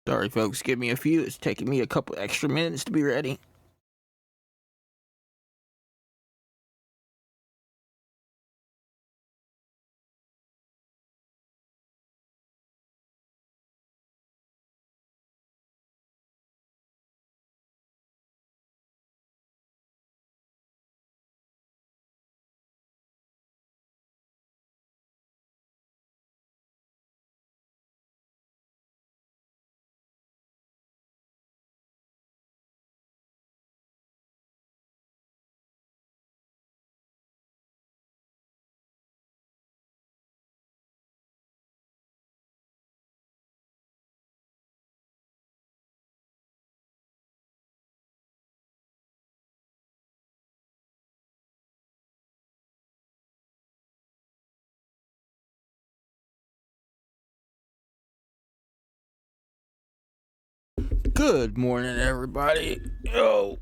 Sorry, folks. Give me a few. It's taking me a couple extra minutes to be ready. Good morning, everybody. Yo,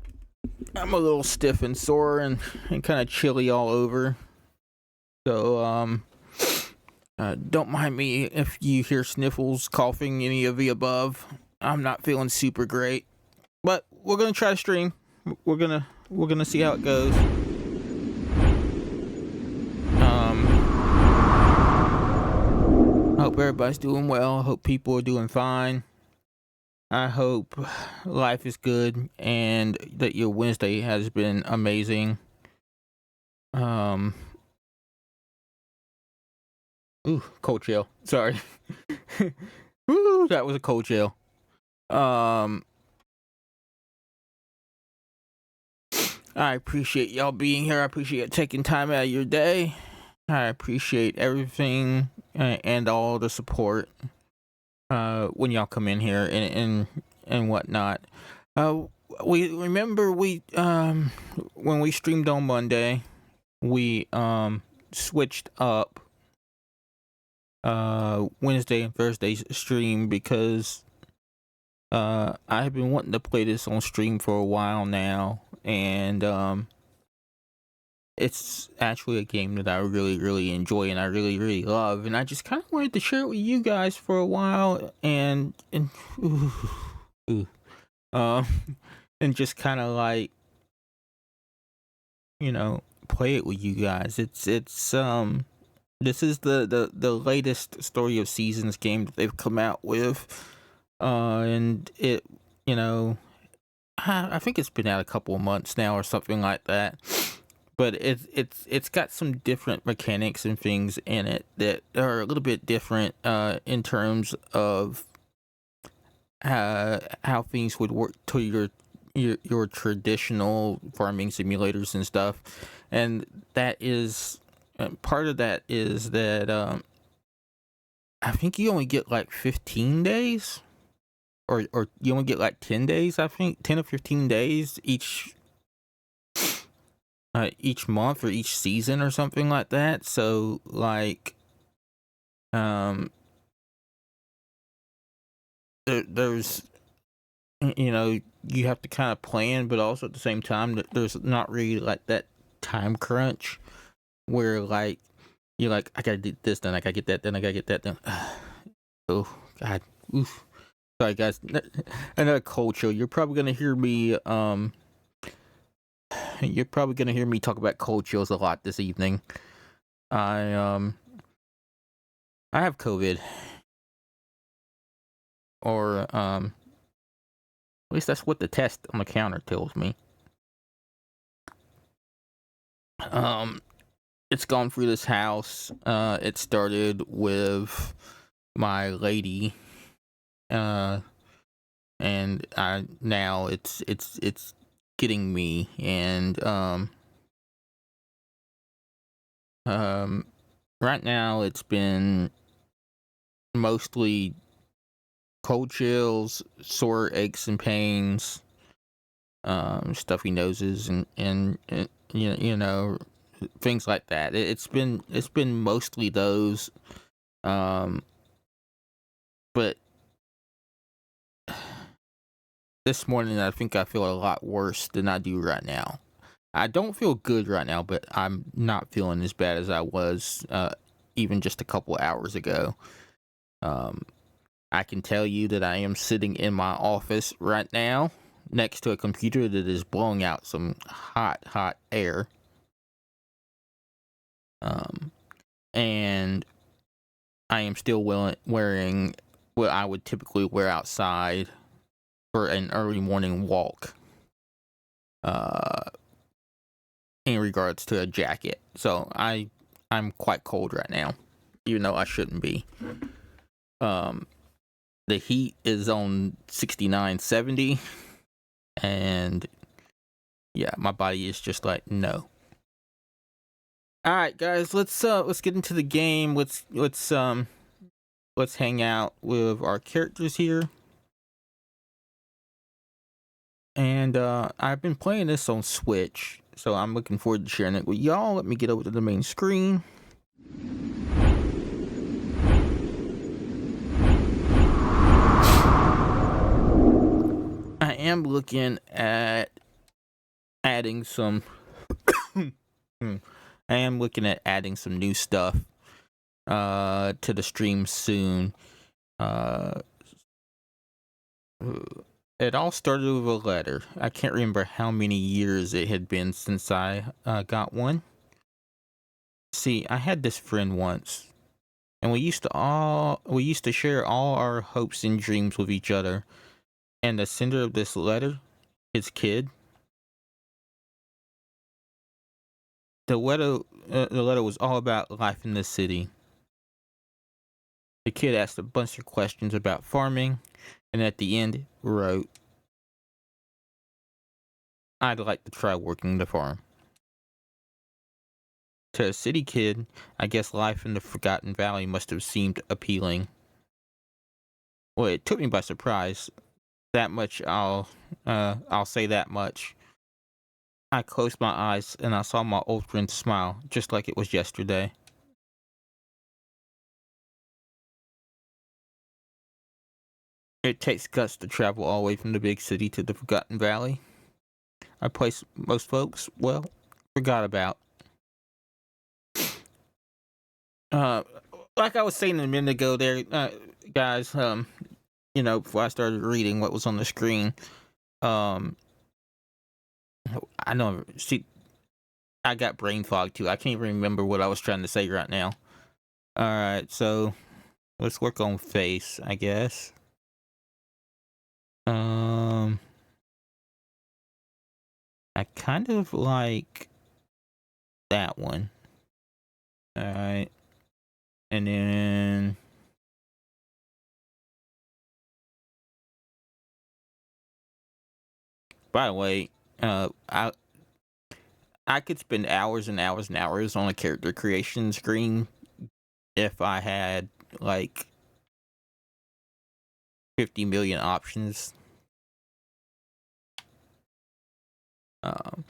I'm a little stiff and sore and kind of chilly all over. So, don't mind me if you hear sniffles, coughing, any of the above. I'm not feeling super great, but we're gonna try to stream. We're gonna see how it goes. I hope everybody's doing well. I hope people are doing fine. I hope life is good and that your Wednesday has been amazing. Um, Cold chill. Sorry. Ooh, that was a cold chill. Um, I appreciate y'all being here. I appreciate taking time out of your day. I appreciate everything and all the support when y'all come in here and whatnot. We remember when we streamed on Monday, we switched up Wednesday and Thursday's stream because I have been wanting to play this on stream for a while now, and it's actually a game that I really, really enjoy and I really, really love, and I just kind of wanted to share it with you guys for a while, and and just kind of like, play it with you guys. It's this is the latest Story of Seasons game that they've come out with, and it, I think it's been out a couple of months now or something like that. But it's got some different mechanics and things in it that are a little bit different in terms of how things would work to your traditional farming simulators and stuff, and that is part of that is that I think you only get like 15 days, or you only get like 10 days. I think 10 or 15 days each month or each season or something like that. So like there's you have to kind of plan, but also at the same time that there's not really like that time crunch where like you're like, I gotta do this, then I gotta get that, then I gotta get that, then oh god. Oof. Sorry guys, another cold chill. You're probably gonna hear me talk about cold chills a lot this evening. I have COVID, or at least that's what the test on the counter tells me. It's gone through this house. It started with my lady, and now it's getting me, and right now it's been mostly cold chills, sore aches and pains, stuffy noses, and things like that. It's been mostly those, but this morning I think I feel a lot worse than I do right now. I don't feel good right now, but I'm not feeling as bad as I was even just a couple hours ago. I can tell you that I am sitting in my office right now next to a computer that is blowing out some hot air. And I am still wearing what I would typically wear outside for an early morning walk. In regards to a jacket. So I'm quite cold right now, even though I shouldn't be. The heat is on 69, 70, and yeah, my body is just like, no. All right, guys, let's get into the game. Let's hang out with our characters here. And I've been playing this on Switch, so I'm looking forward to sharing it with y'all. Let me get over to the main screen. I am looking at adding some I am looking at adding some new stuff to the stream soon. It all started with a letter. I can't remember how many years it had been since I got one. See, I had this friend once, and we used to share all our hopes and dreams with each other. And the sender of this letter, his kid. The letter was all about life in the city. The kid asked a bunch of questions about farming, and at the end wrote, "I'd like to try working the farm." To a city kid, I guess life in the Forgotten Valley must have seemed appealing. Well, it took me by surprise. That much I'll say that much. I closed my eyes and I saw my old friend smile, just like it was yesterday. It takes guts to travel all the way from the big city to the Forgotten Valley. A place most folks, well, forgot about. Uh, like I was saying a minute ago there, guys, before I started reading what was on the screen, um, I know, see, I got brain fog too. I can't even remember what I was trying to say right now. Alright, so let's work on face, I guess. I kind of like that one. Alright. And then by the way, I could spend hours and hours and hours on a character creation screen if I had like 50 million options. Um,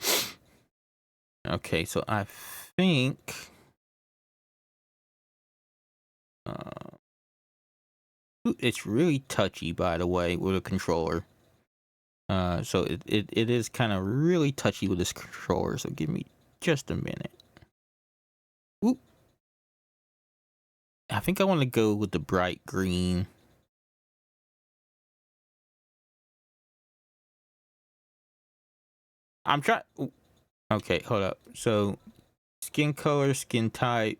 okay, so I think it's really touchy, by the way, with a controller. So it is kind of really touchy with this controller. So give me just a minute. Oop. I think I want to go with the bright green. I'm trying. Okay, hold up. So skin color, skin type.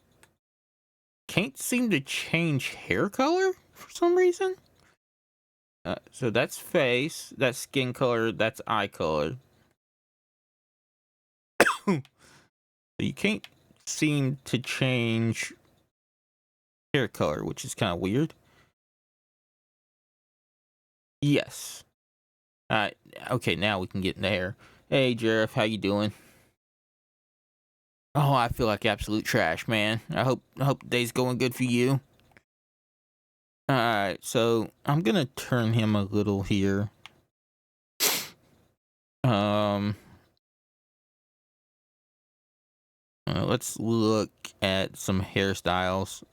Can't seem to change hair color for some reason. So that's face, that's skin color, that's eye color. You can't seem to change hair color, which is kind of weird. Yes. Okay, now we can get in the hair. Hey, Jareth, how you doing? Oh, I feel like absolute trash, man. I hope the day's going good for you. Alright, so I'm gonna turn him a little here. Let's look at some hairstyles.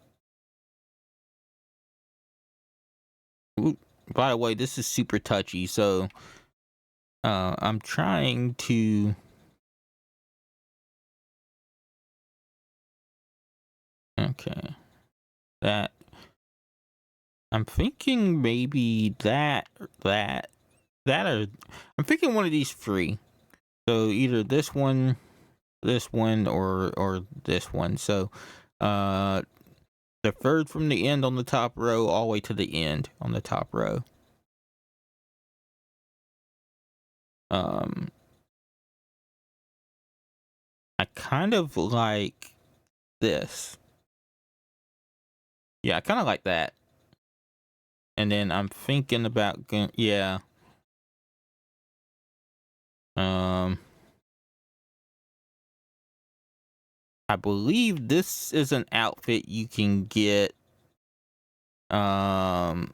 Ooh, by the way, this is super touchy, so I'm trying to okay. That I'm thinking maybe or I'm thinking one of these three. So either this one, or this one. So, the third from the end on the top row, all the way to the end on the top row. I kind of like this. Yeah, I kind of like that. And then I'm thinking about, yeah. I believe this is an outfit you can get from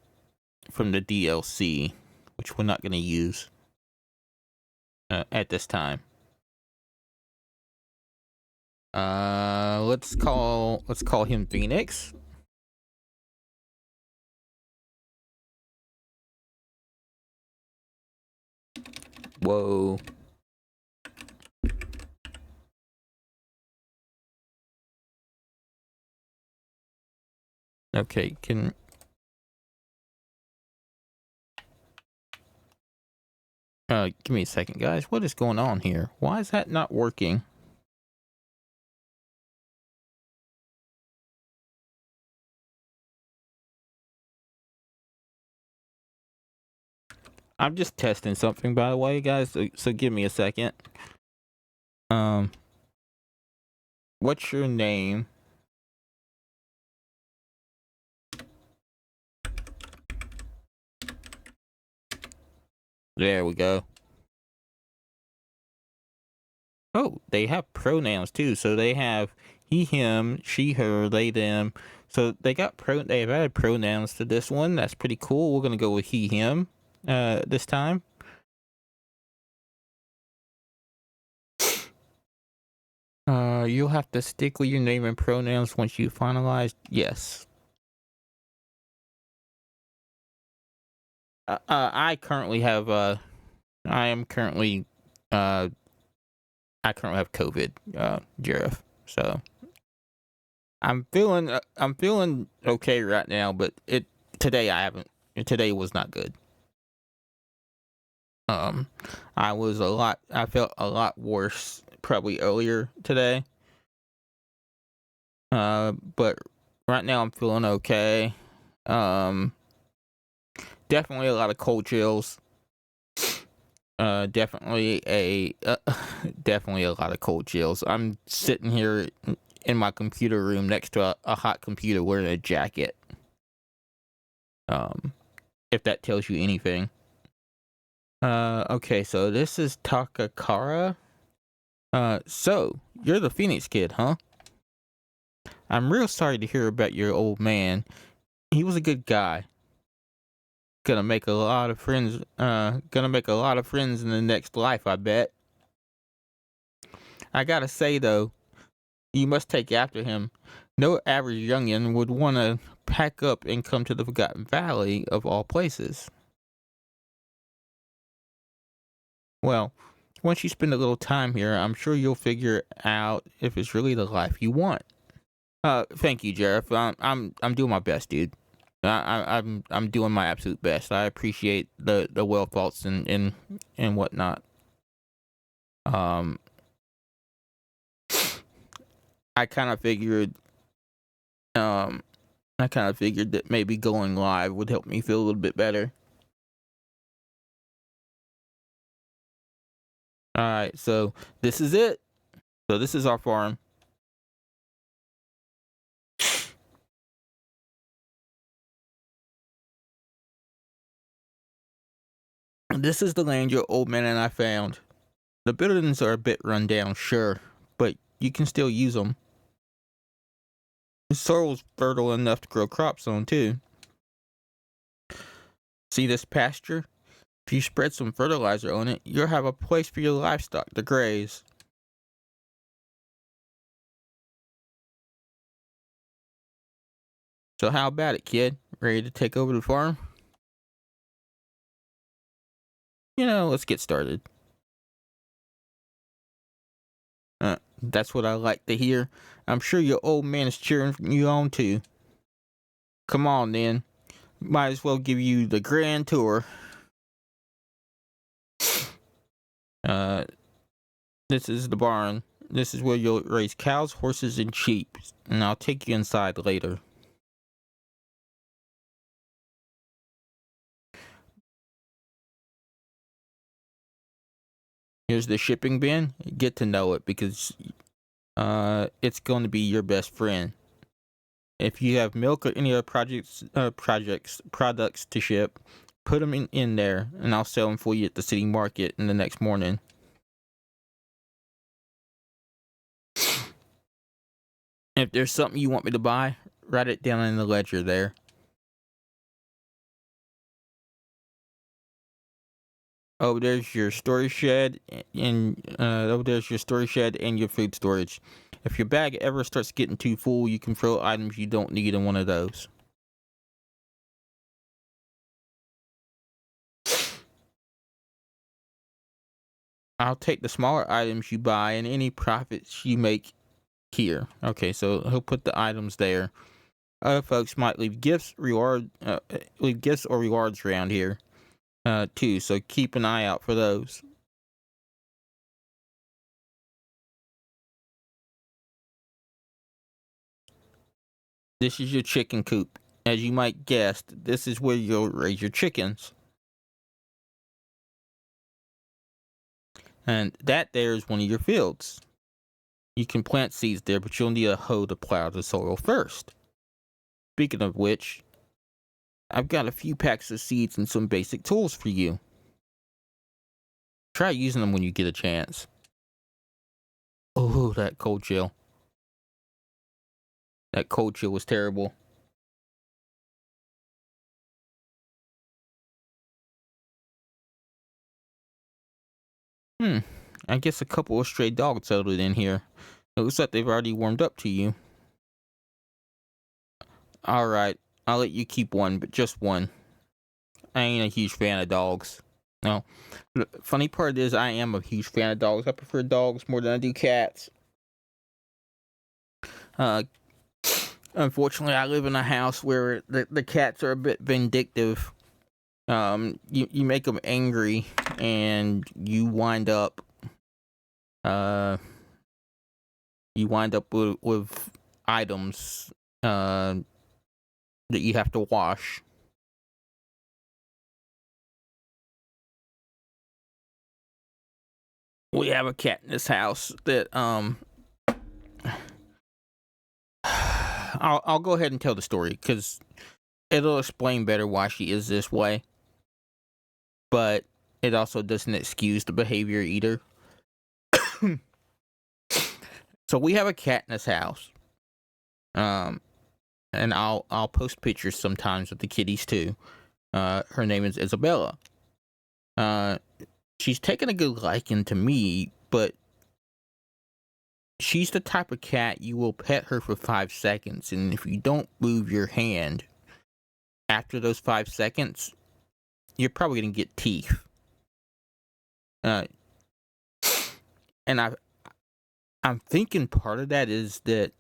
the DLC, which we're not going to use at this time. Let's call him Phoenix. Whoa. Okay, give me a second, guys. What is going on here? Why is that not working? I'm just testing something, by the way, guys. So give me a second. What's your name? There we go. Oh, they have pronouns too. So they have he, him, she, her, they, them. So they've added pronouns to this one. That's pretty cool. We're gonna go with he, him, this time. You'll have to stick with your name and pronouns once you finalize. Yes. I currently have I currently have COVID, Jareth. So I'm feeling okay right now, but today I haven't. Today was not good. I felt a lot worse probably earlier today. But right now I'm feeling okay. Definitely a lot of cold chills. Definitely definitely a lot of cold chills. I'm sitting here in my computer room next to a hot computer wearing a jacket. If that tells you anything. Okay, so this is Takakara. So you're the Phoenix kid, huh? I'm real sorry to hear about your old man. He was a good guy. Gonna make a lot of friends in the next life, I bet. I gotta say though, you must take after him. No average youngin would wanna pack up and come to the Forgotten Valley of all places. Well, once you spend a little time here, I'm sure you'll figure out if it's really the life you want. Thank you, Jareth. I'm doing my best, dude. I'm doing my absolute best. I appreciate the well thoughts and whatnot. Um, I kind of figured, that maybe going live would help me feel a little bit better. All right, so this is it. So this is our farm. This is the land your old man and I found. The buildings are a bit run down, sure, but you can still use them. The soil's fertile enough to grow crops on, too. See this pasture? If you spread some fertilizer on it, you'll have a place for your livestock to graze. So how about it, kid? Ready to take over the farm? Let's get started. That's what I like to hear. I'm sure your old man is cheering you on too. Come on then. Might as well give you the grand tour. This is the barn. This is where you'll raise cows, horses, and sheep. And I'll take you inside later. Here's the shipping bin. Get to know it because it's going to be your best friend. If you have milk or any other products to ship, put them in there, and I'll sell them for you at the city market in the next morning. If there's something you want me to buy, write it down in the ledger there. Oh, there's your storage shed, and there's your storage shed and your food storage. If your bag ever starts getting too full, you can throw items you don't need in one of those. I'll take the smaller items you buy and any profits you make here. Okay, so he'll put the items there. Other folks might leave gifts, or rewards around here, too. So keep an eye out for those. This is your chicken coop. As you might guess, this is where you'll raise your chickens. And that there is one of your fields. You can plant seeds there, but you'll need a hoe to plow the soil first. Speaking of which, I've got a few packs of seeds and some basic tools for you. Try using them when you get a chance. Oh, that cold chill. That cold chill was terrible. I guess a couple of stray dogs settled in here. It looks like they've already warmed up to you. Alright, I'll let you keep one, but just one. I ain't a huge fan of dogs. No. The funny part is I am a huge fan of dogs. I prefer dogs more than I do cats. Unfortunately, I live in a house where the cats are a bit vindictive. You make them angry, and you wind up with items that you have to wash. We have a cat in this house that I'll go ahead and tell the story because it'll explain better why she is this way. But it also doesn't excuse the behavior either. So we have a cat in this house. And I'll post pictures sometimes of the kitties too. Her name is Isabella. She's taken a good liking to me, but she's the type of cat you will pet her for 5 seconds, and if you don't move your hand after those 5 seconds, you're probably gonna get teeth. And I'm thinking part of that is that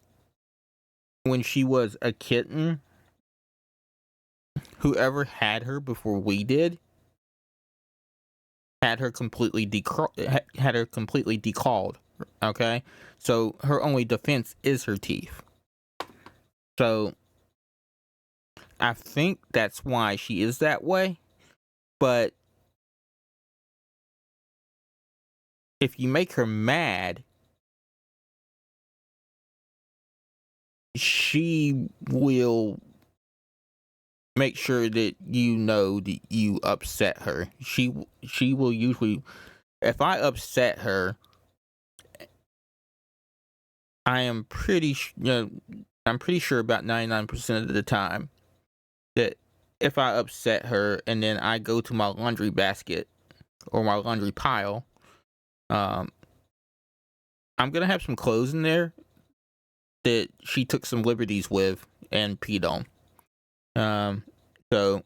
when she was a kitten, whoever had her before we did had her completely declawed. Okay, so her only defense is her teeth. So I think that's why she is that way. But if you make her mad, she will make sure that you know that you upset her. She will usually, if I upset her, I'm pretty sure about 99% of the time that if I upset her and then I go to my laundry basket or my laundry pile, I'm gonna have some clothes in there that she took some liberties with and peed on. So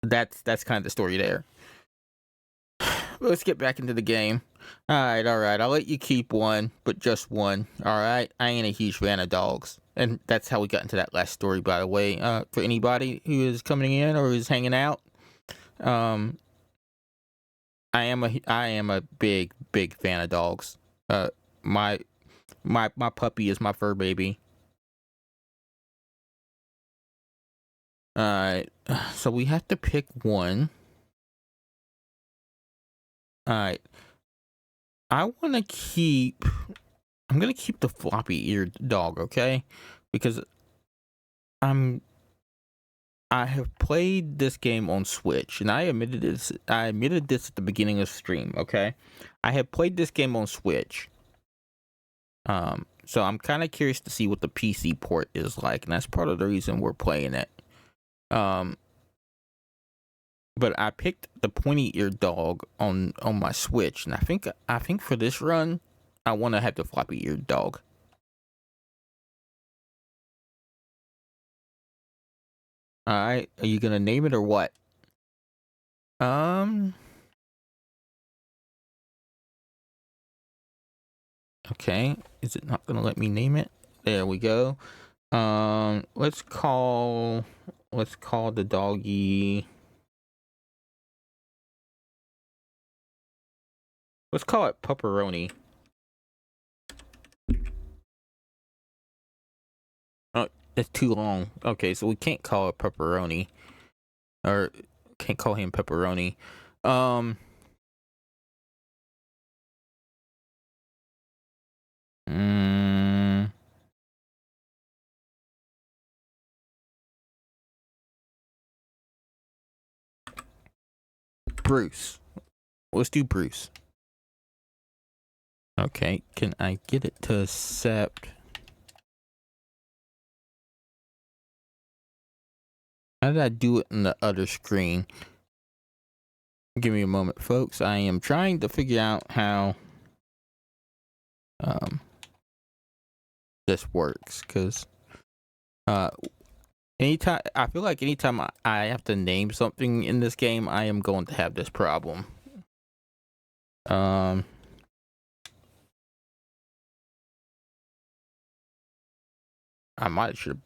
that's kind of the story there. Let's get back into the game. All right. I'll let you keep one, but just one. All right. I ain't a huge fan of dogs. and that's how we got into that last story, by the way. For anybody who is coming in or is hanging out, um, I am a big fan of dogs. Uh, my my puppy is my fur baby. Alright, so we have to pick one. Alright, I want to keep. I'm gonna keep the floppy-eared dog, okay? Because I'm. I have played this game on Switch, and I admitted this. I admitted this at the beginning of the stream, okay? I have played this game on Switch. So I'm kind of curious to see what the PC port is like, and that's part of the reason we're playing it. But I picked the pointy-eared dog on my Switch, and I think for this run, I want to have the floppy-eared dog. All right, are you gonna name it or what? Okay, is it not gonna let me name it? There we go. Let's call the doggy. Let's call it Pepperoni. Oh, it's too long. Okay, so we can't call it Pepperoni, or can't call him Pepperoni. Bruce. Let's do Bruce. Okay, can I get it to accept? How did I do it in the other screen? Give me a moment, folks. I am trying to figure out how this works, because anytime I feel like anytime I have to name something in this game, I am going to have this problem. I might should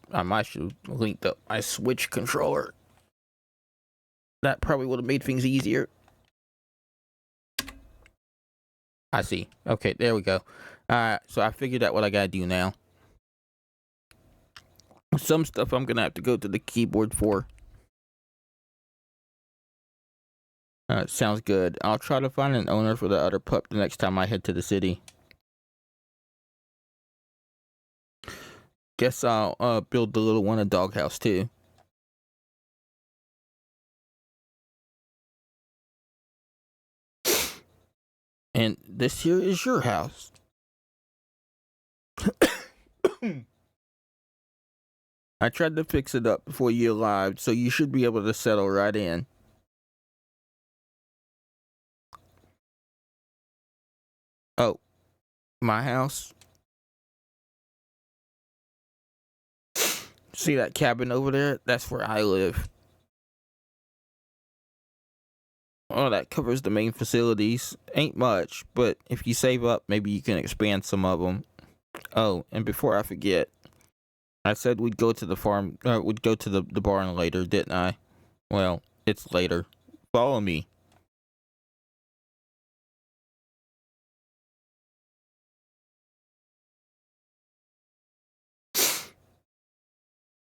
linked up my Switch controller. That probably would have made things easier. I see. Okay, there we go. So I figured out what I gotta do now. Some stuff I'm gonna have to go to the keyboard for. Sounds good. I'll try to find an owner for the other pup the next time I head to the city. Guess I'll build the little one a doghouse too. And this here is your house. I tried to fix it up before you arrived, so you should be able to settle right in. Oh, my house? See that cabin over there? That's where I live. Oh, that covers the main facilities. Ain't much, but if you save up, maybe you can expand some of them. Oh, and before I forget, I said we'd go to the farm, we'd go to the barn later, didn't I? Well, it's later. Follow me.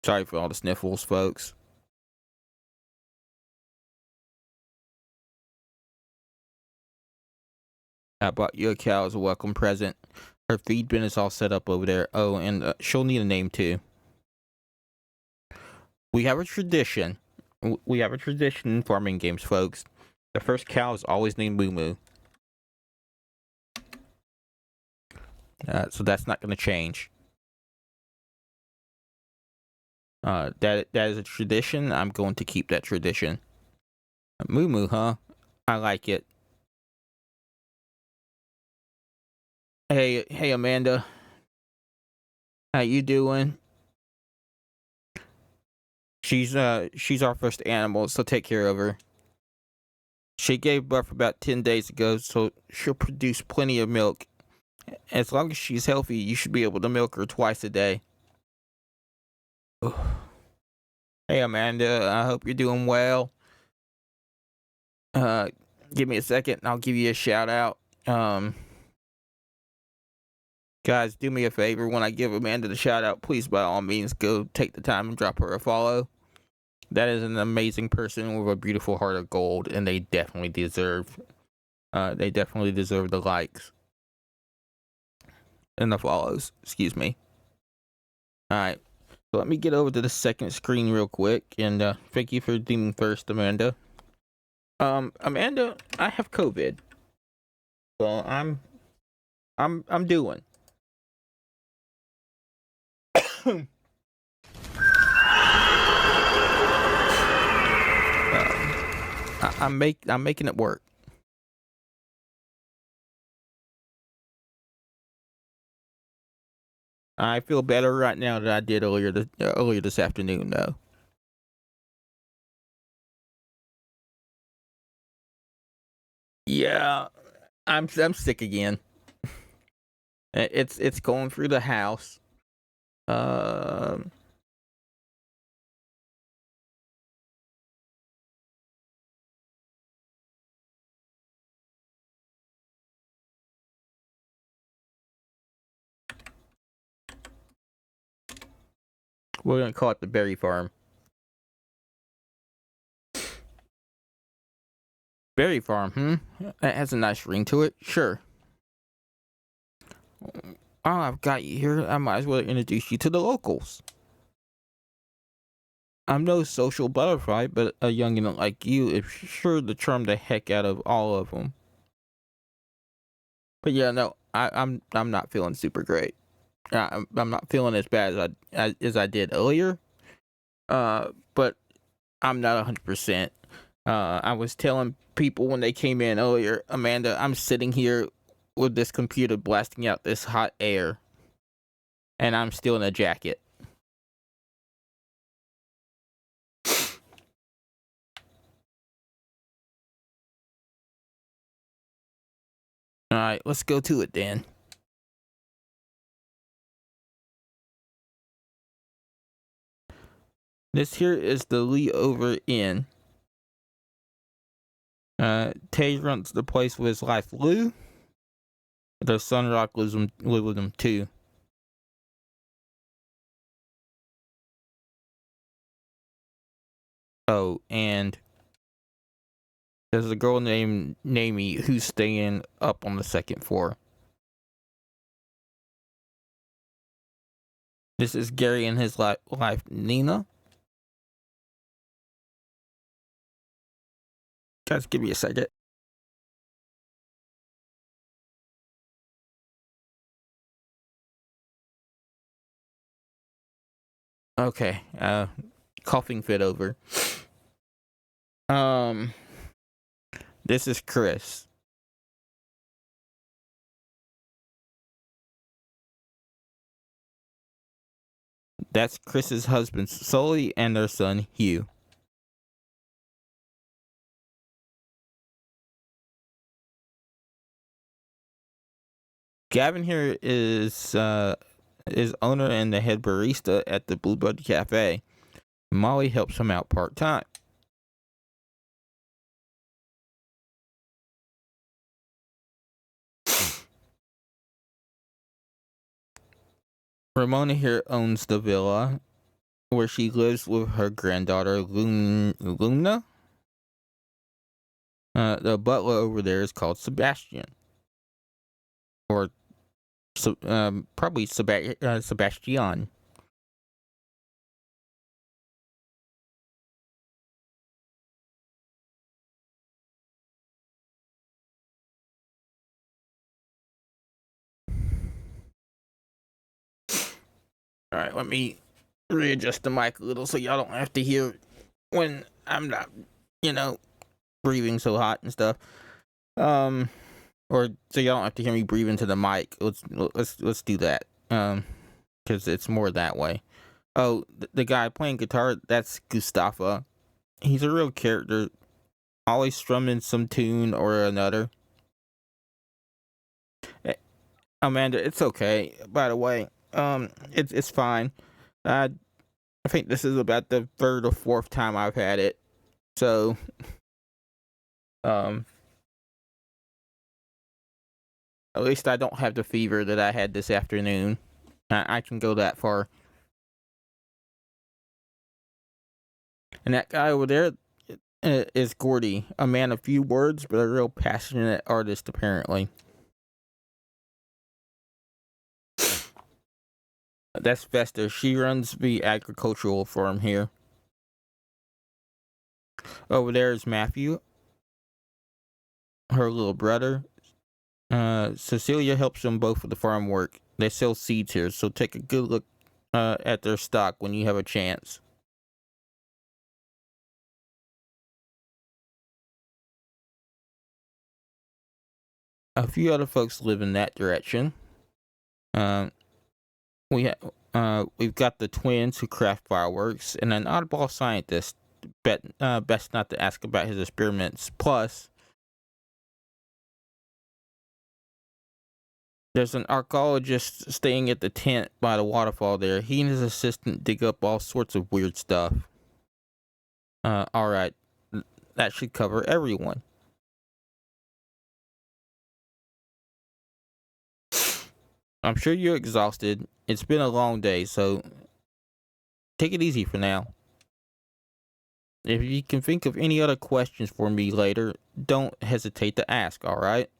Sorry for all the sniffles, folks. I bought you a cow as a welcome present. Her feed bin is all set up over there. Oh, and she'll need a name too. We have a tradition. We have a tradition in farming games, folks. The first cow is always named Moo Moo. So that's not going to change. That is a tradition. I'm going to keep that tradition. Moo Moo, huh? I like it. Hey, Amanda. How you doing? She's our first animal, so take care of her. She gave birth about 10 days ago, so she'll produce plenty of milk. As long as she's healthy, you should be able to milk her twice a day. Hey Amanda, I hope you're doing well. Uh, Give me a second and I'll give you a shout out. Um, Guys, do me a favor when I give Amanda the shout out, please by all means go take the time and drop her a follow. That is an amazing person with a beautiful heart of gold, and they definitely deserve the likes and the follows. Excuse me. All right. So let me get over to the second screen real quick, and thank you for being first, Amanda. Amanda, I have COVID, so I'm doing. I'm making it work. I feel better right now than I did earlier this afternoon, though. Yeah, I'm sick again. It's going through the house. Um, we're gonna call it the berry farm. Berry farm, That has a nice ring to it. Sure. Oh, I've got you here. I might as well introduce you to the locals. I'm no social butterfly, but a youngin' like you is sure to charm the heck out of all of them. But yeah, no, I'm not feeling super great. I'm not feeling as bad as I did earlier. But I'm not 100%. I was telling people when they came in earlier, Amanda, I'm sitting here with this computer blasting out this hot air, and I'm still in a jacket. All right, let's go to it then. This here is the Lee Over Inn. Tay runs the place with his wife Lou. Their son Rock lives with them too. Oh, and there's a girl named Namie who's staying up on the second floor. This is Gary and his wife Nina. Guys, give me a second. Okay, coughing fit over. Um, this is Chris. That's Chris's husband Sully and their son Hugh. Gavin here is owner and the head barista at the Bluebird Cafe. Molly helps him out part time. Ramona here owns the villa where she lives with her granddaughter Luna. The butler over there is called Sebastian, or probably Sebastian. All right, let me readjust the mic a little so y'all don't have to hear when I'm not, you know, breathing so hot and stuff. Or so y'all don't have to hear me breathe into the mic. Let's do that. Because it's more that way. Oh, the guy playing guitar, that's Gustafa. He's a real character, always strumming some tune or another. Amanda, it's okay. By the way, it's fine. I I think this is about the third or fourth time I've had it. So, um, at least I don't have the fever that I had this afternoon. I can go that far. And that guy over there is Gordy, a man of few words, but a real passionate artist, apparently. That's Vesta. She runs the agricultural farm here. Over there is Matthew, her little brother. Cecilia helps them both with the farm work. They sell seeds here, so take a good look at their stock when you have a chance. A few other folks live in that direction. Um, we've got the twins who craft fireworks, and an oddball scientist. Best not to ask about his experiments. Plus, there's an archaeologist staying at the tent by the waterfall there. He and his assistant dig up all sorts of weird stuff. Alright. That should cover everyone. I'm sure you're exhausted. It's been a long day, so take it easy for now. If you can think of any other questions for me later, don't hesitate to ask, alright?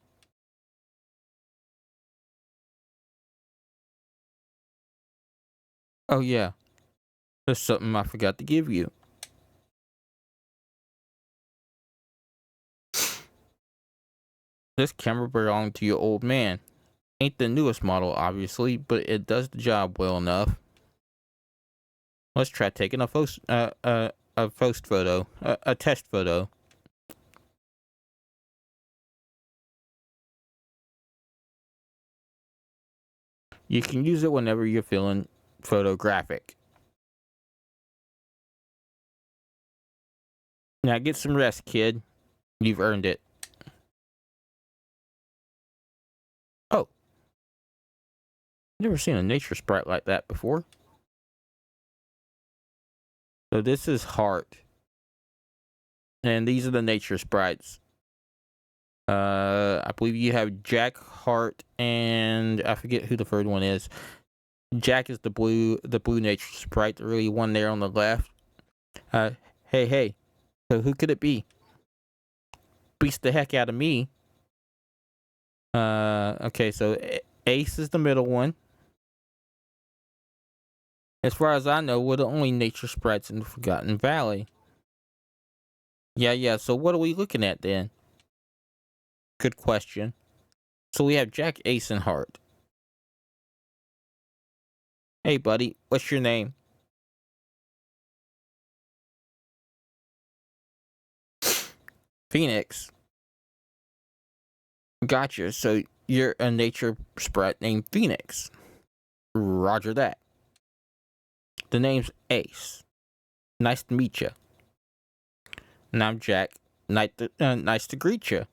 Oh yeah, there's something I forgot to give you. This camera belonged to your old man. Ain't the newest model, obviously, but it does the job well enough. Let's try taking a post photo, a test photo. You can use it whenever you're feeling photographic. Now get some rest, kid. You've earned it. Oh, never seen a nature sprite like that before. So this is Heart. And these are the nature sprites. I believe you have Jack, Heart, and I forget who the third one is. Jack is the blue nature sprite, the really one there on the left. Hey. So who could it be? Beats the heck out of me. Okay, so Ace is the middle one. As far as I know, we're the only nature sprites in the Forgotten Valley. Yeah, so what are we looking at then? Good question. So we have Jack, Ace, and Heart. Hey, buddy, what's your name? Phoenix. Gotcha, so you're a nature sprite named Phoenix. Roger that. The name's Ace. Nice to meet you. And I'm Jack. Nice to greet you.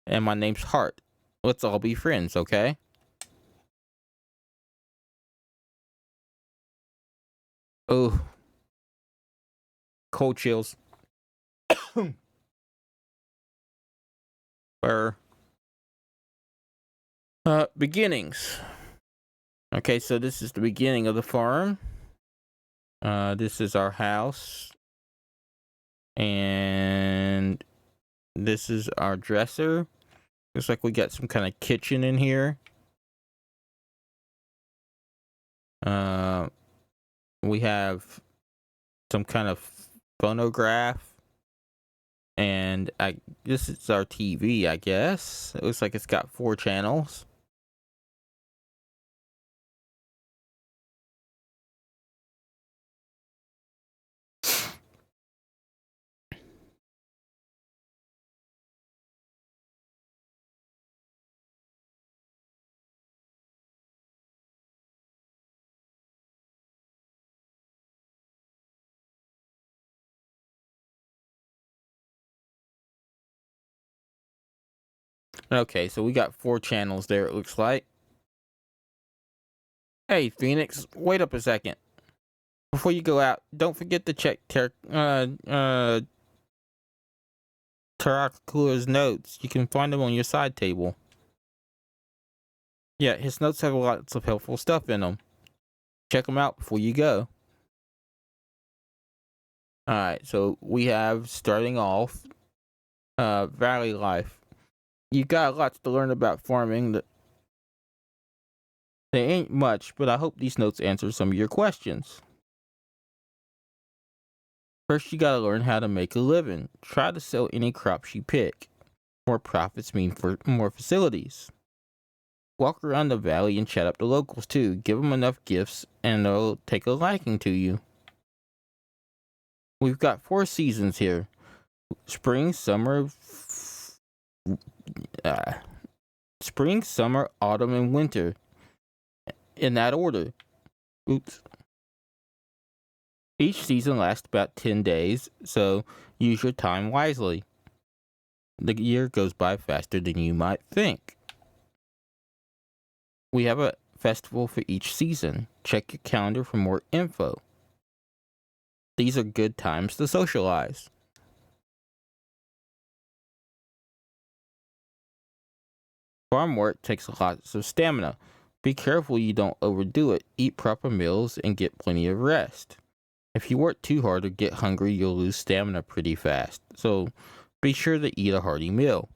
And my name's Heart. Let's all be friends, okay? Oh, cold chills. Or beginnings. Okay, so this is the beginning of the farm. This is our house. And this is our dresser. Looks like we got some kind of kitchen in here. We have some kind of phonograph. And this is our TV, I guess. It looks like it's got 4 channels. Okay, so we got 4 channels there, it looks like. Hey, Phoenix, wait up a second. Before you go out, don't forget to check Tarakula's notes. You can find them on your side table. Yeah, his notes have lots of helpful stuff in them. Check them out before you go. Alright, so we have, starting off, Valley Life. You got lots to learn about farming. They ain't much, but I hope these notes answer some of your questions. First, you gotta learn how to make a living. Try to sell any crops you pick. More profits mean for more facilities. Walk around the valley and chat up the locals too. Give them enough gifts and they'll take a liking to you. We've got 4 seasons here. Spring, summer, autumn, and winter. In that order. Oops. Each season lasts about 10 days, so use your time wisely. The year goes by faster than you might think. We have a festival for each season. Check your calendar for more info. These are good times to socialize. Farm work takes lots of stamina. Be careful you don't overdo it. Eat proper meals and get plenty of rest. If you work too hard or get hungry, you'll lose stamina pretty fast. So be sure to eat a hearty meal.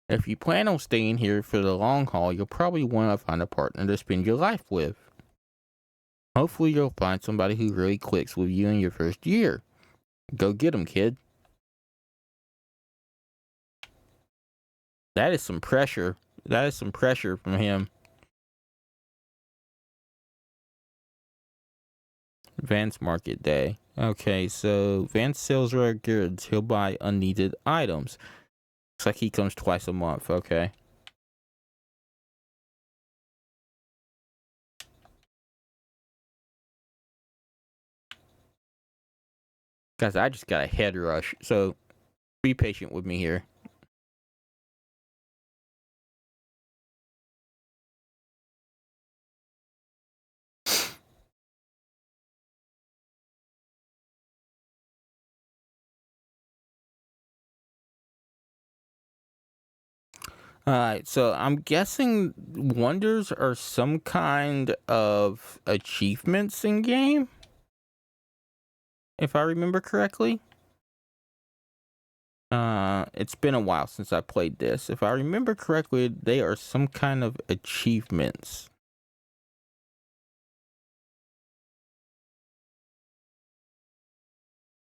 If you plan on staying here for the long haul, you'll probably want to find a partner to spend your life with. Hopefully you'll find somebody who really clicks with you in your first year. Go get 'em, kid. That is some pressure. That is some pressure from him. Vance Market Day. Okay, so Vance sells rare goods. He'll buy unneeded items. Looks like he comes twice a month. Okay. Guys, I just got a head rush, so be patient with me here. Alright, so I'm guessing wonders are some kind of achievements in game? If I remember correctly. It's been a while since I played this. If I remember correctly, they are some kind of achievements.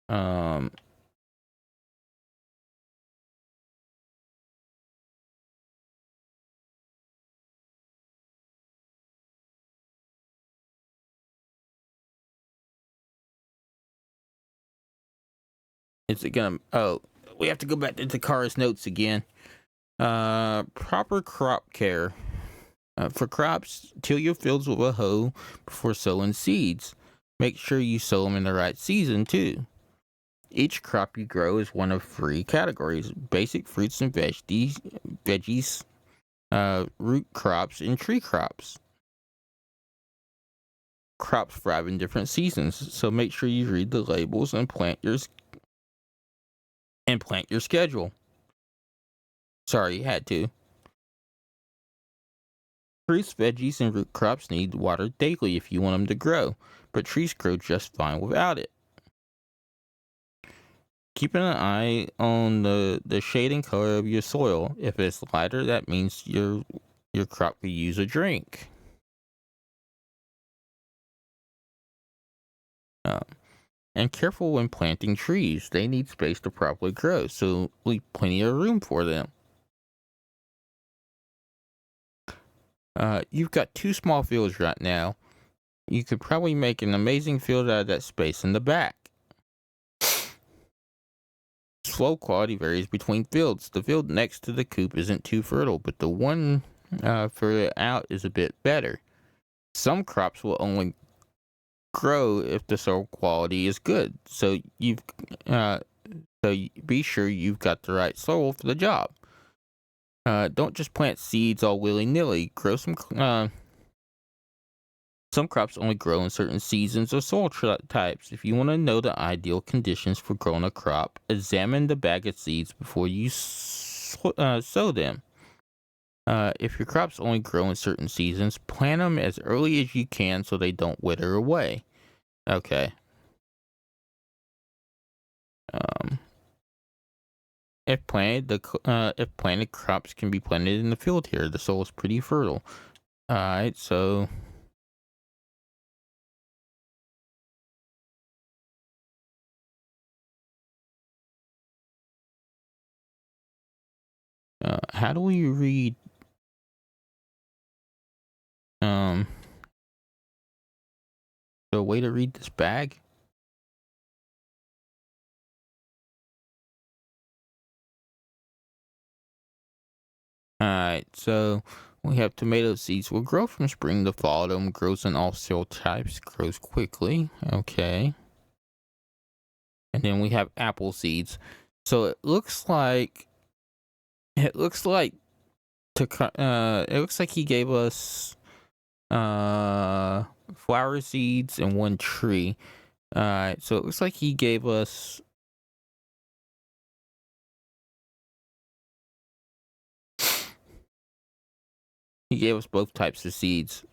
Um, is it gonna? Oh, we have to go back to Takara's notes again. Proper crop care. For crops, till your fields with a hoe before sowing seeds. Make sure you sow them in the right season too. Each crop you grow is one of 3 categories: basic fruits and veggies, root crops, and tree crops. Crops thrive in different seasons, so make sure you read the labels and plant your schedule. Sorry, you had to. Fruits, veggies, and root crops need water daily if you want them to grow, but trees grow just fine without it. Keeping an eye on the shade and color of your soil. If it's lighter, that means your crop could use a drink. And careful when planting trees. They need space to properly grow, so leave plenty of room for them. You've got 2 small fields right now. You could probably make an amazing field out of that space in the back. Soil quality varies between fields. The field next to the coop isn't too fertile, but the one further out is a bit better. Some crops will only grow if the soil quality is good. So be sure you've got the right soil for the job. Don't just plant seeds all willy-nilly. Some crops only grow in certain seasons or soil types. If you want to know the ideal conditions for growing a crop, examine the bag of seeds before you sow them. If your crops only grow in certain seasons, plant them as early as you can so they don't wither away. Okay. If planted, crops can be planted in the field here. The soil is pretty fertile. All right, so how do we read? Um, the way to read this bag? Alright, so we have tomato seeds. Will grow from spring to fall. Autumn grows in all soil types. Grows quickly. Okay. And then we have apple seeds. So it looks like it looks like he gave us flower seeds and one tree. Alright, so it looks like he gave us both types of seeds.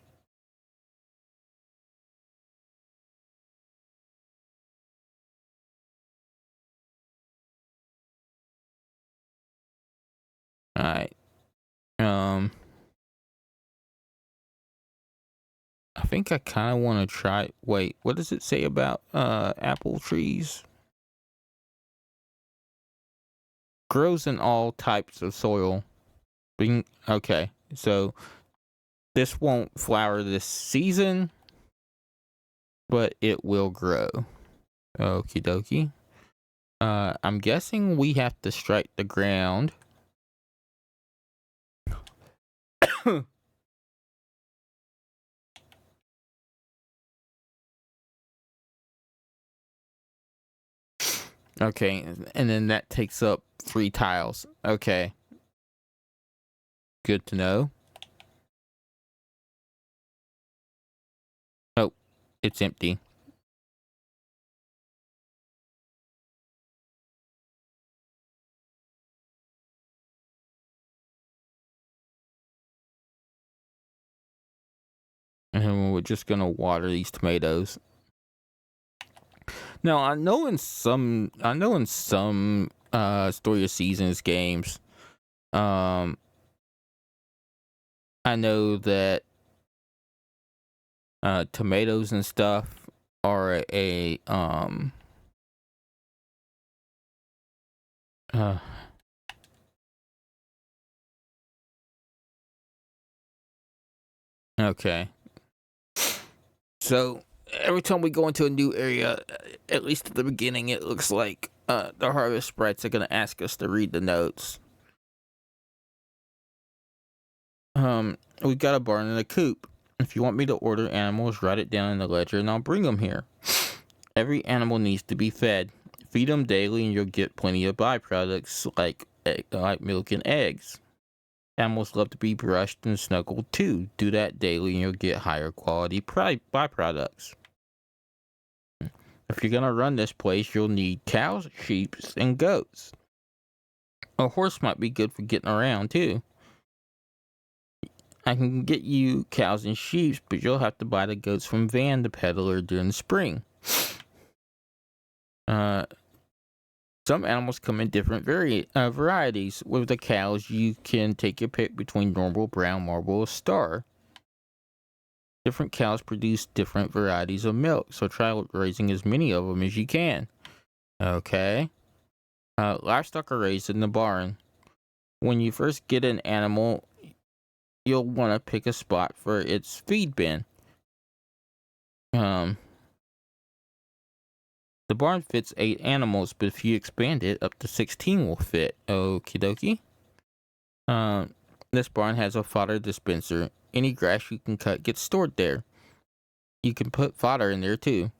Alright. I think I kind of want to try. Wait, what does it say about apple trees? Grows in all types of soil. Okay, so this won't flower this season, but it will grow. Okie dokie. I'm guessing we have to strike the ground. Okay, and then that takes up 3 tiles. Okay. Good to know. Oh, it's empty. And we're just gonna water these tomatoes. Now I know in some Story of Seasons games, um I know that tomatoes and stuff are a uh okay. So every time we go into a new area, at least at the beginning, it looks like the harvest sprites are gonna ask us to read the notes. We've got a barn and a coop. If you want me to order animals, write it down in the ledger and I'll bring them here. Every animal needs to be fed. Feed them daily and you'll get plenty of byproducts like milk and eggs. Animals love to be brushed and snuggled too. Do that daily and you'll get higher quality byproducts. If you're gonna run this place, you'll need cows, sheep, and goats. A horse might be good for getting around too. I can get you cows and sheep, but you'll have to buy the goats from Van the peddler during the spring. Some animals come in different varieties. With the cows, you can take your pick between normal, brown, marble, or star. Different cows produce different varieties of milk, so try raising as many of them as you can. Okay. Livestock are raised in the barn. When you first get an animal, you'll want to pick a spot for its feed bin. The barn fits 8 animals, but if you expand it, up to 16 will fit. Okie dokie. This barn has a fodder dispenser. Any grass you can cut gets stored there. You can put fodder in there too.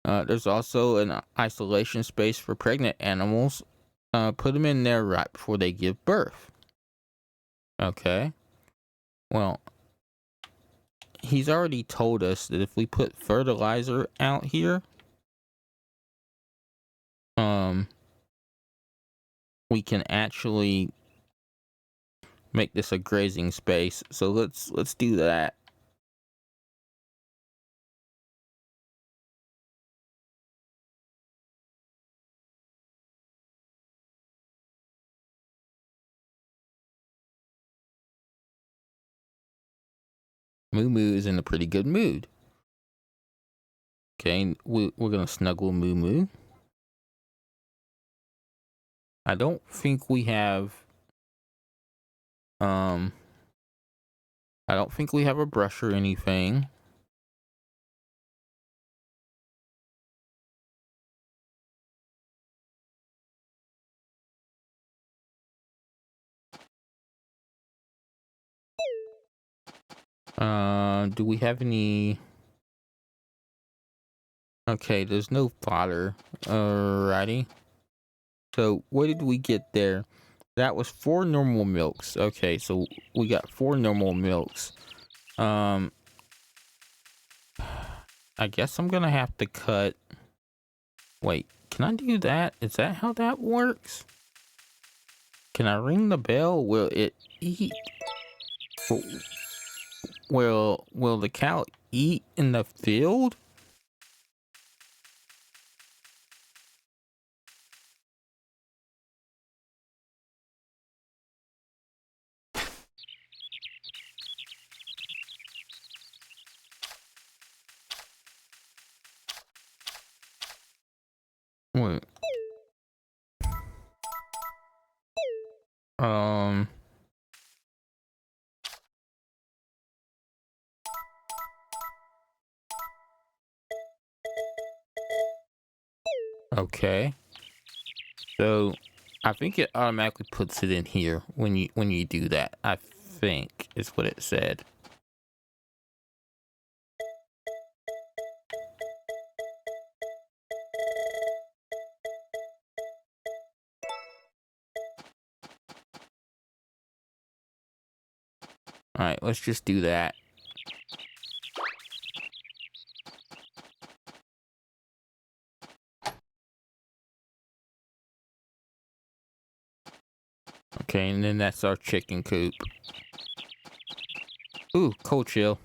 There's also an isolation space for pregnant animals. Put them in there right before they give birth. Okay. Well, he's already told us that if we put fertilizer out here, we can actually make this a grazing space. So let's do that. Moo Moo is in a pretty good mood. Okay, we're gonna snuggle Moo Moo. I don't think we have I don't think we have a brush or anything. Do we have any? Okay, there's no fodder. Alrighty. So what did we get there? That was 4 normal milks. Okay, so we got 4 normal milks. I guess I'm gonna have to cut. Wait, can I do that? Is that how that works? Can I ring the bell? Will it eat? Will the cow eat in the field? Wait. Okay. So I think it automatically puts it in here when you do that. I think is what it said. All right, let's just do that. Okay, and then that's our chicken coop. Ooh, cold chill.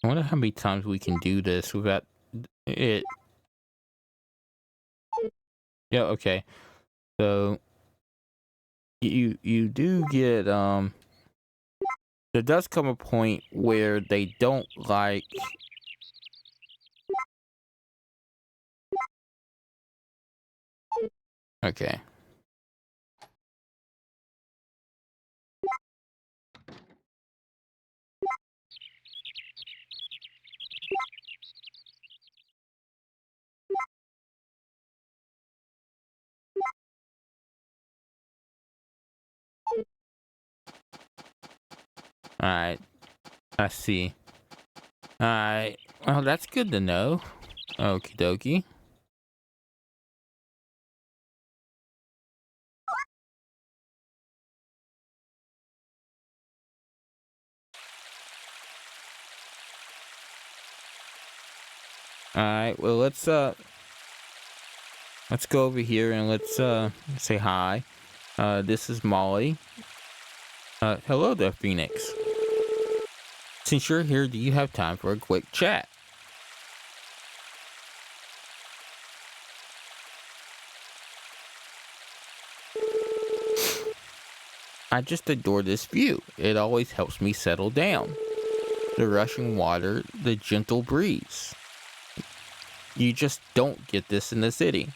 I wonder how many times we can do this without it. Yeah, okay. So you do get there does come a point where they don't like okay. Alright. I see. Alright. Well, that's good to know. Okie dokie. Alright, well let's go over here and let's say hi. This is Molly. Hello there, Phoenix. Since you're here, do you have time for a quick chat? I just adore this view. It always helps me settle down. The rushing water, the gentle breeze. You just don't get this in the city.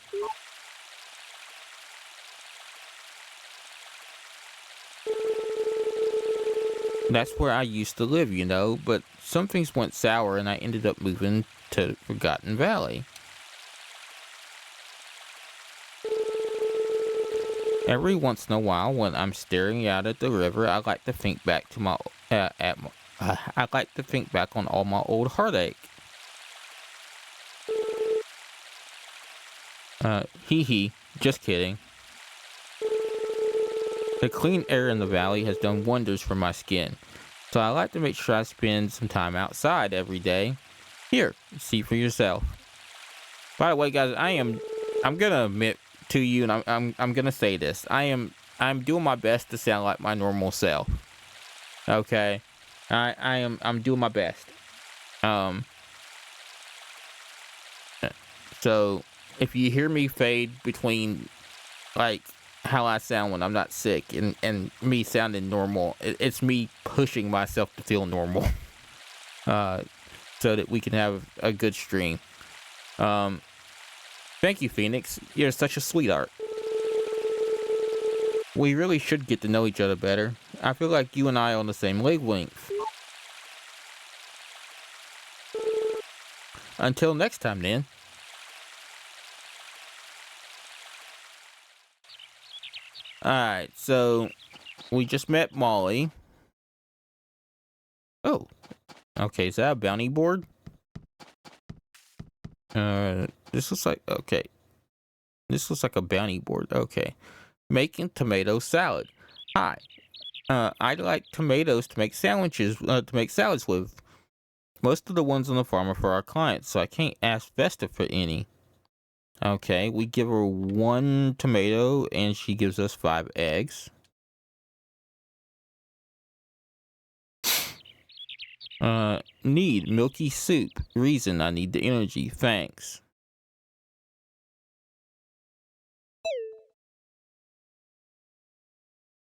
That's where I used to live, you know, but some things went sour and I ended up moving to Forgotten Valley. Every once in a while, when I'm staring out at the river, I like to think back to my I like to think back on all my old heartache. Hee hee, just kidding. The clean air in the valley has done wonders for my skin, so I like to make sure I spend some time outside every day. Here, see for yourself. By the way, guys, I'm gonna admit to you, and I'm gonna say this. I'm doing my best to sound like my normal self. Okay, I'm doing my best. Um, so if you hear me fade between like how I sound when I'm not sick and me sounding normal, it's me pushing myself to feel normal. Uh, so that we can have a good stream. Um, Thank you, Phoenix. You're such a sweetheart. We really should get to know each other better. I feel like you and I are on the same wavelength. Until next time, then. Alright, so we just met Molly. Oh, okay, is that a bounty board? This looks like, okay. This looks like a bounty board, okay. Making tomato salad. Hi. I like tomatoes to make sandwiches, to make salads with. Most of the ones on the farm are for our clients, so I can't ask Vesta for any. Okay, we give her 1 tomato and she gives us 5 eggs. Need milky soup. Reason I need the energy. Thanks.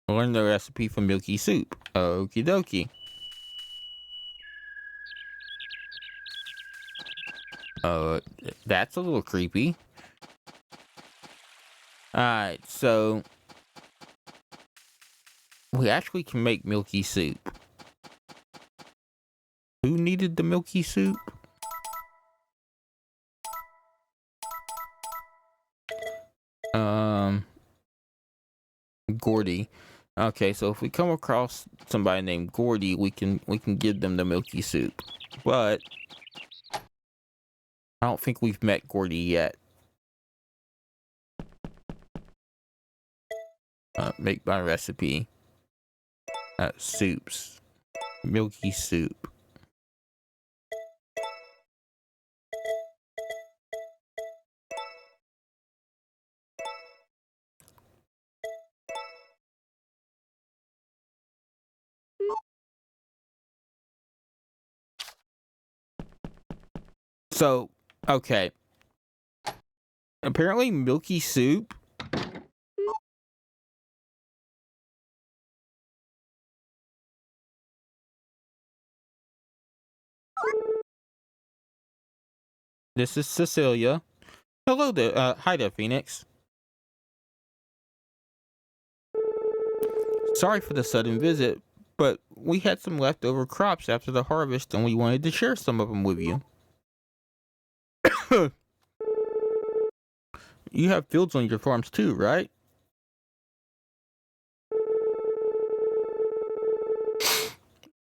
Learn the recipe for milky soup. Okie dokie. Uh, that's a little creepy. Alright, so we actually can make milky soup. Who needed the milky soup? Gordy. Okay, so if we come across somebody named Gordy, we can give them the milky soup. But I don't think we've met Gordy yet. Make my recipe. Soups. Milky soup. So, okay. Apparently milky soup This is Cecilia. Hello there. Hi there, Phoenix. Sorry for the sudden visit, but we had some leftover crops after the harvest and we wanted to share some of them with you. You have fields on your farms too, right?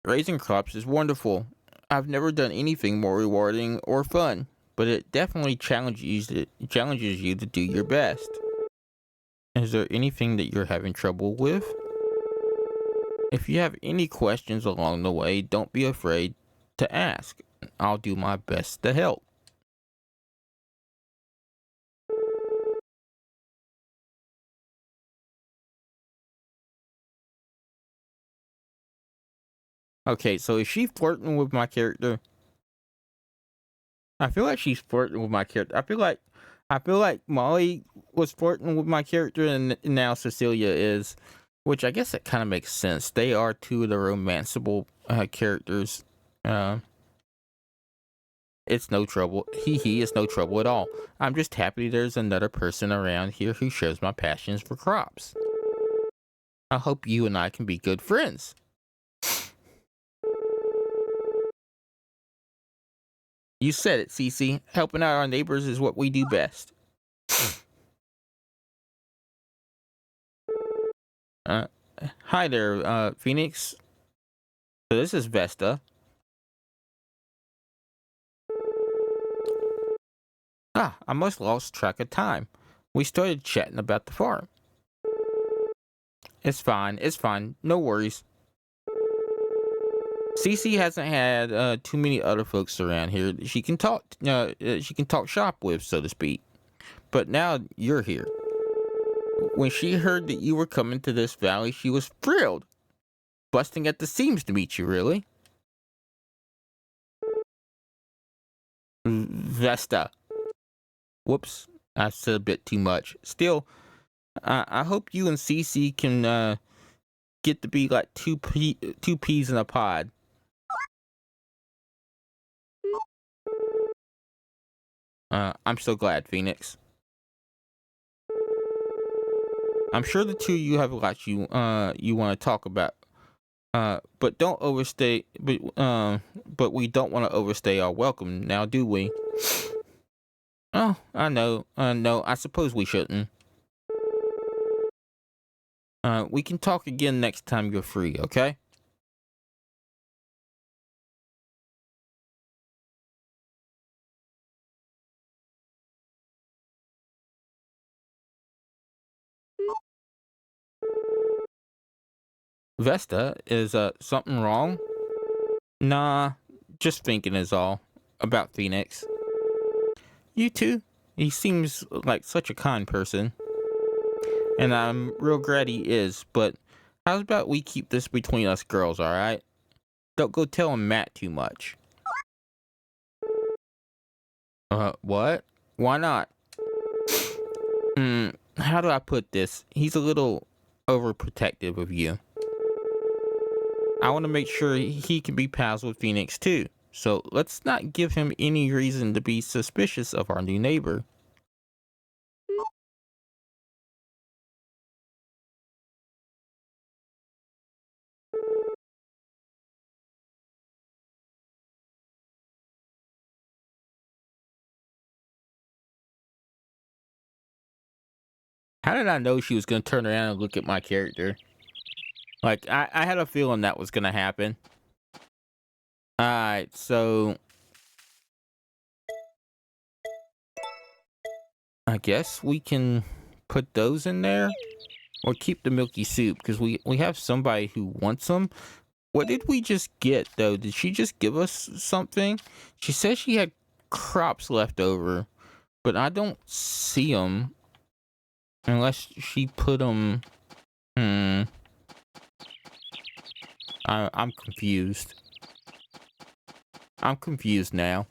Raising crops is wonderful. I've never done anything more rewarding or fun, but it definitely challenges you to do your best. Is there anything that you're having trouble with? If you have any questions along the way, don't be afraid to ask. I'll do my best to help. Okay, so is she flirting with my character? I feel like she's flirting with my character. I feel like Molly was flirting with my character and now Cecilia is, which I guess that kind of makes sense. They are two of the romanceable characters. Uh, it's no trouble. It's no trouble at all. I'm just happy there's another person around here who shares my passions for crops. I hope you and I can be good friends. You said it, Cece. Helping out our neighbors is what we do best. Uh, Hi there, Phoenix. So this is Vesta. Ah, I must lost track of time. We started chatting about the farm. It's fine. It's fine. No worries. Cece hasn't had too many other folks around here that she can talk. She can talk shop with, so to speak. But now you're here. When she heard that you were coming to this valley, she was thrilled, busting at the seams to meet you. Really, Vesta. Whoops, I said a bit too much. Still, I hope you and Cece can get to be like two peas in a pod. I'm so glad, Phoenix. I'm sure the two of you have a lot you want to talk about. But don't overstay. But we don't want to overstay our welcome now, do we? Oh, I know. No, I suppose we shouldn't. We can talk again next time you're free, okay? Vesta, is something wrong? Nah, just thinking is all about Phoenix. You too? He seems like such a kind person. And I'm real glad he is, but how's about we keep this between us girls, alright? Don't go telling Matt too much. What? Why not? How do I put this? He's a little overprotective of you. I want to make sure he can be pals with Phoenix too. So let's not give him any reason to be suspicious of our new neighbor. How did I know she was going to turn around and look at my character? Like, I had a feeling that was going to happen. Alright, so I guess we can put those in there. Or keep the milky soup, because we have somebody who wants them. What did we just get, though? Did she just give us something? She says she had crops left over, but I don't see them. Unless she put them... I'm confused. I'm confused now.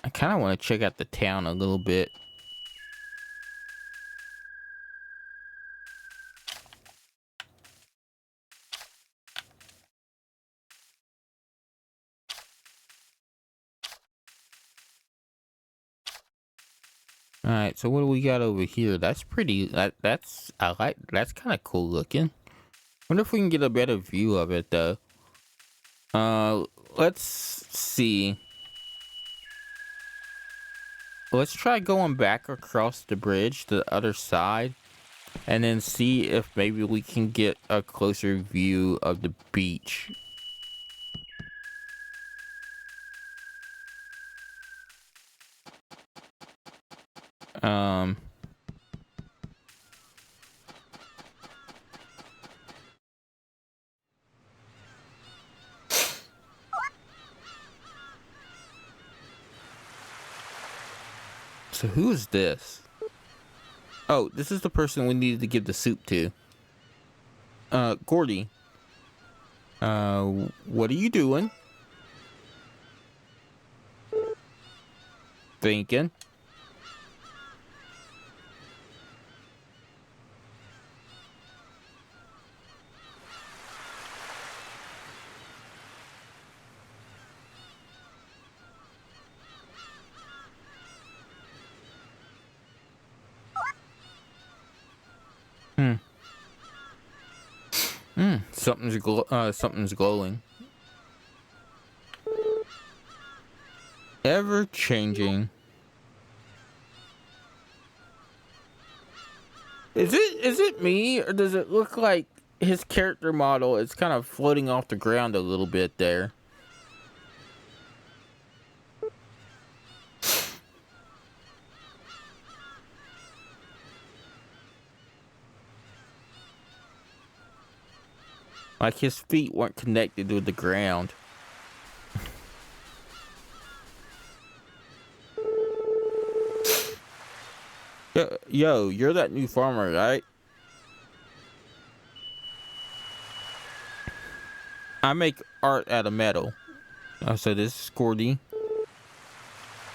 I kind of want to check out the town a little bit. Alright, so what do we got over here? That's pretty... That's... I like... That's kind of cool looking. Wonder if we can get a better view of it, though. Let's see. Let's try going back across the bridge to the other side. And then see if maybe we can get a closer view of the beach. Um... So who is this? Oh, this is the person we needed to give the soup to. Gordy. What are you doing? Thinking. Something's glowing. Ever changing. Is it me, or does it look like his character model is kind of floating off the ground a little bit there? Like his feet weren't connected with the ground. Yo, you're that new farmer, right? I make art out of metal. So this is Gordy.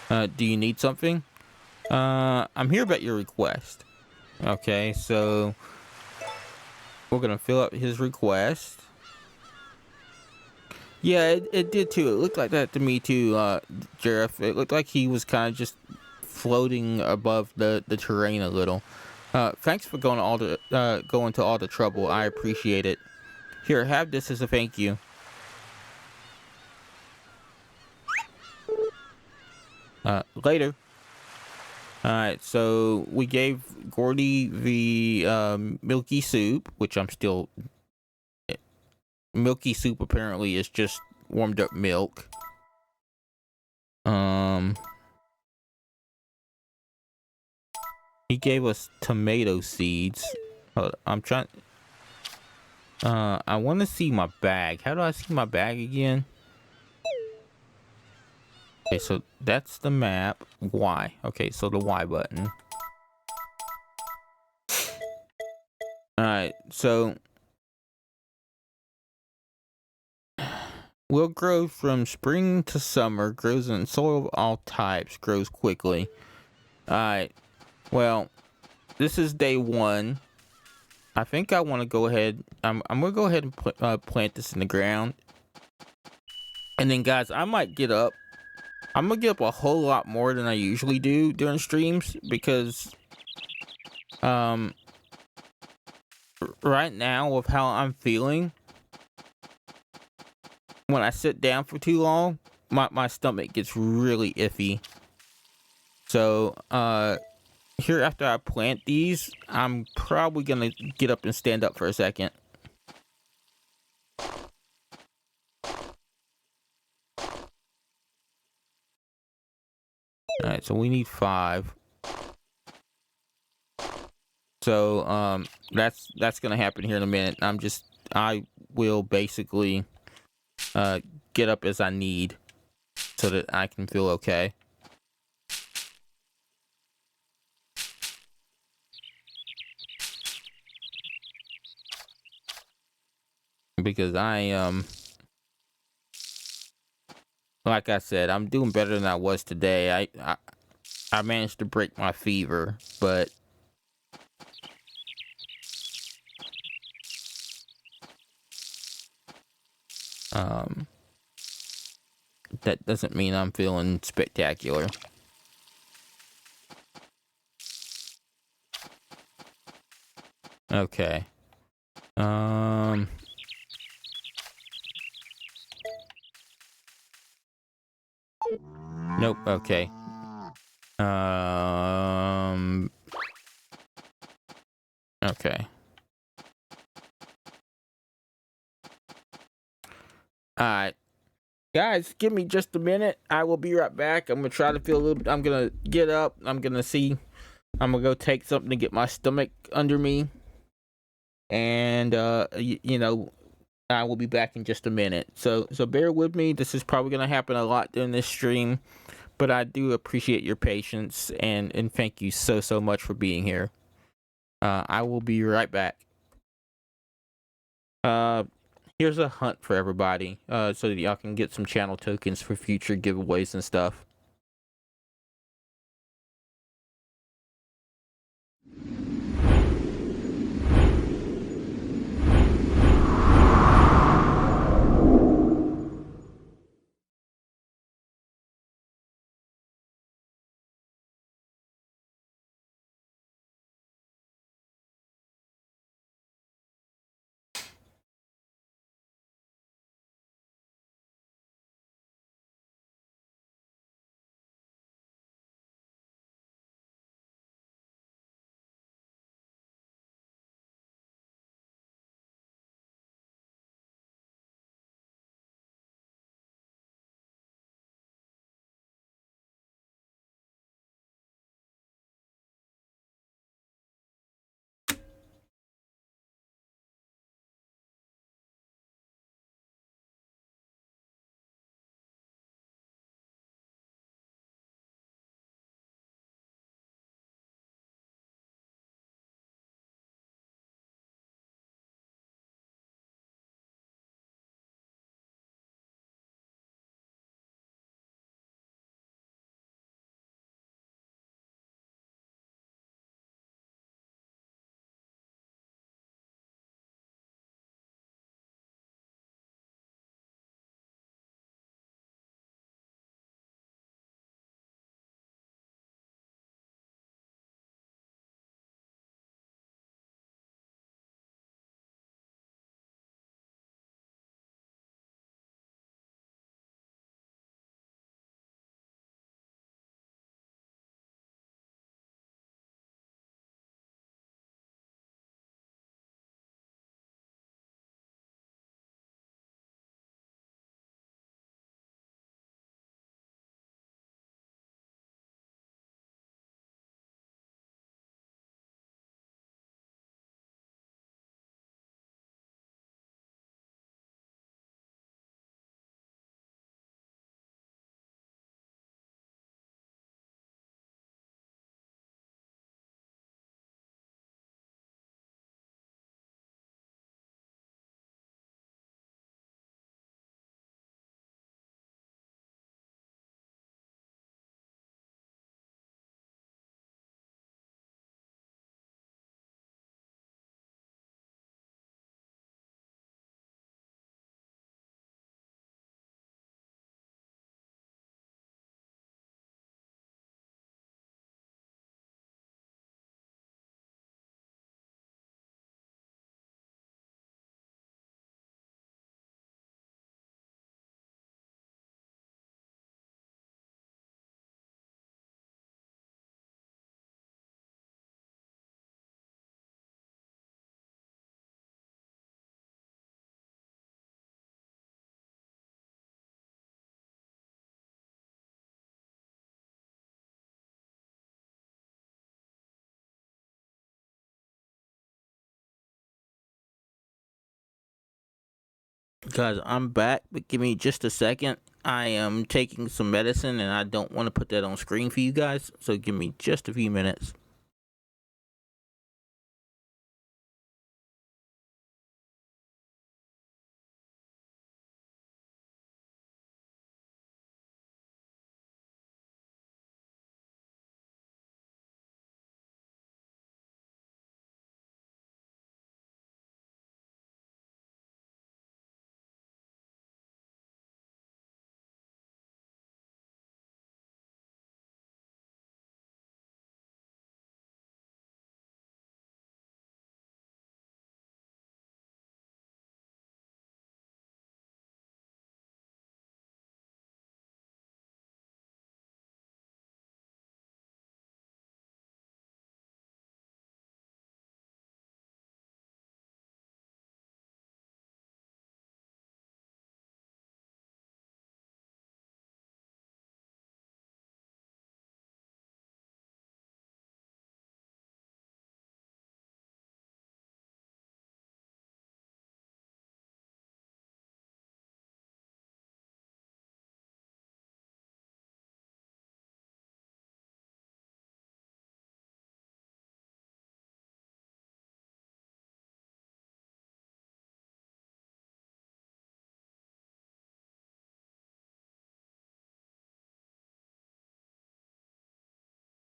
Do you need something? I'm here about your request. Okay, so we're gonna fill up his request. Yeah, it did too. It looked like that to me too, Jareth. It looked like he was kind of just floating above the terrain a little. Thanks for going to all the trouble. I appreciate it. Here, have this as a thank you. Later. Alright, so we gave Gordy the milky soup, which I'm still... Milky soup apparently is just warmed up milk. He gave us tomato seeds. I'm trying... I want to see my bag. How do I see my bag again? Okay, so that's the map. Y. Okay, so the Y button. Alright, so will grow from spring to summer, grows in soil of all types, grows quickly. Alright, well, this is day 1. I think I want to go ahead. I'm gonna go ahead and plant this in the ground. And then, guys, I might get up. I'm gonna get up a whole lot more than I usually do during streams because, right now with how I'm feeling, when I sit down for too long, my stomach gets really iffy. So, here after I plant these, I'm probably gonna get up and stand up for a second. Alright, so we need 5. So, that's gonna happen here in a minute. I will basically, get up as I need so that I can feel okay. Because like I said, I'm doing better than I was today. I managed to break my fever, but that doesn't mean I'm feeling spectacular. Okay. Nope. Okay. Okay. Alright. Guys, give me just a minute. I will be right back. I'm gonna try to feel a little. I'm gonna get up. I'm gonna see. I'm gonna go take something to get my stomach under me. And you know, I will be back in just a minute. So bear with me. This is probably gonna happen a lot during this stream, but I do appreciate your patience and thank you so much for being here. I will be right back. Here's a hunt for everybody, so that y'all can get some channel tokens for future giveaways and stuff. Guys, I'm back, but give me just a second. I am taking some medicine and I don't want to put that on screen for you guys, so give me just a few minutes.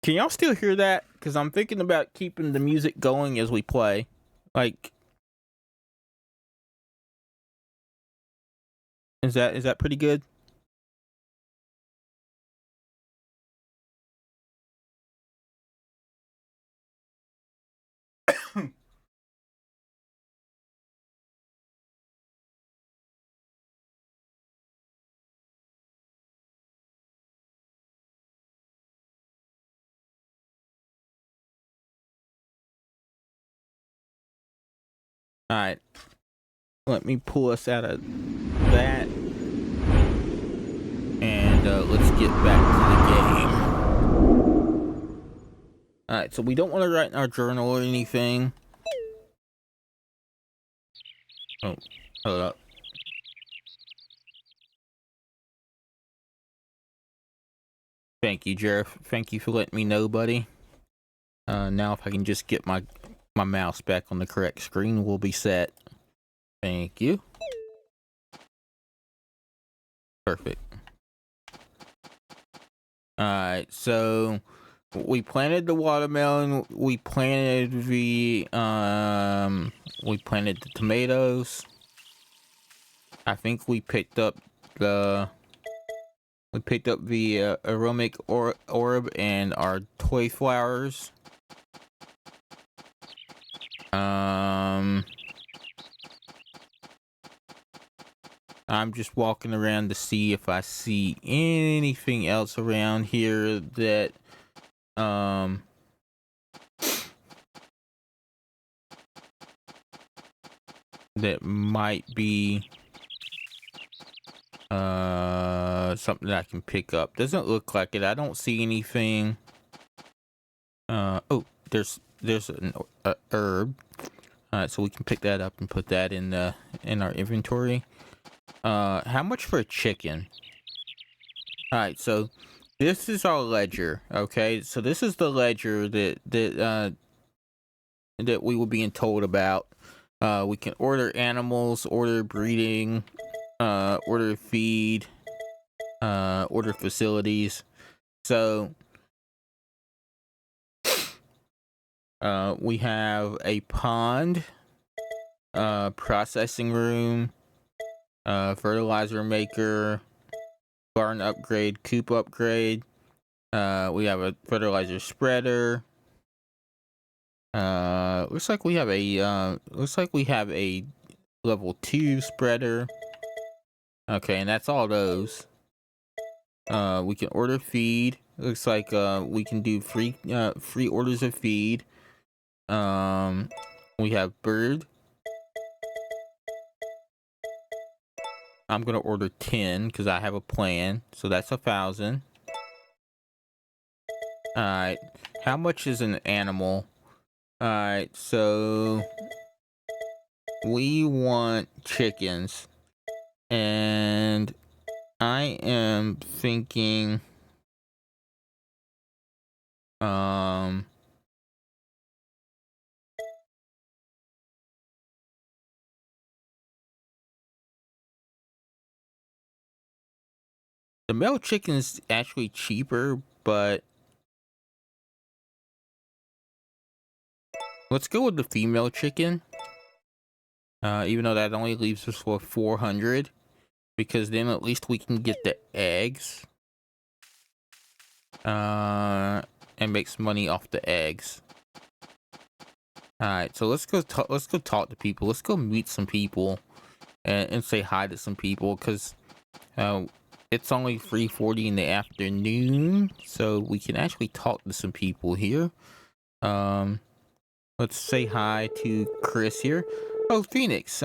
Can y'all still hear that? Because I'm thinking about keeping the music going as we play. Like, is that pretty good? All right, let me pull us out of that, and let's get back to the game. All right, so we don't want to write in our journal or anything. Oh, hold up. Thank you, Jeff. Thank you for letting me know, buddy. Now if I can just get my mouse back on the correct screen, we'll be set. Thank you. Perfect. Alright, so we planted the watermelon, we planted the tomatoes. I think we picked up the aromatic orb and our toy flowers. I'm just walking around to see if I see anything else around here that that might be something that I can pick up. Doesn't look like it. I don't see anything. Oh, there's an herb. Alright, so we can pick that up and put that in our inventory. How much for a chicken? Alright, so this is our ledger, okay? So this is the ledger that we were being told about. We can order animals, order breeding, order feed, order facilities. So we have a pond, processing room, fertilizer maker, barn upgrade, coop upgrade. We have a fertilizer spreader. Looks like we have a level 2 spreader. Okay, and that's all those. We can order feed. Looks like we can do free orders of feed. We have bird. I'm gonna order 10 because I have a plan. So that's 1,000. Alright. How much is an animal? Alright, so we want chickens. And I am thinking, um, the male chicken is actually cheaper, but let's go with the female chicken. Even though that only leaves us for 400, because then at least we can get the eggs. And make some money off the eggs. All right, so let's go talk to people. Let's go meet some people and say hi to some people, because it's only 3:40 in the afternoon, so we can actually talk to some people here. Let's say hi to Chris here. Oh, Phoenix,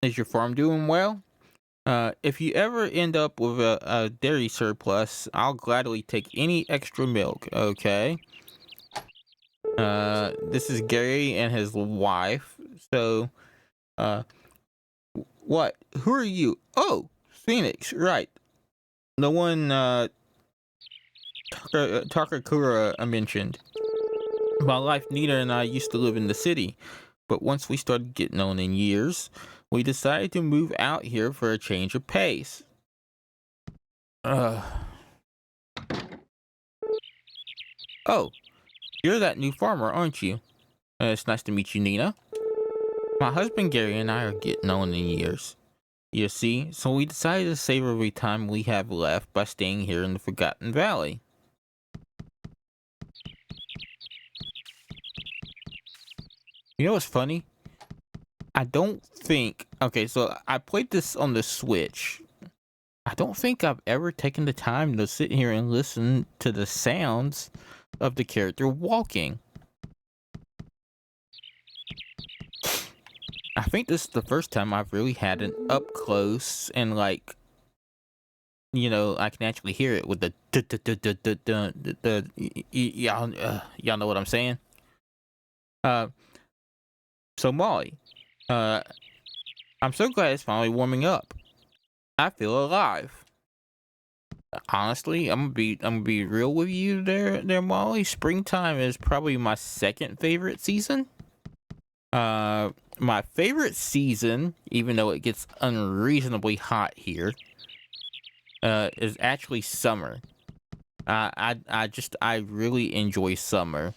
is your farm doing well? If you ever end up with a dairy surplus, I'll gladly take any extra milk, okay? This is Gary and his wife. So, what? Who are you? Oh, Phoenix, right. The one, Takakura mentioned. My wife Nita and I used to live in the city, but once we started getting on in years, we decided to move out here for a change of pace. Oh, you're that new farmer, aren't you? It's nice to meet you, Nina. My husband Gary and I are getting on in years. You see, so we decided to save every time we have left by staying here in the Forgotten Valley. You know what's funny? I don't think... Okay, so I played this on the Switch. I don't think I've ever taken the time to sit here and listen to the sounds of the character walking. I think this is the first time I've really had an up close and like, you know, I can actually hear it with the y'all know what I'm saying. So Molly, uh, I'm so glad it's finally warming up. I feel alive. Honestly, I'm gonna be real with you there, Molly. Springtime is probably my second favorite season. My favorite season, even though it gets unreasonably hot here, is actually summer. I really enjoy summer,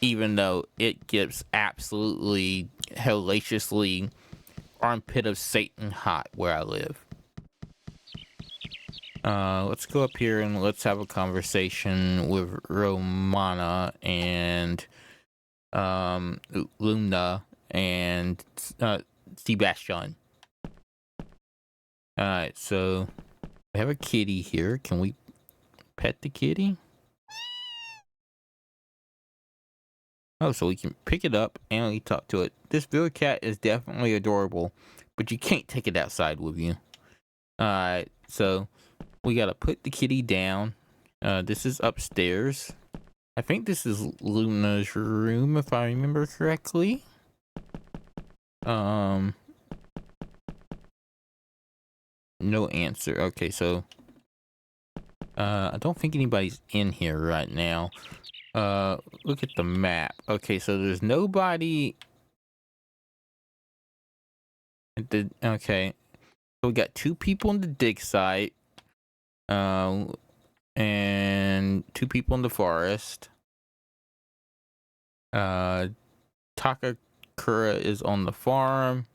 even though it gets absolutely hellaciously armpit of Satan hot where I live. Let's go up here and let's have a conversation with Romana and Luna and Sebastian. Alright, so we have a kitty here. Can we pet the kitty? Oh, so we can pick it up and we talk to it. This village cat is definitely adorable, but you can't take it outside with you. Alright, so we gotta put the kitty down. This is upstairs. I think this is Luna's room, if I remember correctly. No answer. Okay, so I don't think anybody's in here right now. Look at the map. Okay, so there's nobody. Okay, so we got 2 people in the dig site, and 2 people in the forest. Takakura is on the farm.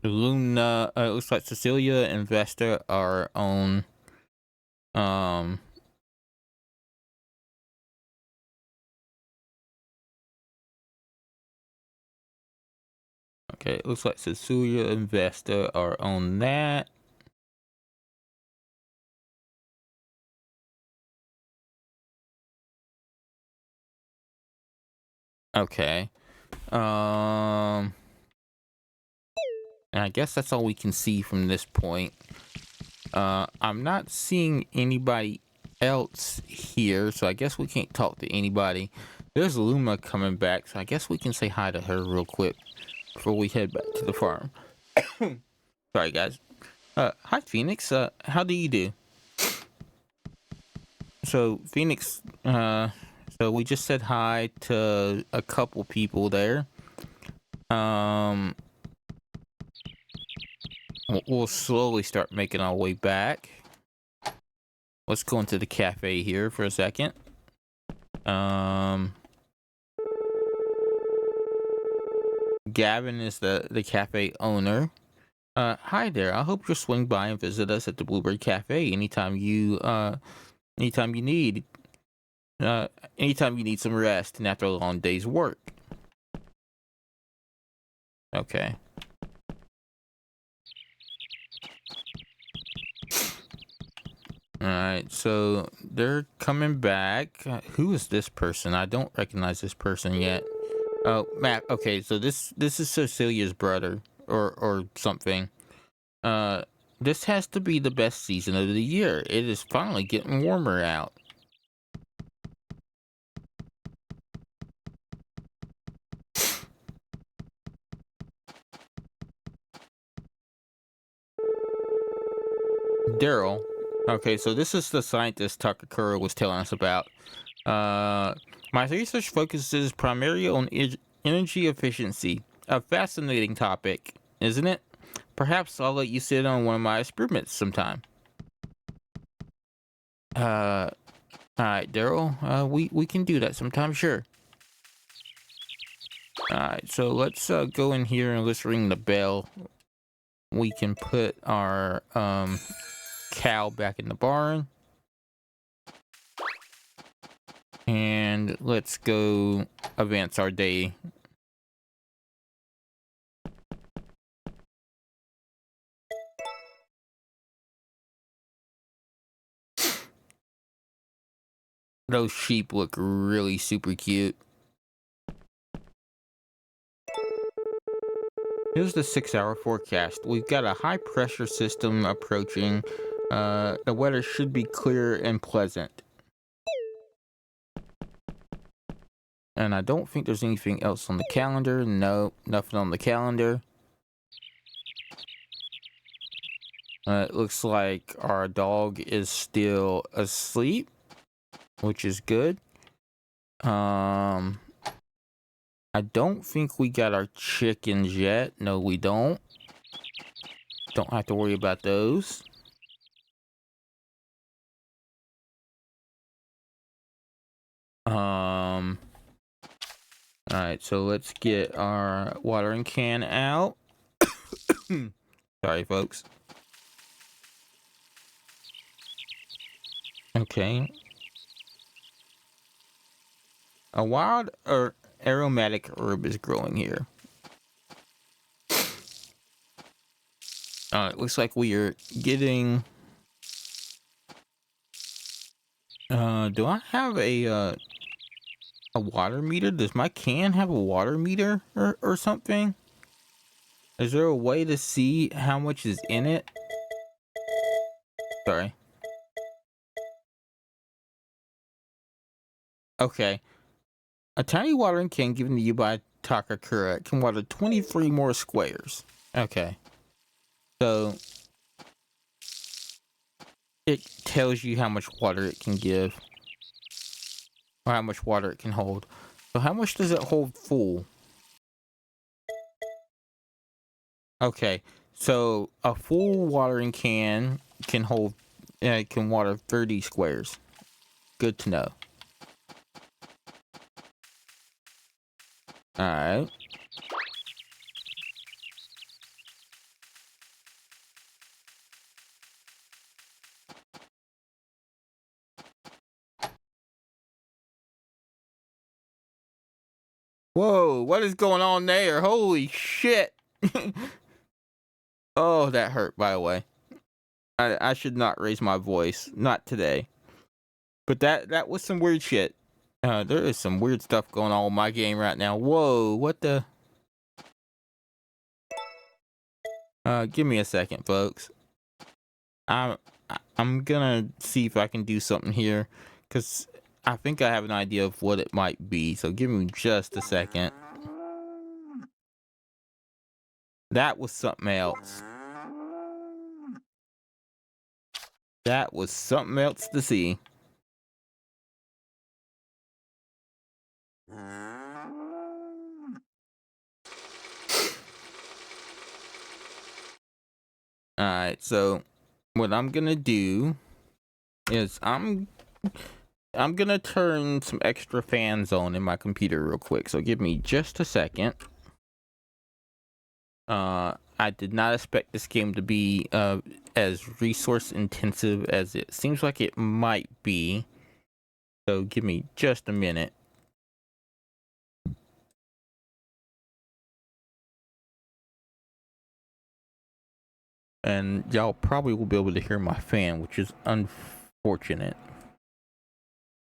Luna, it looks like Cecilia and Vesta are on, okay, it looks like Cecilia and Vesta are on that. Okay. And I guess that's all we can see from this point. I'm not seeing anybody else here, so I guess we can't talk to anybody. There's Luma coming back, so I guess we can say hi to her real quick before we head back to the farm. Sorry, guys. Hi, Phoenix. How do you do? So, Phoenix, so we just said hi to a couple people there. Um, we'll slowly start making our way back. Let's go into the cafe here for a second. Gavin is the cafe owner. Hi there. I hope you'll swing by and visit us at the Bluebird Cafe anytime you anytime you need uh anytime you need some rest and after a long day's work. Okay. Alright, so they're coming back. Who is this person? I don't recognize this person yet. Oh, Matt. Okay, so this is Cecilia's brother or something. Uh, this has to be the best season of the year. It is finally getting warmer out. Daryl. Okay, so this is the scientist Takakura was telling us about. My research focuses primarily on energy efficiency. A fascinating topic, isn't it? Perhaps I'll let you sit on one of my experiments sometime. All right, Daryl. We can do that sometime, sure. All right, so let's go in here and let's ring the bell. We can put our cow back in the barn. And let's go advance our day. Those sheep look really super cute. Here's the 6-hour forecast. We've got a high pressure system approaching. The weather should be clear and pleasant. And I don't think there's anything else on the calendar. No, nothing on the calendar. It looks like our dog is still asleep, which is good. I don't think we got our chickens yet. No, we don't. Don't have to worry about those. Alright, so let's get our watering can out. Sorry, folks. Okay. A wild or aromatic herb is growing here. It looks like we are getting... do I have a water meter? Does my can have a water meter or something? Is there a way to see how much is in it? Sorry. Okay. A tiny watering can given to you by Takakura can water 23 more squares. Okay. So it tells you how much water it can give. Or how much water it can hold. So how much does it hold full? Okay. So a full watering can hold can water 30 squares. Good to know. Alright. Whoa, what is going on there? Holy shit. Oh, that hurt, by the way. I should not raise my voice. Not today. But that was some weird shit. There is some weird stuff going on with my game right now. Whoa, what the... give me a second, folks. I'm gonna see if I can do something here. Because I think I have an idea of what it might be, so give me just a second. That was something else. That was something else to see. Alright, so what I'm gonna do is I'm gonna turn some extra fans on in my computer real quick, so give me just a second. I did not expect this game to be as resource intensive as it seems like it might be. So give me just a minute. And y'all probably will be able to hear my fan, which is unfortunate.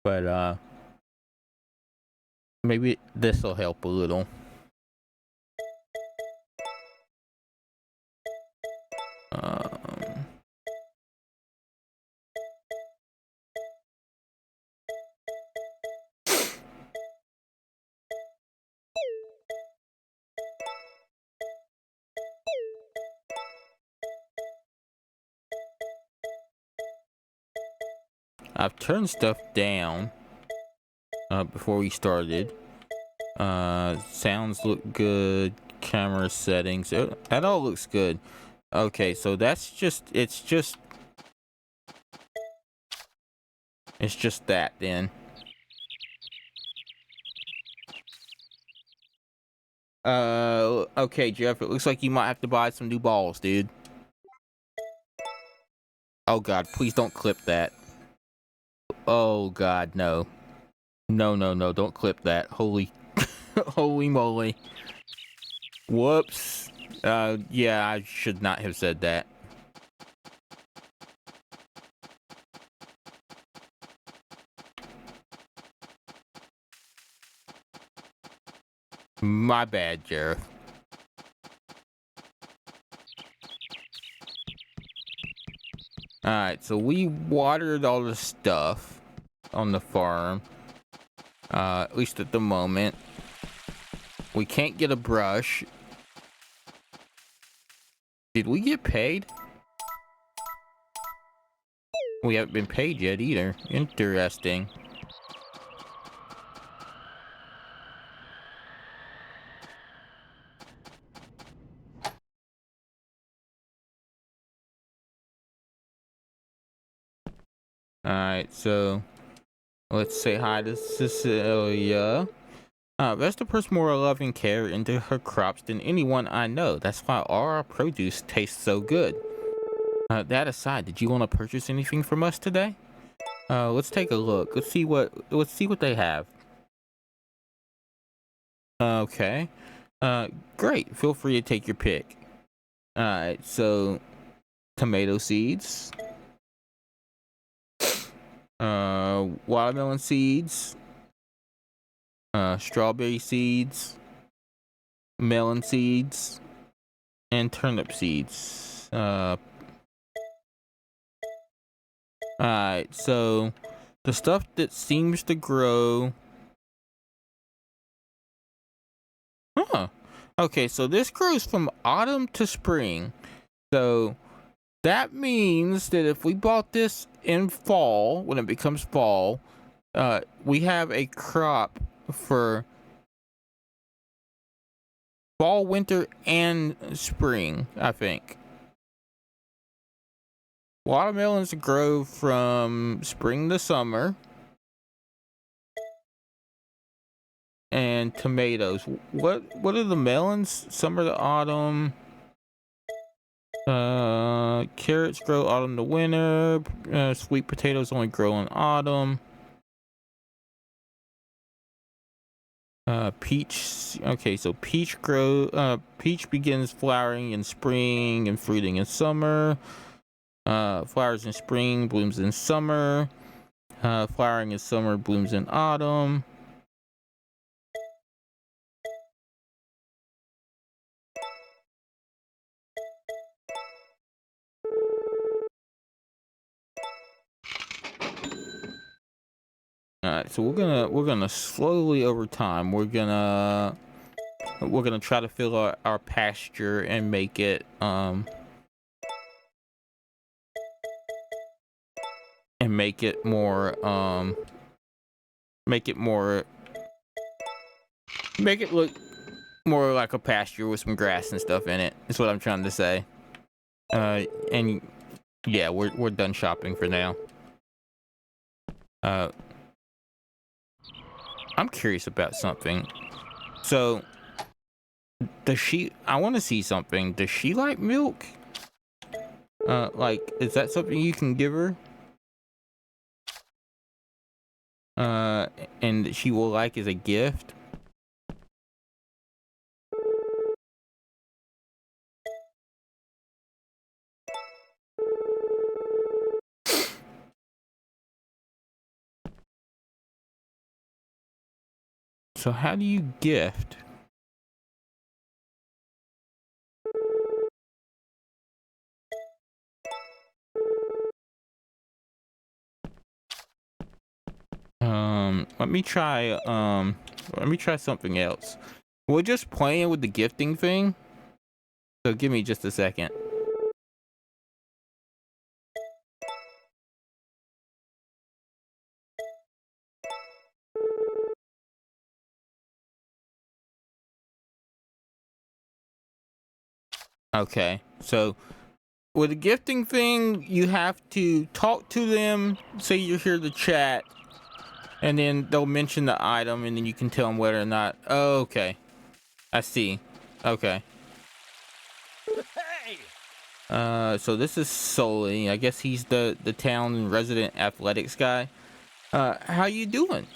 But maybe this will help a little. Um, I've turned stuff down before we started. Sounds look good. Camera settings. That all looks good. Okay, so that's just it's just that then. Okay, Jeff, it looks like you might have to buy some new balls, dude. Oh god, please don't clip that. Oh god, no. No, don't clip that. Holy holy moly. Whoops. Yeah, I should not have said that. My bad, Jareth. Alright, so we watered all the stuff on the farm. At least at the moment. We can't get a brush. Did we get paid? We haven't been paid yet either. Interesting. Alright, so let's say hi to Cecilia. Vesta puts more love and care into her crops than anyone I know. That's why our produce tastes so good. That aside, did you want to purchase anything from us today? Let's take a look. Let's see what they have. Okay. Great. Feel free to take your pick. Alright, so tomato seeds. Watermelon seeds. Strawberry seeds. Melon seeds. And turnip seeds. Alright, so the stuff that seems to grow. Huh. Okay, so this grows from autumn to spring. So that means that if we bought this in fall, when it becomes fall, we have a crop for fall, winter, and spring, I think. Watermelons grow from spring to summer. And tomatoes. What are the melons? Summer to autumn. Carrots grow autumn to winter. Sweet potatoes only grow in autumn. Peach. Okay, so peach begins flowering in spring and fruiting in summer. Flowers in spring, blooms in summer. Flowering in summer, blooms in autumn. Alright, so we're gonna slowly over time, we're gonna try to fill our pasture and make it more make it look more like a pasture with some grass and stuff in it. That's what I'm trying to say. And yeah, we're done shopping for now. I'm curious about something. So I want to see something. Does she like milk? Like, is that something you can give her? And she will like as a gift? So how do you gift? Let me try something else. We're just playing with the gifting thing. So give me just a second. Okay, so with the gifting thing, you have to talk to them, say you hear the chat, and then they'll mention the item, and then you can tell them whether or not. Oh, okay, I see. Okay. So this is Sully. I guess he's the town resident athletics guy. How you doing?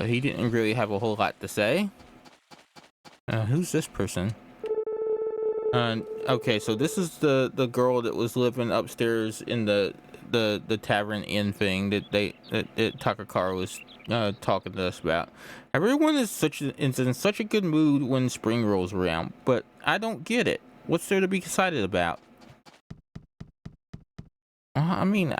He didn't really have a whole lot to say. Who's this person? Okay, so this is the girl that was living upstairs in the tavern inn thing that Takakara was talking to us about. Everyone is in such a good mood when spring rolls around, but I don't get it. What's there to be excited about? I mean,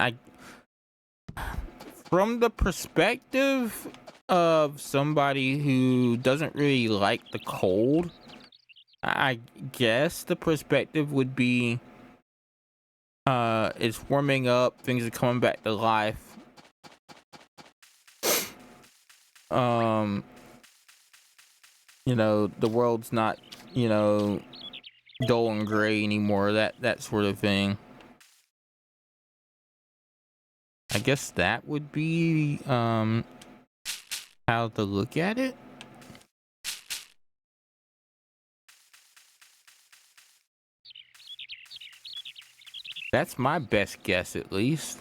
from the perspective of somebody who doesn't really like the cold, I guess the perspective would be it's warming up, things are coming back to life. You know, the world's not, you know, dull and gray anymore, that sort of thing. I guess that would be how to look at it. That's my best guess, at least.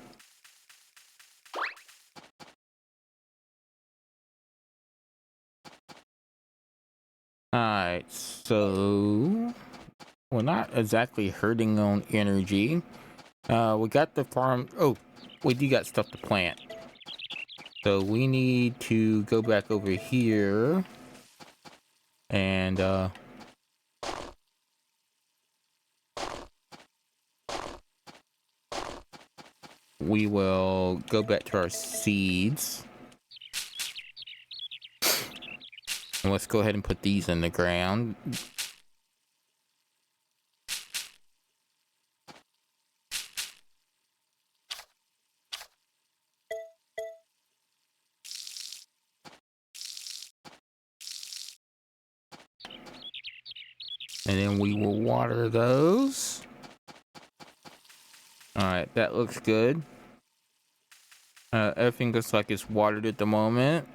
Alright, so we're not exactly hurting on energy. We got the farm. Oh, we do got stuff to plant. So we need to go back over here and we will go back to our seeds. And let's go ahead and put these in the ground. And then we will water those. Alright, that looks good. Everything looks like it's watered at the moment.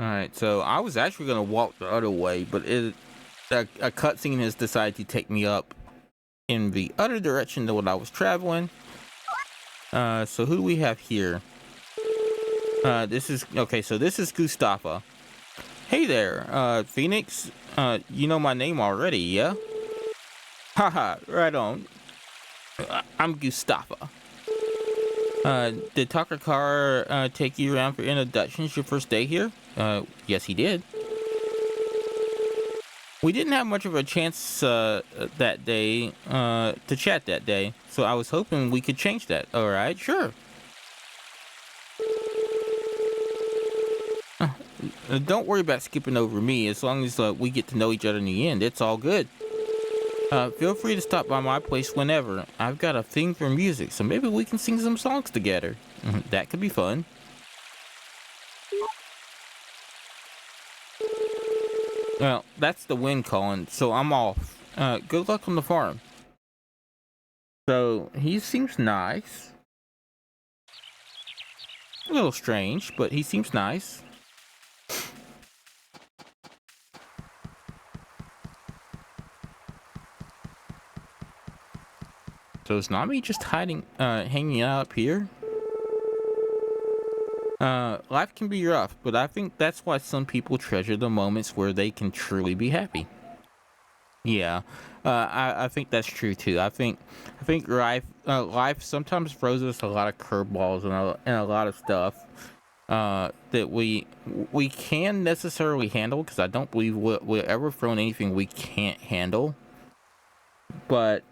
Alright, so I was actually gonna walk the other way, but a cutscene has decided to take me up in the other direction than what I was traveling. So who do we have here? This is okay, so this is Gustafa. Hey there, Phoenix. You know my name already, yeah? Haha, right on. I'm Gustafa. Did Takakara take you around for introductions your first day here? Yes, he did. We didn't have much of a chance that day to chat that day, so I was hoping we could change that. All right, sure. Don't worry about skipping over me. As long as we get to know each other in the end, it's all good. Feel free to stop by my place whenever. I've got a thing for music, so maybe we can sing some songs together. That could be fun. Well, that's the wind calling, so I'm off. Good luck on the farm. So, he seems nice. A little strange, but he seems nice. So is Nami just hanging out up here? Life can be rough, but I think that's why some people treasure the moments where they can truly be happy. Yeah, I think that's true too. I think life sometimes throws us a lot of curveballs and a lot of stuff that we can necessarily handle, because I don't believe we're ever thrown anything we can't handle. But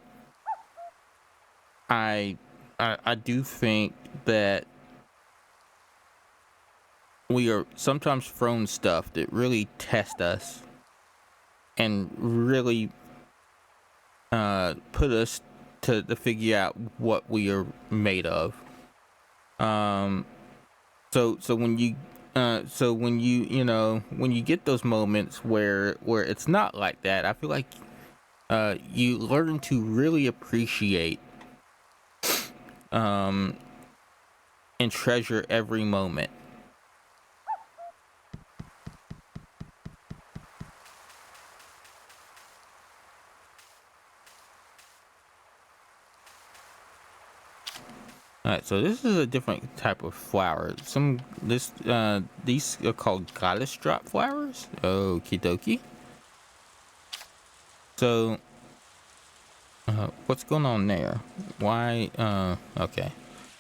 I do think that we are sometimes thrown stuff that really test us and really put us to figure out what we are made of. Um, so when you when you get those moments where it's not like that, I feel like you learn to really appreciate um and treasure every moment. All right, so this is a different type of flower. These are called goddess drop flowers. Okie dokie. So, what's going on there? Why? Okay.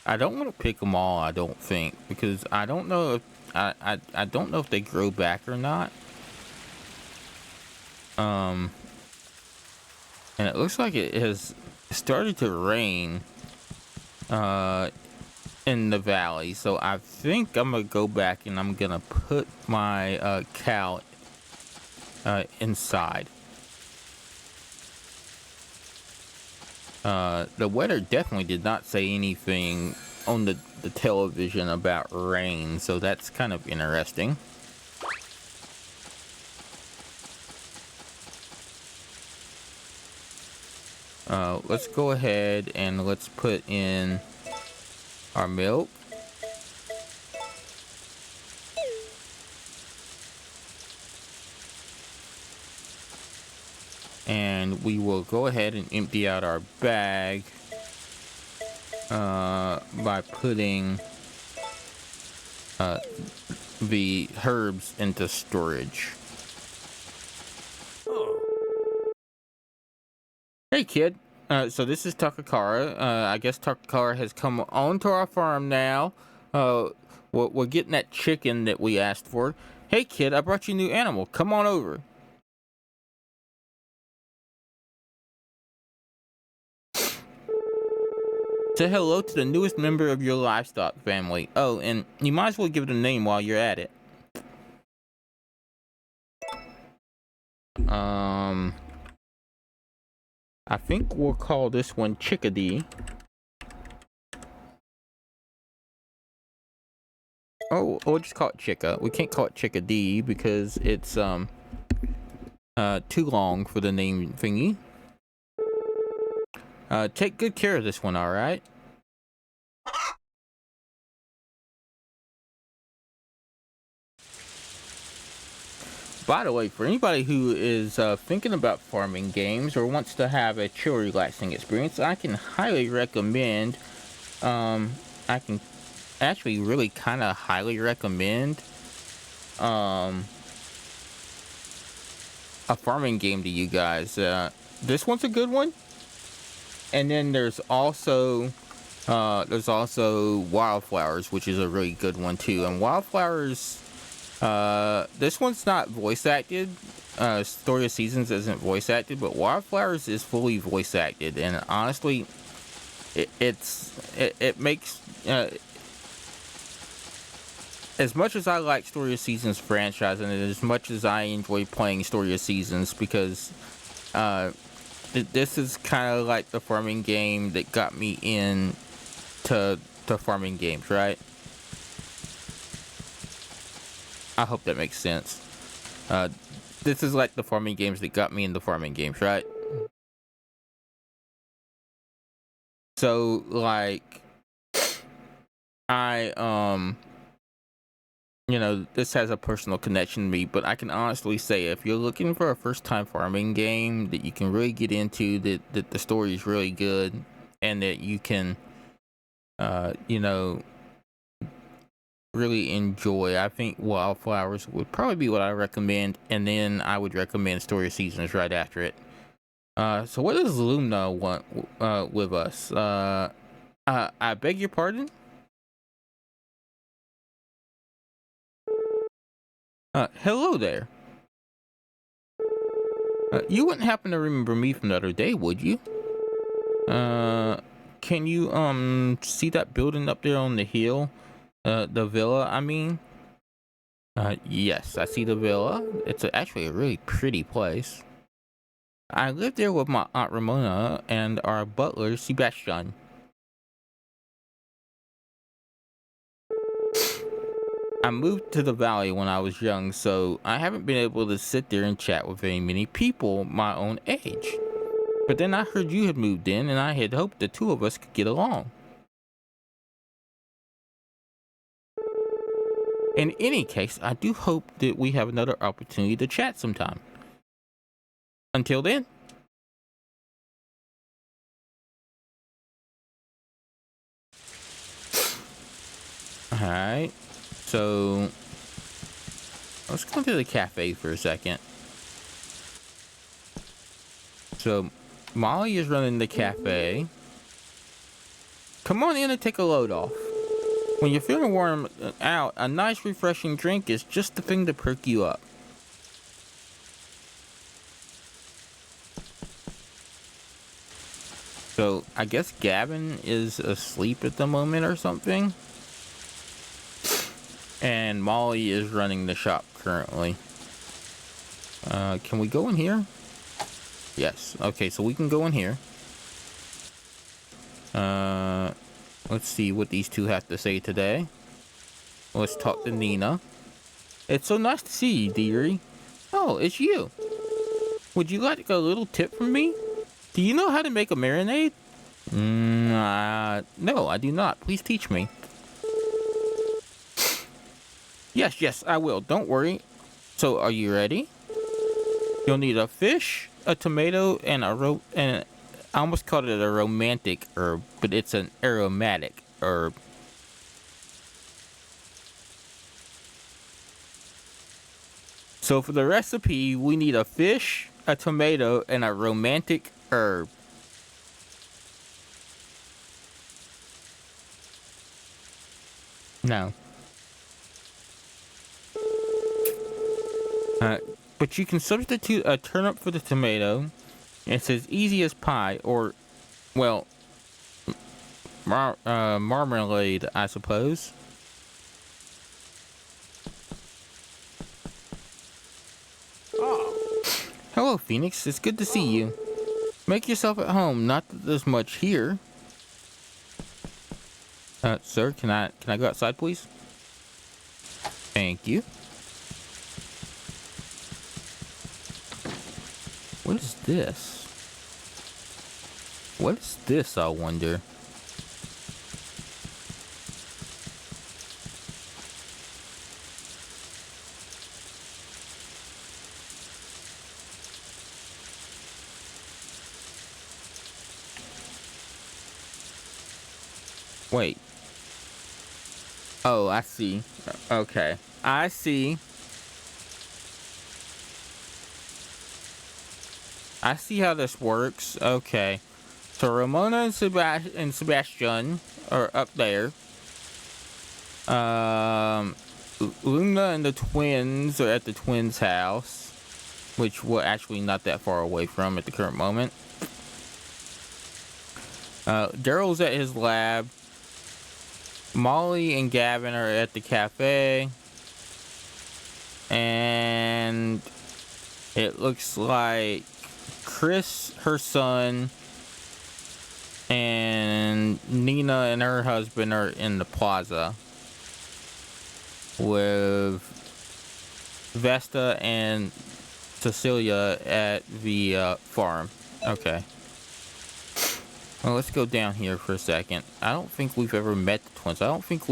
I don't want to pick them all. I don't think, because I don't know if I don't know if they grow back or not. Um, and it looks like it has started to rain. In the valley, so I think I'm gonna go back and I'm gonna put my cow inside. The weather definitely did not say anything on the television about rain, so that's kind of interesting. Let's go ahead and let's put in our milk. And we will go ahead and empty out our bag by putting the herbs into storage. Hey kid, so this is Takakara. I guess Takakara has come onto our farm now. We're getting that chicken that we asked for. Hey kid, I brought you a new animal. Come on over. Say hello to the newest member of your livestock family. Oh, and you might as well give it a name while you're at it. I think we'll call this one Chickadee. Oh, we'll just call it Chicka. We can't call it Chickadee because it's too long for the name thingy. Take good care of this one, all right? By the way, for anybody who is thinking about farming games or wants to have a chill, relaxing experience, I can highly recommend. I can actually really kind of highly recommend a farming game to you guys. This one's a good one, and then there's also There's also Wildflowers, which is a really good one too. And Wildflowers, this one's not voice acted. Story of Seasons isn't voice acted, but Wildflowers is fully voice acted. And honestly, it makes as much as I like Story of Seasons franchise, and as much as I enjoy playing Story of Seasons, because this is kind of like the farming game that got me in to farming games, right? I hope that makes sense. This is like the farming games that got me into farming games, right? So like I you know, this has a personal connection to me, but I can honestly say if you're looking for a first time farming game that you can really get into, that the story is really good, and that you can you know, really enjoy, I think Wildflowers would probably be what I recommend, and then I would recommend Story of Seasons right after it. So what does Lumna want with us? I beg your pardon? Hello there. You wouldn't happen to remember me from the other day, would you? Can you see that building up there on the hill? The villa, I mean. Yes, I see the villa. It's actually a really pretty place. I live there with my Aunt Ramona and our butler, Sebastian. I moved to the valley when I was young, so I haven't been able to sit there and chat with very many people my own age. But then I heard you had moved in, and I had hoped the two of us could get along. In any case, I do hope that we have another opportunity to chat sometime. Until then. Alright, so let's go to the cafe for a second. So Molly is running the cafe. Come on in and take a load off. When you're feeling warm out, a nice refreshing drink is just the thing to perk you up. So I guess Gavin is asleep at the moment or something. And Molly is running the shop currently. Can we go in here? Yes. Okay, so we can go in here. Let's see what these two have to say today. Let's talk to Nina. It's so nice to see you, dearie. Oh, it's you. Would you like a little tip from me? Do you know how to make a marinade? No, I do not. Please teach me. Yes, I will. Don't worry. So, are you ready? You'll need a fish, a tomato, and I almost called it a romantic herb, but it's an aromatic herb. So for the recipe, we need a fish, a tomato, and a romantic herb. No. But you can substitute a turnip for the tomato. It's as easy as pie, or, well, marmalade, I suppose. Hello, Phoenix. It's good to see you. Make yourself at home. Not that there's much here. Sir, can I go outside, please? Thank you. What is this? What is this, I wonder? Wait. Oh, I see. Okay. I see. I see how this works. Okay. So Ramona and Sebastian are up there. Luna and the twins are at the twins' house, which we're actually not that far away from at the current moment. Daryl's at his lab. Molly and Gavin are at the cafe. And it looks like Chris, her son, and Nina and her husband are in the plaza with Vesta and Cecilia at the farm. Okay. Well, let's go down here for a second. I don't think we've ever met the twins. I don't think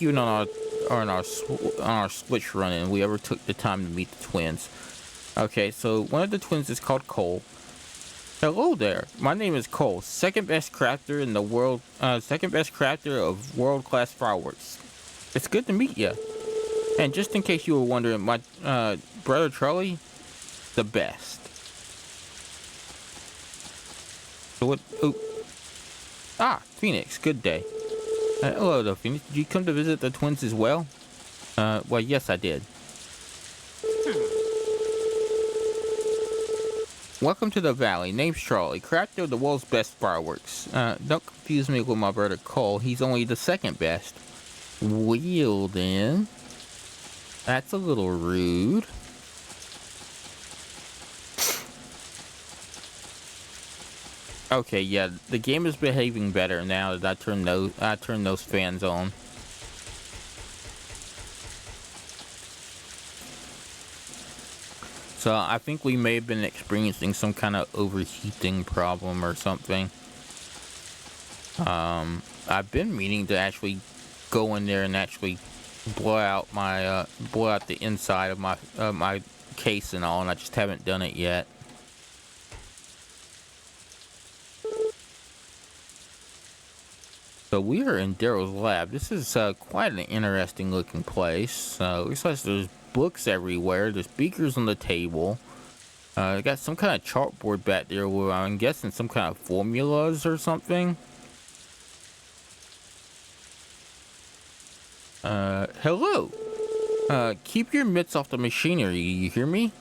even on our Switch run-in we ever took the time to meet the twins. Okay, so one of the twins is called Cole. Hello there. My name is Cole, second best crafter in the world. Second best crafter of world-class fireworks. It's good to meet you. And just in case you were wondering, my brother Charlie, the best. So what? Oh. Phoenix. Good day. Hello there, Phoenix. Did you come to visit the twins as well? Well, yes, I did. Welcome to the valley. Name's Charlie, crafter of the world's best fireworks. Don't confuse me with my brother Cole. He's only the second best. Well then, that's a little rude. Okay, yeah, the game is behaving better now that I turned those fans on. So I think we may have been experiencing some kind of overheating problem or something. I've been meaning to actually go in there and actually blow out the inside of my case and all, and I just haven't done it yet. So we are in Daryl's lab. This is quite an interesting looking place. Looks like there's books everywhere. There's beakers on the table. They got some kind of chalkboard back there where I'm guessing some kind of formulas or something. Hello. Keep your mitts off the machinery, you hear me?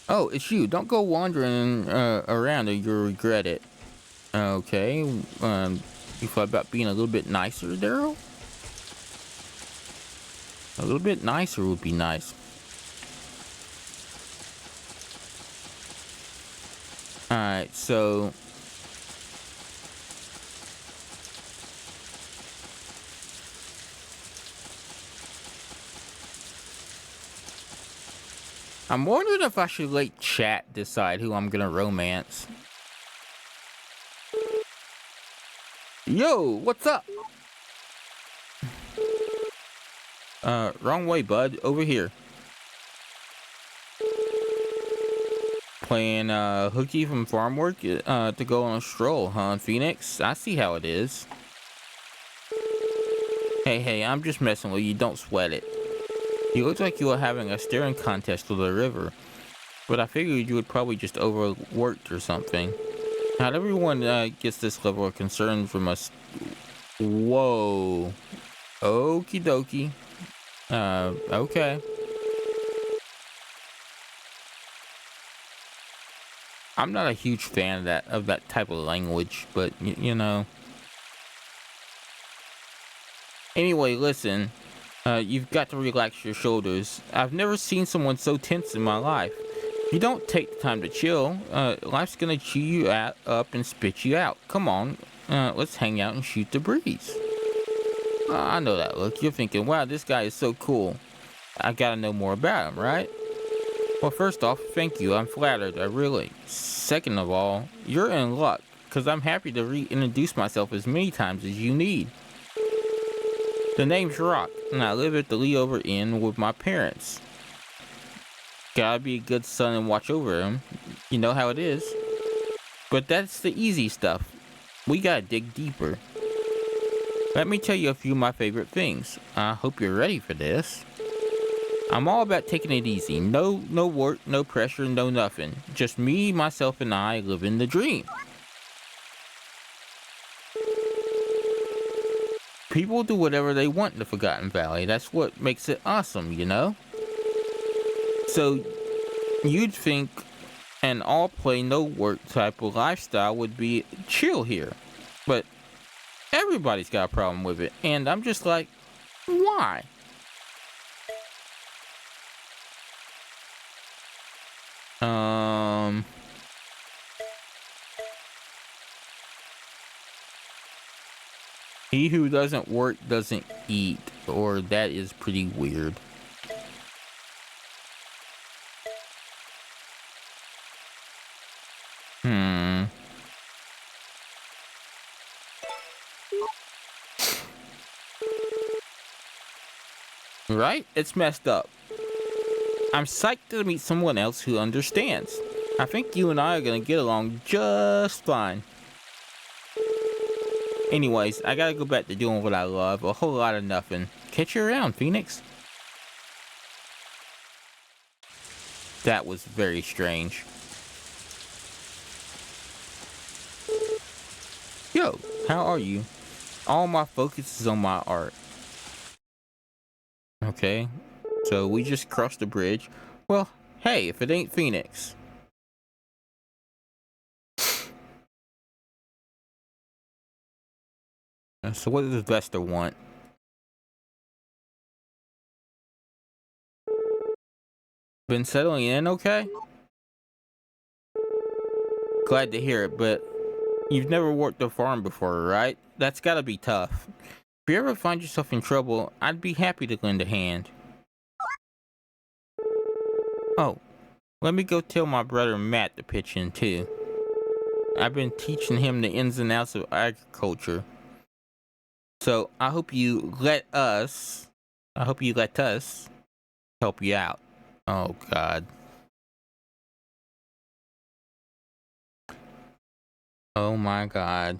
Oh, it's you. Don't go wandering around or you'll regret it. Okay. You thought about being a little bit nicer, Daryl? A little bit nicer would be nice. Alright, so... I'm wondering if I should let chat decide who I'm gonna romance. Yo, what's up? Wrong way, bud. Over here. Playing hooky from farm work to go on a stroll, huh, Phoenix? I see how it is. Hey, I'm just messing with you. Don't sweat it. You look like you were having a staring contest with the river, but I figured you would probably just overworked or something. Not everyone gets this level of concern from us. Whoa. Okie dokie. Okay. I'm not a huge fan of that type of language, but you know. Anyway, listen. You've got to relax your shoulders. I've never seen someone so tense in my life. If you don't take the time to chill, life's gonna chew you up and spit you out. Come on, let's hang out and shoot the breeze. I know that look. You're thinking, wow, this guy is so cool. I gotta know more about him, right? Well, first off, thank you. I'm flattered. I really. Second of all, you're in luck, because I'm happy to reintroduce myself as many times as you need. The name's Rock, and I live at the Leover Inn with my parents. Gotta be a good son and watch over him. You know how it is. But that's the easy stuff. We gotta dig deeper. Let me tell you a few of my favorite things. I hope you're ready for this. I'm all about taking it easy. No work, no pressure, no nothing. Just me, myself, and I living the dream. People do whatever they want in the Forgotten Valley. That's what makes it awesome, you know? So, you'd think an all play, no work type of lifestyle would be chill here. But everybody's got a problem with it. And I'm just like, why? He who doesn't work doesn't eat, or that is pretty weird. Right? It's messed up. I'm psyched to meet someone else who understands. I think you and I are gonna get along just fine. Anyways, I gotta go back to doing what I love. A whole lot of nothing. Catch you around, Phoenix. That was very strange. Yo, how are you? All my focus is on my art. Okay, so we just crossed the bridge. Well, hey, if it ain't Phoenix. So what does Vesta want? Been settling in okay? Glad to hear it, but you've never worked a farm before, right? That's gotta be tough. If you ever find yourself in trouble, I'd be happy to lend a hand. Oh, let me go tell my brother Matt to pitch in too. I've been teaching him the ins and outs of agriculture. So I hope you let us help you out. Oh God. Oh my God.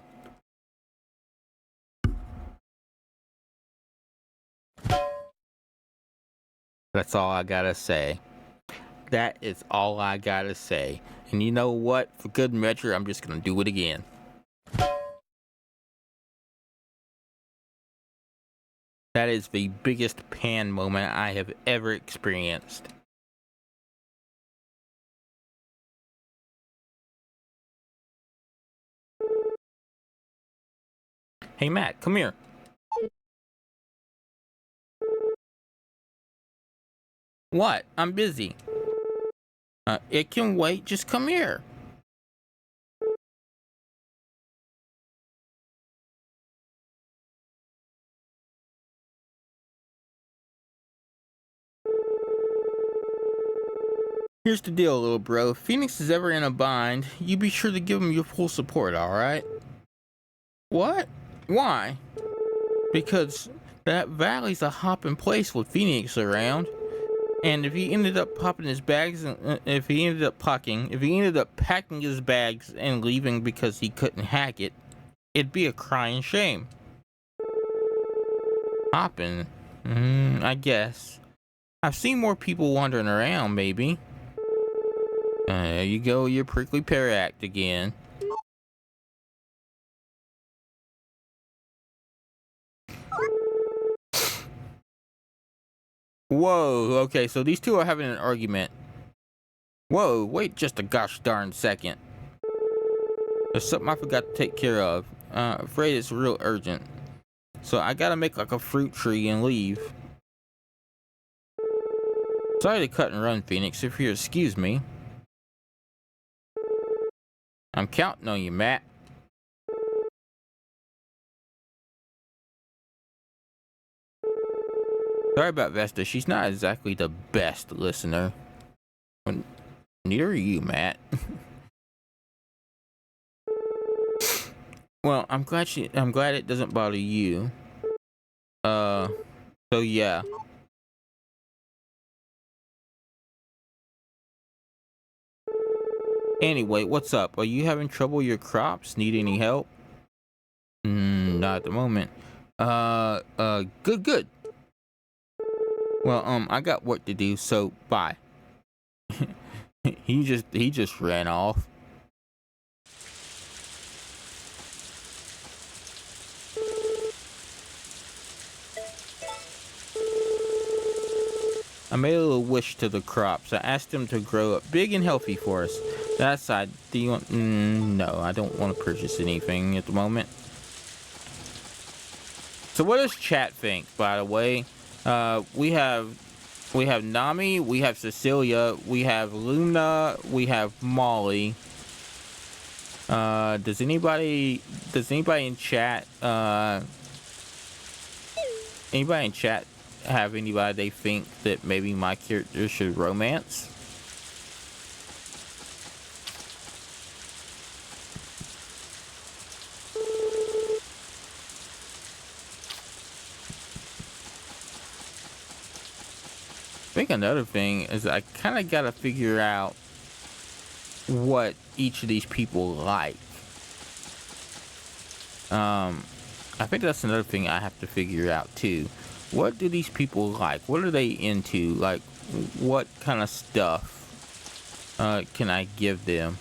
That's all I gotta say. That is all I gotta say. And you know what? For good measure, I'm just gonna do it again. That is the biggest pan moment I have ever experienced. Hey Matt, come here. What? I'm busy. It can wait. Just come here. Here's the deal, little bro. If Phoenix is ever in a bind, you be sure to give him your full support, alright? What? Why? Because that valley's a hopping place with Phoenix around. And if he ended up popping his bags, if he ended up packing his bags and leaving because he couldn't hack it, it'd be a crying shame. Hopping? I guess. I've seen more people wandering around, maybe. There you go, your prickly pear act again. Whoa, okay, so these two are having an argument. Whoa, wait just a gosh darn second. There's something I forgot to take care of. Afraid it's real urgent. So I gotta make like a fruit tree and leave. Sorry to cut and run, Phoenix, if you'll excuse me. I'm counting on you, Matt. Sorry about Vesta, she's not exactly the best listener. Neither are you, Matt. Well, I'm glad it doesn't bother you. So yeah. Anyway, what's up? Are you having trouble with your crops? Need any help? Not at the moment. Good. Well, I got work to do, so bye. he just ran off. I made a little wish to the crops. I asked them to grow up big and healthy for us. That side, do you want? No, I don't want to purchase anything at the moment. So what does chat think, by the way? We have Nami, we have Cecilia, we have Luna, we have Molly. Does anybody in chat have anybody they think that maybe my character should romance? I think another thing is I kind of got to figure out what each of these people like. I think that's another thing I have to figure out too. What do these people like? What are they into? Like, what kind of stuff can I give them?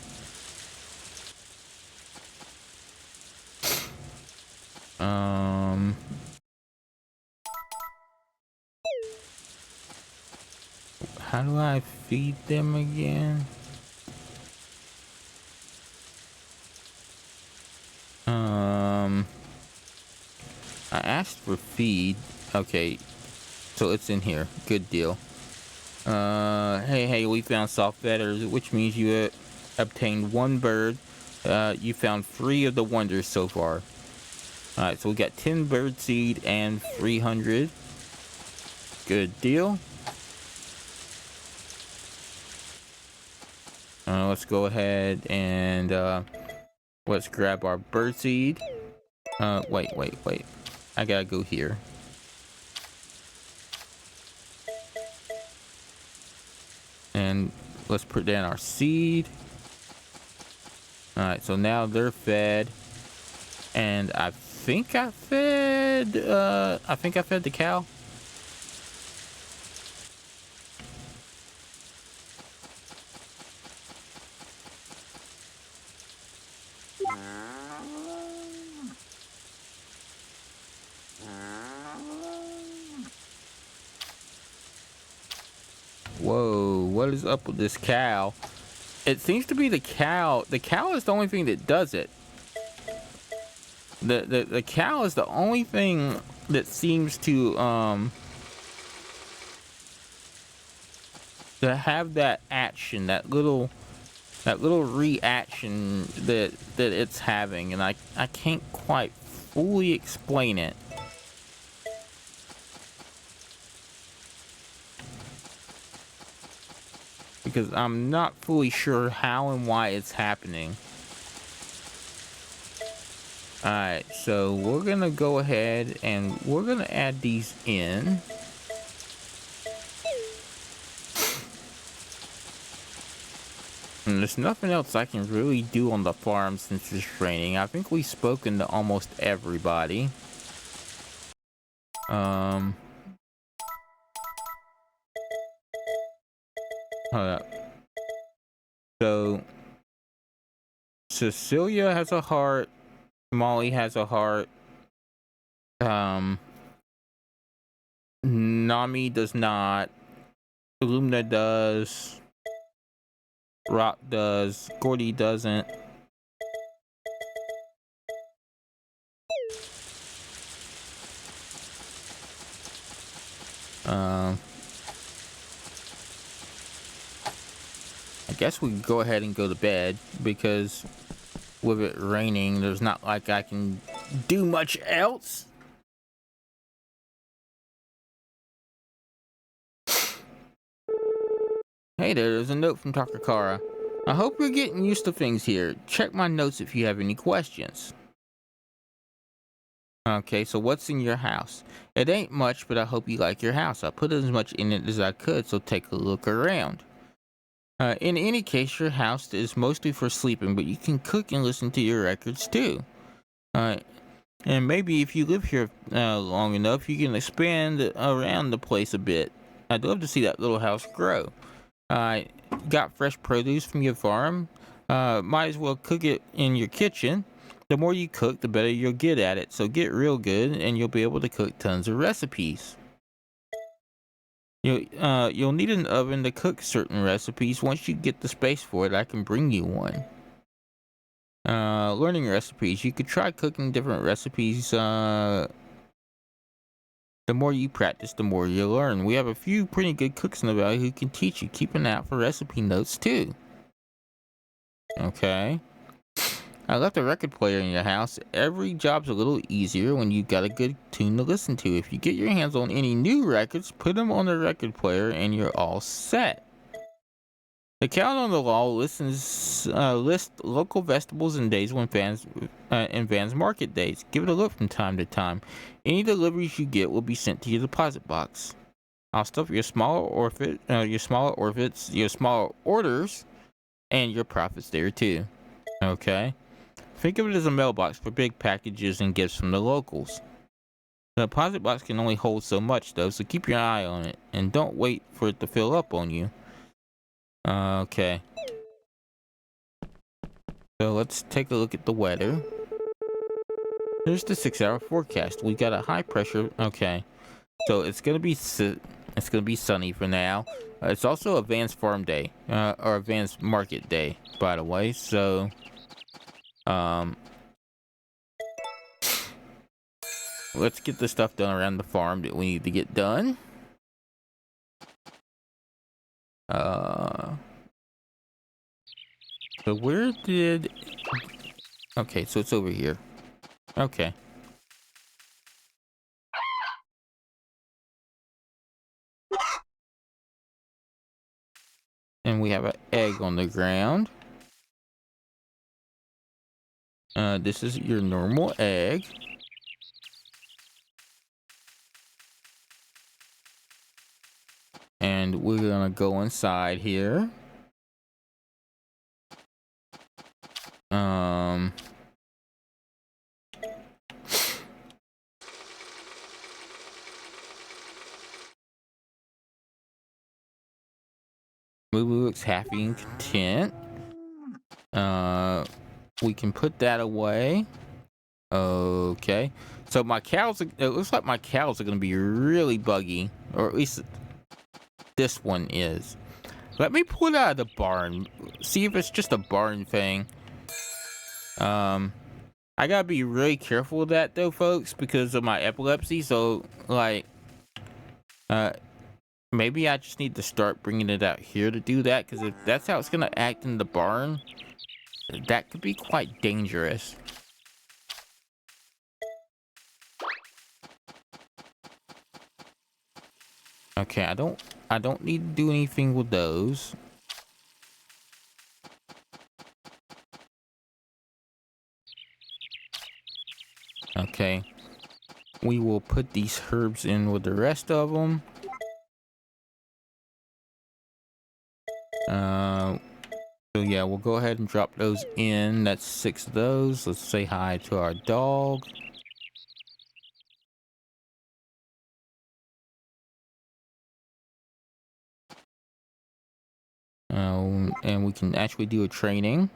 How do I feed them again? I asked for feed. Okay, so it's in here. Good deal. Hey, we found soft feathers, which means you obtained 1 bird. You found 3 of the wonders so far. Alright, so we got 10 bird seed and 300. Good deal. Let's go ahead and let's grab our bird seed. Wait. I gotta go here. And let's put down our seed. Alright, so now they're fed. And I think I fed the cow. Whoa, what is up with this cow? It seems to be the cow. The cow is the only thing that does it. The cow is the only thing that seems to have that action, that little reaction that it's having, and I can't quite fully explain it. Because I'm not fully sure how and why it's happening. Alright, so we're gonna go ahead and we're gonna add these in. And there's nothing else I can really do on the farm since it's raining. I think we've spoken to almost everybody. Hold up. So Cecilia has a heart. Molly has a heart. Nami does not. Illumina does. Rock does. Gordy doesn't. I guess we can go ahead and go to bed, because with it raining, there's not like I can do much else. Hey there's a note from Takakara. I hope you're getting used to things here. Check my notes if you have any questions. Okay, so what's in your house? It ain't much, but I hope you like your house. I put as much in it as I could, so take a look around. In any case, your house is mostly for sleeping, but you can cook and listen to your records too. And maybe if you live here long enough, you can expand around the place a bit. I'd love to see that little house grow. Got fresh produce from your farm? Might as well cook it in your kitchen. The more you cook, the better you'll get at it. So get real good, and you'll be able to cook tons of recipes. You'll need an oven to cook certain recipes. Once you get the space for it, I can bring you one. Learning recipes. You could try cooking different recipes. The more you practice, the more you learn. We have a few pretty good cooks in the valley who can teach you. Keep an eye out for recipe notes too. Okay. I left a record player in your house. Every job's a little easier when you got a good tune to listen to. If you get your hands on any new records, put them on the record player and you're all set. The calendar on the wall lists local festivals and days when Van's market days. Give it a look from time to time. Any deliveries you get will be sent to your deposit box. I'll stuff your smaller orders, and your profits there too. Okay. Think of it as a mailbox for big packages and gifts from the locals. The deposit box can only hold so much though, so keep your eye on it and don't wait for it to fill up on you. Okay. So let's take a look at the weather. Here's the 6-hour forecast. We got a high pressure. Okay. So it's gonna be sunny for now. It's also a Van's farm day, or a Van's market day, by the way. So, let's get the stuff done around the farm that we need to get done. So where did... Okay, so it's over here. Okay. And we have an egg on the ground. This is your normal egg. And we're gonna go inside here. Moo looks happy and content. We can put that away. Okay. So my cows, it looks like my cows are gonna be really buggy, or at least this one is. Let me pull it out of the barn. See if it's just a barn thing. I gotta be really careful with that though, folks, because of my epilepsy. So, like, maybe I just need to start bringing it out here to do that, because if that's how it's gonna act in the barn, that could be quite dangerous. Okay, I don't need to do anything with those. Okay, we will put these herbs in with the rest of them. So yeah, we'll go ahead and drop those in. That's 6 of those. Let's say hi to our dog. And we can actually do a training.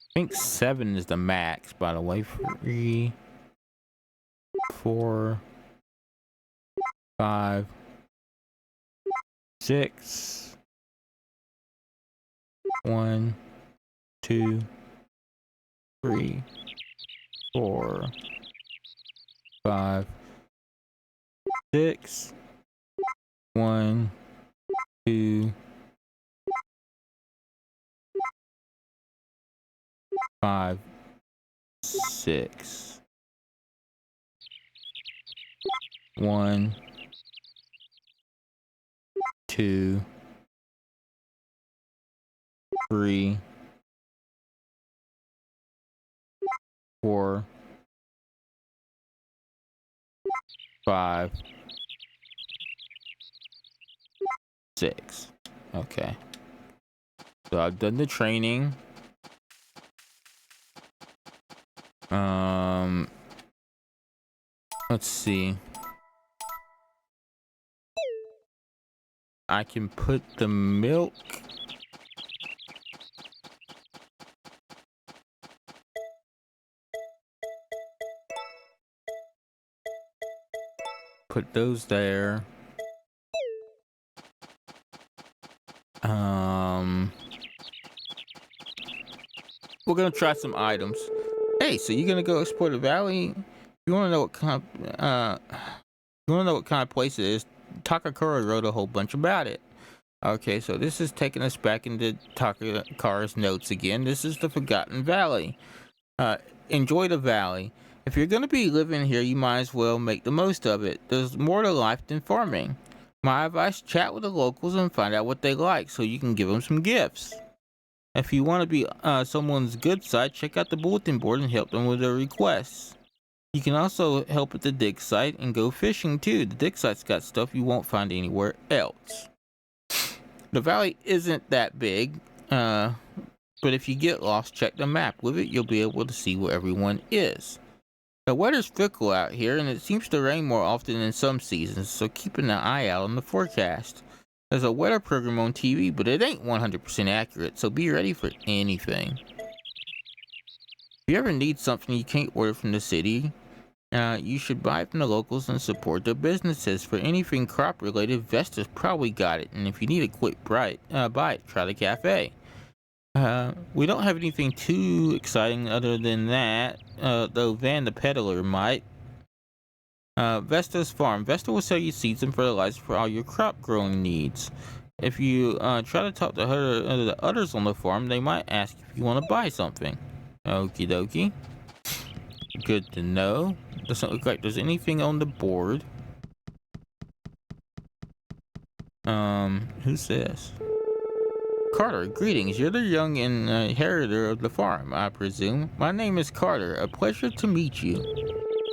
I think 7 is the max, by the way. 3, 4, 5, 6. 1, 2, 3, 4, 5, 6. 1, 2, 5, 6. 1, 2, 3, 4, 5, 6. Okay. So I've done the training. Let's see. I can put the milk. Put those there. We're gonna try some items. Hey, so you're gonna go explore the valley? You wanna know what kind of place it is? Takakura wrote a whole bunch about it. Okay, so this is taking us back into Takakura's notes again. This is the Forgotten Valley. Enjoy the valley. If you're gonna be living here, you might as well make the most of it. There's more to life than farming. My advice, chat with the locals and find out what they like so you can give them some gifts. If you want to be someone's good side, check out the bulletin board and help them with their requests. You can also help at the dig site and go fishing too. The dig site's got stuff you won't find anywhere else. The valley isn't that big, but if you get lost, check the map. With it, you'll be able to see where everyone is. The weather's fickle out here, and it seems to rain more often in some seasons, so keep an eye out on the forecast. There's a weather program on TV, but it ain't 100% accurate, so be ready for anything. If you ever need something you can't order from the city, you should buy it from the locals and support their businesses. For anything crop related, Vesta's probably got it, and if you need a quick bite, try the cafe. We don't have anything too exciting other than that, though Van the peddler might. Vesta's farm. Vesta will sell you seeds and fertilizer for all your crop growing needs. If you try to talk to the others on the farm, they might ask if you want to buy something. Okie dokie. Good to know. Doesn't look like there's anything on the board. Who's this? Carter, greetings. You're the young inheritor of the farm, I presume. My name is Carter. A pleasure to meet you.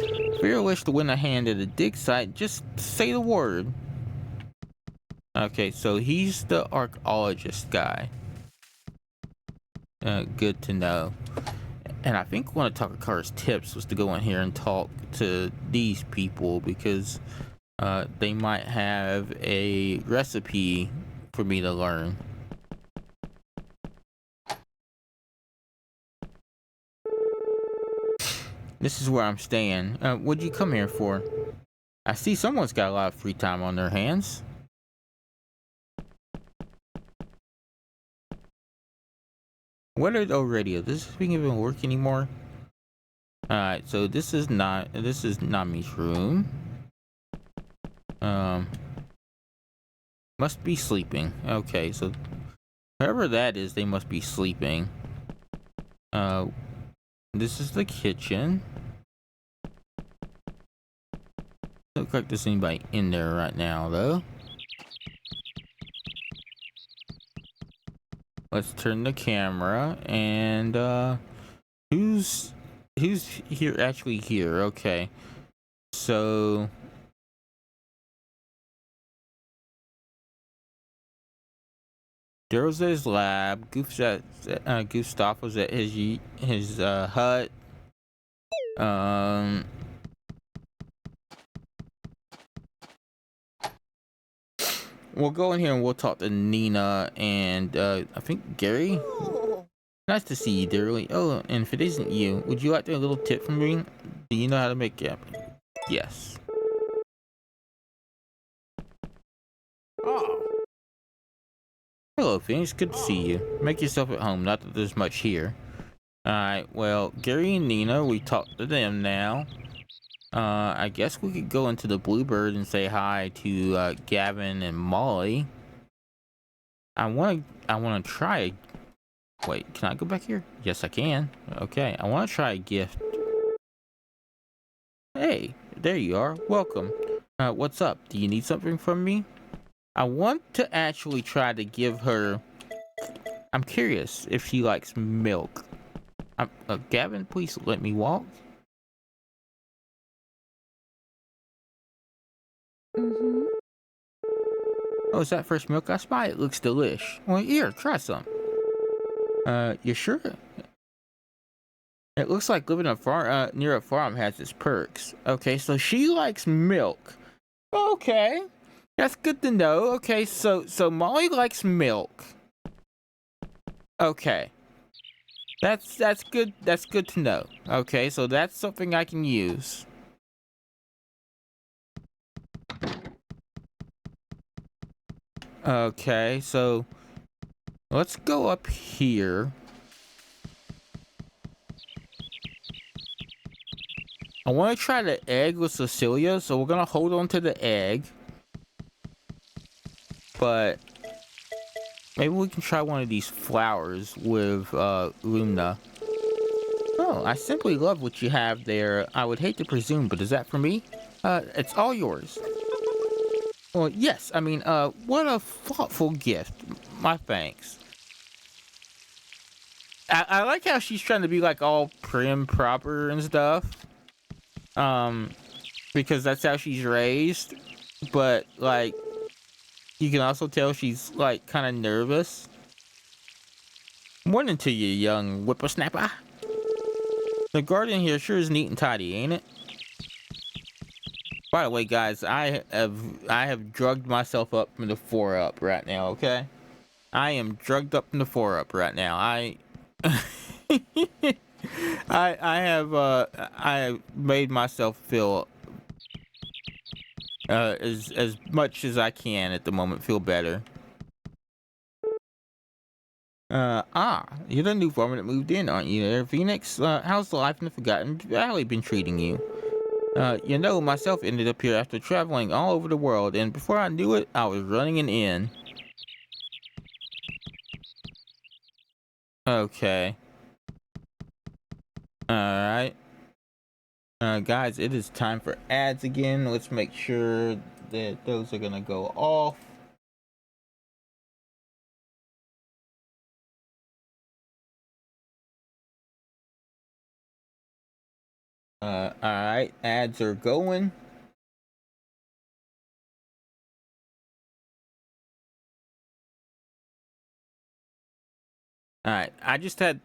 If you wish to win a hand at a dig site, just say the word. Okay, so he's the archaeologist guy. Good to know. And I think one of Takakura's tips was to go in here and talk to these people because they might have a recipe for me to learn. This is where I'm staying. What'd you come here for? I see someone's got a lot of free time on their hands. What are the radio? Does this thing even work anymore? Alright, so this is Nami's room. Must be sleeping. Okay, so whoever that is, they must be sleeping. This is the kitchen. Looks like there's anybody in there right now, though. Let's turn the camera and who's here actually here? Okay. So Daryl's at his lab, Gustavo's at his hut. We'll go in here and we'll talk to Nina and I think Gary. Nice to see you, dearly. Oh, and if it isn't you, would you like a little tip from me? Do you know how to make it? Yes. Oh. Hello, Phoenix. Good to see you. Make yourself at home. Not that there's much here. Alright, well, Gary and Nina, we talked to them now. I guess we could go into the Bluebird and say hi to Gavin and Molly. I wanna try. Wait, can I go back here? Yes, I can. Okay, I want to try a gift. Hey, there you are. Welcome. What's up? Do you need something from me? I want to actually try to give her... I'm curious if she likes milk. Gavin, please let me walk. Mm-hmm. Oh, is that fresh milk I spy? It looks delish. Well, here, try some. You sure? It looks like living near a farm has its perks. Okay, so she likes milk. Okay, that's good to know. Okay, so Molly likes milk. Okay, that's good. That's good to know. Okay, so that's something I can use. Okay, so let's go up here. I want to try the egg with Cecilia, so we're gonna hold on to the egg. But maybe we can try one of these flowers with Lumna. Oh, I simply love what you have there. I would hate to presume, but is that for me? It's all yours. Well, yes, I mean, what a thoughtful gift. My thanks. I like how she's trying to be like all prim proper and stuff. Because that's how she's raised. But like, you can also tell she's like kind of nervous. Morning to you, young whippersnapper. The garden here sure is neat and tidy, ain't it? By the way, guys, I have drugged myself up from the 4-Up right now. Okay, I am drugged up from the 4-Up right now. I have made myself feel as much as I can at the moment feel better. You're the new farmer that moved in, aren't you there, Phoenix? How's the life in the Forgotten Valley been treating you? You know, myself ended up here after traveling all over the world, and before I knew it, I was running an inn. Okay. Alright. Guys, it is time for ads again. Let's make sure that those are gonna go off. Alright, ads are going. Alright, I just had...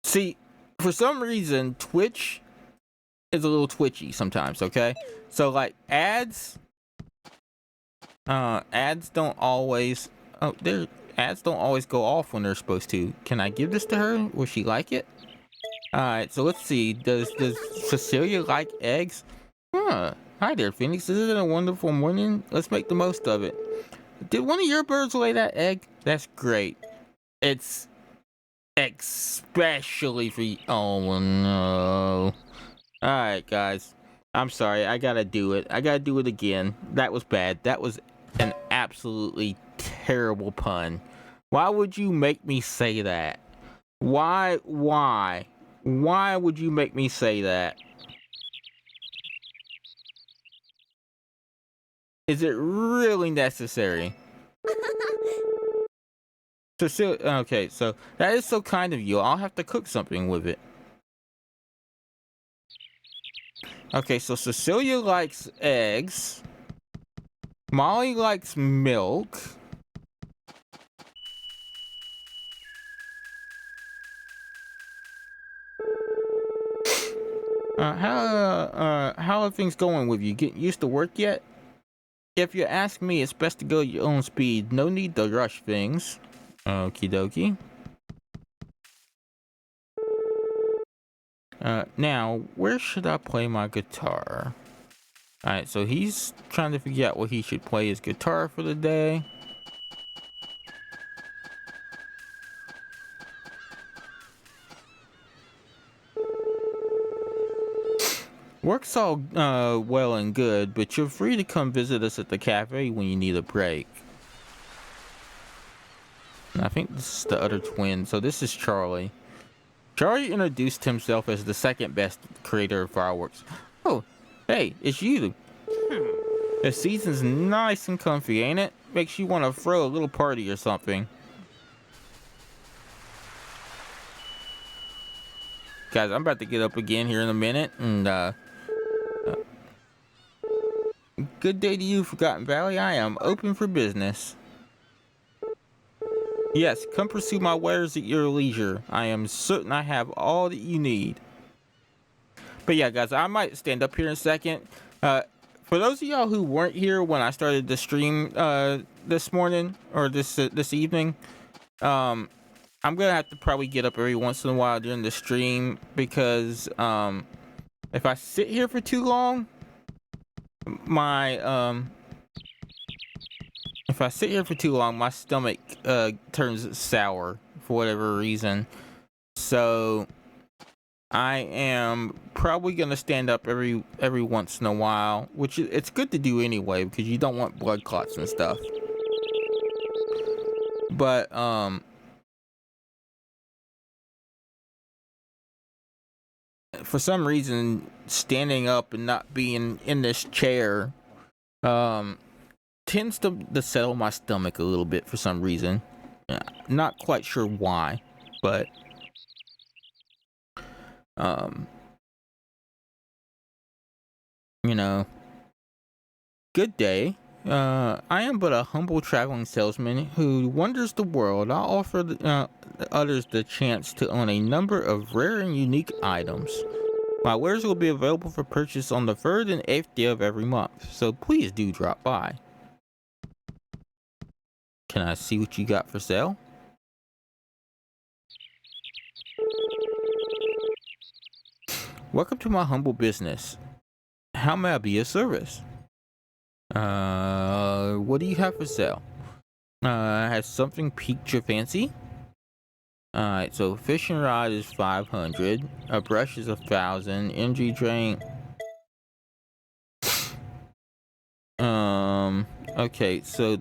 See, for some reason, Twitch is a little twitchy sometimes, okay? So, like, ads don't always... Oh, ads don't always go off when they're supposed to. Can I give this to her? Will she like it? Alright, so let's see. Does Cecilia like eggs? Huh. Hi there, Phoenix. Isn't it a wonderful morning? Let's make the most of it. Did one of your birds lay that egg? That's great. It's especially for you. Oh, no. Alright, guys. I'm sorry. I gotta do it. I gotta do it again. That was bad. That was an absolutely terrible pun. Why would you make me say that? Why would you make me say that? Is it really necessary? Okay, so that is so kind of you. I'll have to cook something with it. Okay, so Cecilia likes eggs. Molly likes milk. How are things going with you? Getting used to work yet? If you ask me, it's best to go at your own speed. No need to rush things. Okie dokie. Now, where should I play my guitar? Alright, so he's trying to figure out what he should play his guitar for the day. Work's all well and good, but you're free to come visit us at the cafe when you need a break. And I think this is the other twin, so this is Charlie. Charlie introduced himself as the second best creator of fireworks. Oh, hey, it's you. The season's nice and comfy, ain't it? Makes you want to throw a little party or something. Guys, I'm about to get up again here in a minute, and good day to you, Forgotten Valley. I am open for business. Yes, come pursue my wares at your leisure. I am certain I have all that you need. But yeah, guys, I might stand up here in a second. For those of y'all who weren't here when I started the stream this morning or this evening, I'm gonna have to probably get up every once in a while during the stream because if I sit here for too long, my my stomach turns sour for whatever reason. So I am probably gonna stand up every once in a while, which it's good to do anyway because you don't want blood clots and stuff. But for some reason, standing up and not being in this chair tends to settle my stomach a little bit for some reason. Not quite sure why, but you know, good day. I am but a humble traveling salesman who wanders the world. I offer others the chance to own a number of rare and unique items. My wares will be available for purchase on the 3rd and 8th day of every month, so please do drop by. Can I see what you got for sale? Welcome to my humble business. How may I be of service? What do you have for sale? Has something piqued your fancy? Alright, so fishing rod is 500, a brush is 1,000, energy drink. Okay, so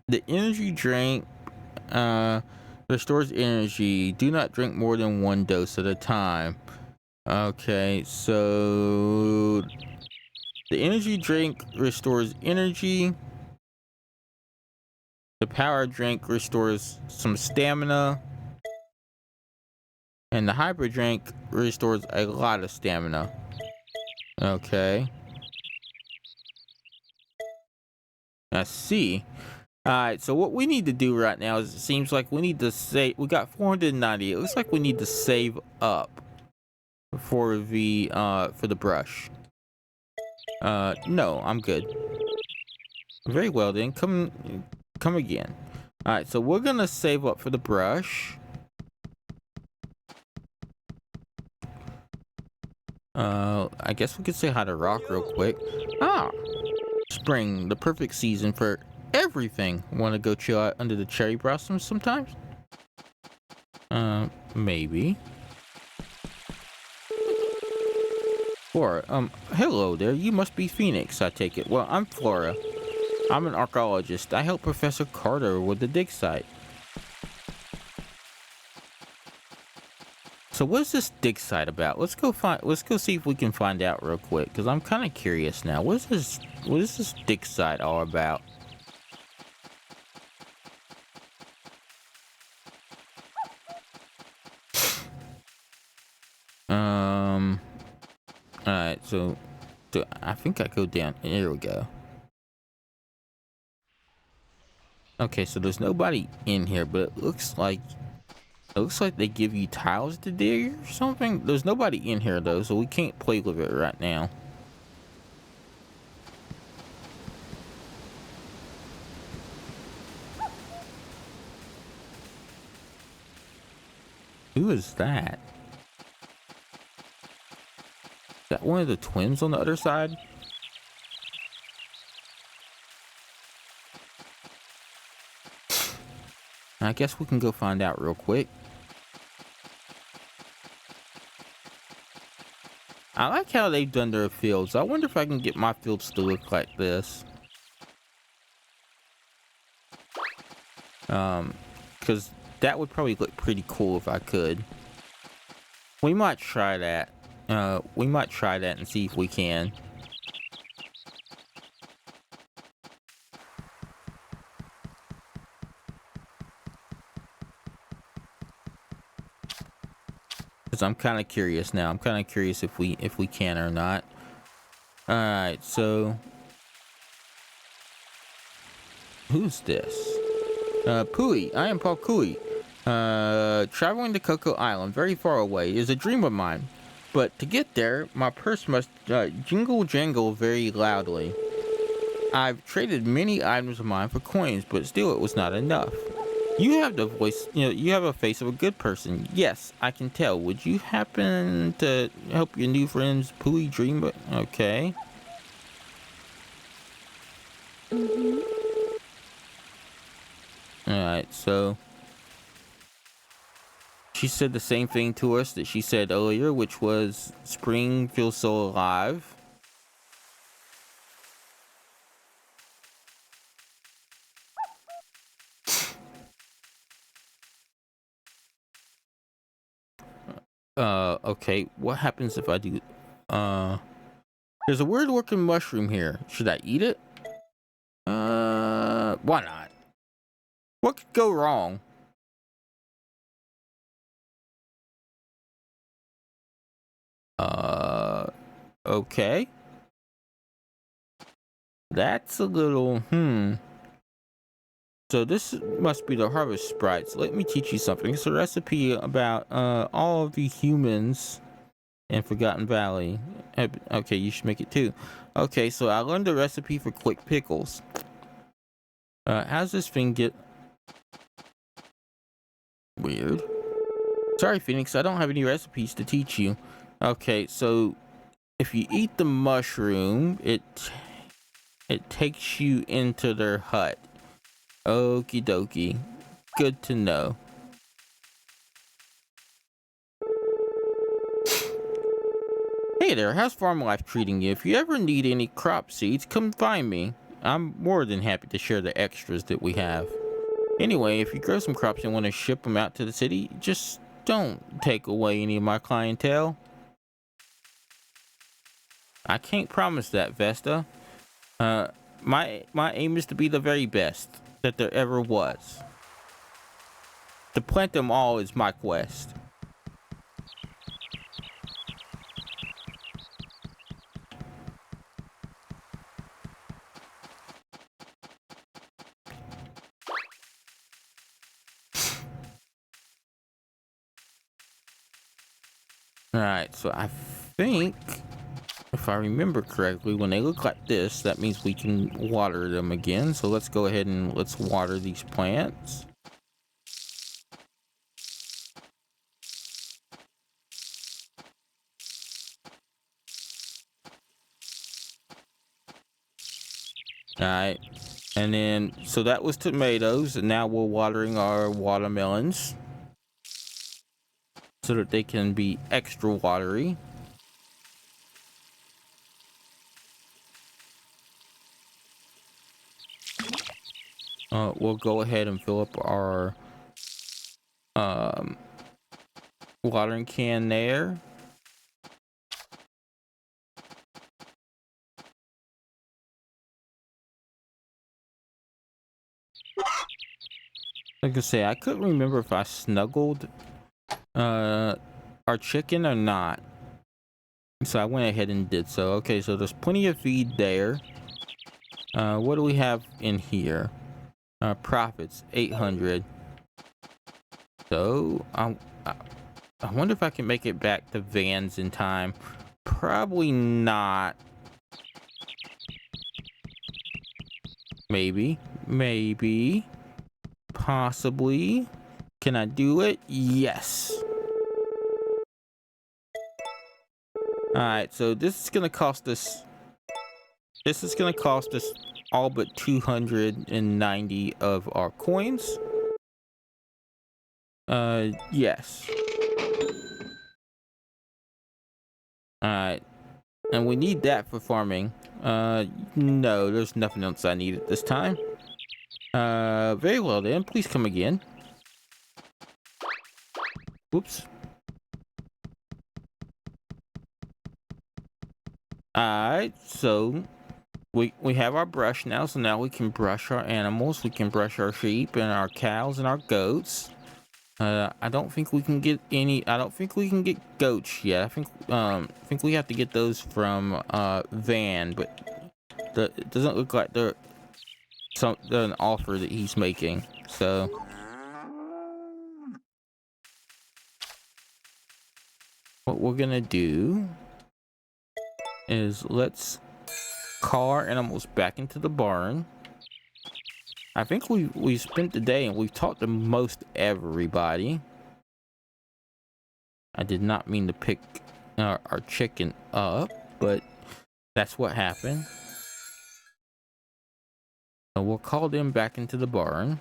the energy drink restores energy. Do not drink more than 1 dose at a time. Okay, so the energy drink restores energy. The power drink restores some stamina. And the hyper drink restores a lot of stamina. Okay. I see. Alright, so what we need to do right now is it seems like we need to save. We got 490. It looks like we need to save up for the brush. No, I'm good. Very well then. Come again. Alright, so we're gonna save up for the brush. I guess we could say hi to Rock real quick. Ah, spring, the perfect season for everything. Want to go chill out under the cherry blossoms sometimes? Maybe. Flora, hello there. You must be Phoenix, I take it. Well, I'm Flora. I'm an archaeologist. I help Professor Carter with the dig site. So what's this dig site about? Let's go see if we can find out real quick, because I'm kind of curious now. What is this dig site all about? Alright, so I think I go down. Here we go. Okay, so there's nobody in here, but it looks like they give you tiles to dig or something. There's nobody in here though, so we can't play with it right now. Who is that? Is that one of the twins on the other side? I guess we can go find out real quick. I like how they've done their fields. I wonder if I can get my fields to look like this. Because that would probably look pretty cool if I could. We might try that. We might try that and see if we can. Because I'm kind of curious now. I'm kind of curious if we can or not. All right, so who's this? Pui. I am Paul Kui. Traveling to Coco Island, very far away, is a dream of mine. But to get there, my purse must jingle jangle very loudly. I've traded many items of mine for coins, but still it was not enough. You have the voice, you have a face of a good person. Yes, I can tell. Would you happen to help your new friends Pooey dream? Okay. Alright, so she said the same thing to us that she said earlier, which was spring feels so alive. Okay, what happens if I do there's a weird looking mushroom here. Should I eat it? Why not? What could go wrong? Okay. That's a little, So this must be the harvest sprites. Let me teach you something. It's a recipe about, all of the humans in Forgotten Valley. Okay, you should make it too. Okay, so I learned the recipe for quick pickles. How's this thing get weird? Sorry, Phoenix, I don't have any recipes to teach you. Okay, so if you eat the mushroom, it takes you into their hut. Okie dokie. Good to know. Hey there, how's farm life treating you? If you ever need any crop seeds, come find me. I'm more than happy to share the extras that we have. Anyway, if you grow some crops and want to ship them out to the city, just don't take away any of my clientele. I can't promise that, Vesta. My aim is to be the very best that there ever was. To plant them all is my quest. Alright, so I think, if I remember correctly, when they look like this, that means we can water them again. So let's go ahead and let's water these plants. Alright, and then, so that was tomatoes, and now we're watering our watermelons so that they can be extra watery. We'll go ahead and fill up our watering can there. Like I say, I couldn't remember if I snuggled our chicken or not, so I went ahead and did so. Okay, so there's plenty of feed there. What do we have in here? Profits 800. So I wonder if I can make it back to Vans in time. Probably not. Maybe, possibly. Can I do it? Yes. All right, so this is gonna cost us. This is gonna cost us all but 290 of our coins. Yes. All right, and we need that for farming. No, there's nothing else I need at this time. Very well then. Please come again. Whoops. Alright, so we have our brush now, so now we can brush our animals. We can brush our sheep and our cows and our goats. I don't think we can get goats yet. I think we have to get those from Van, but it doesn't look like they're an offer that he's making. So what we're gonna do is let's call our animals back into the barn. I think we spent the day and we've talked to most everybody. I did not mean to pick our chicken up, but that's what happened. So we'll call them back into the barn.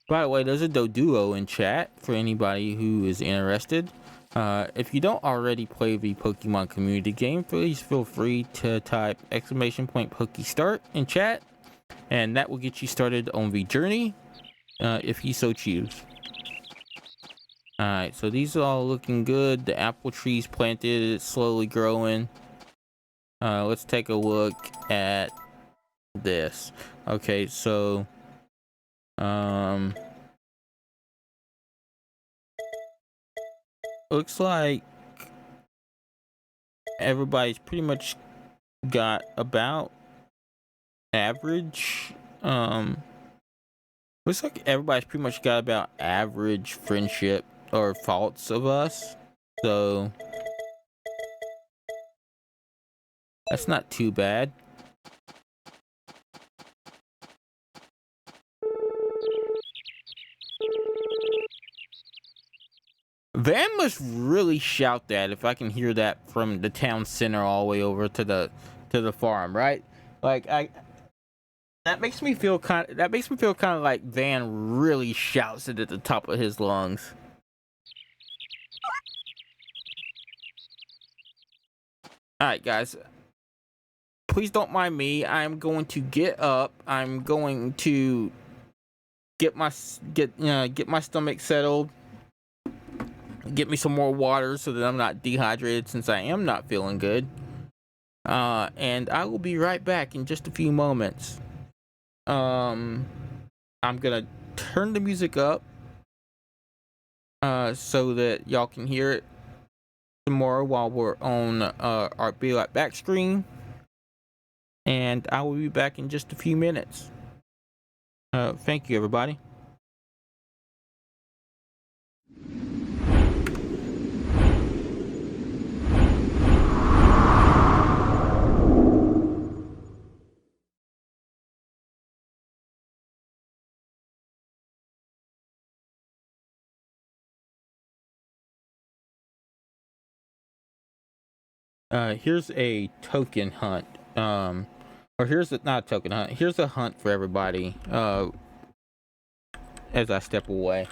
By the way, there's a Doduo in chat for anybody who is interested. If you don't already play the Pokemon community game, please feel free to type !PokeStart in chat, and that will get you started on the journey, if you so choose. Alright, so these are all looking good. The apple tree's planted, it's slowly growing. Let's take a look at this. Okay, so looks like everybody's pretty much got about average. Looks like everybody's pretty much got about average friendship or faults of us. So that's not too bad. Van must really shout that if I can hear that from the town center all the way over to the farm, right? Like that makes me feel kind of like Van really shouts it at the top of his lungs. All right, guys. Please don't mind me. I'm going to get up. I'm going to get my stomach settled. Get me some more water so that I'm not dehydrated, since I am not feeling good. And I will be right back in just a few moments. I'm gonna turn the music up so that y'all can hear it some more while we're on our Be Right Back screen. And I will be back in just a few minutes. Thank you, everybody. Here's a token hunt. Or here's not a token hunt. Here's a hunt for everybody. As I step away.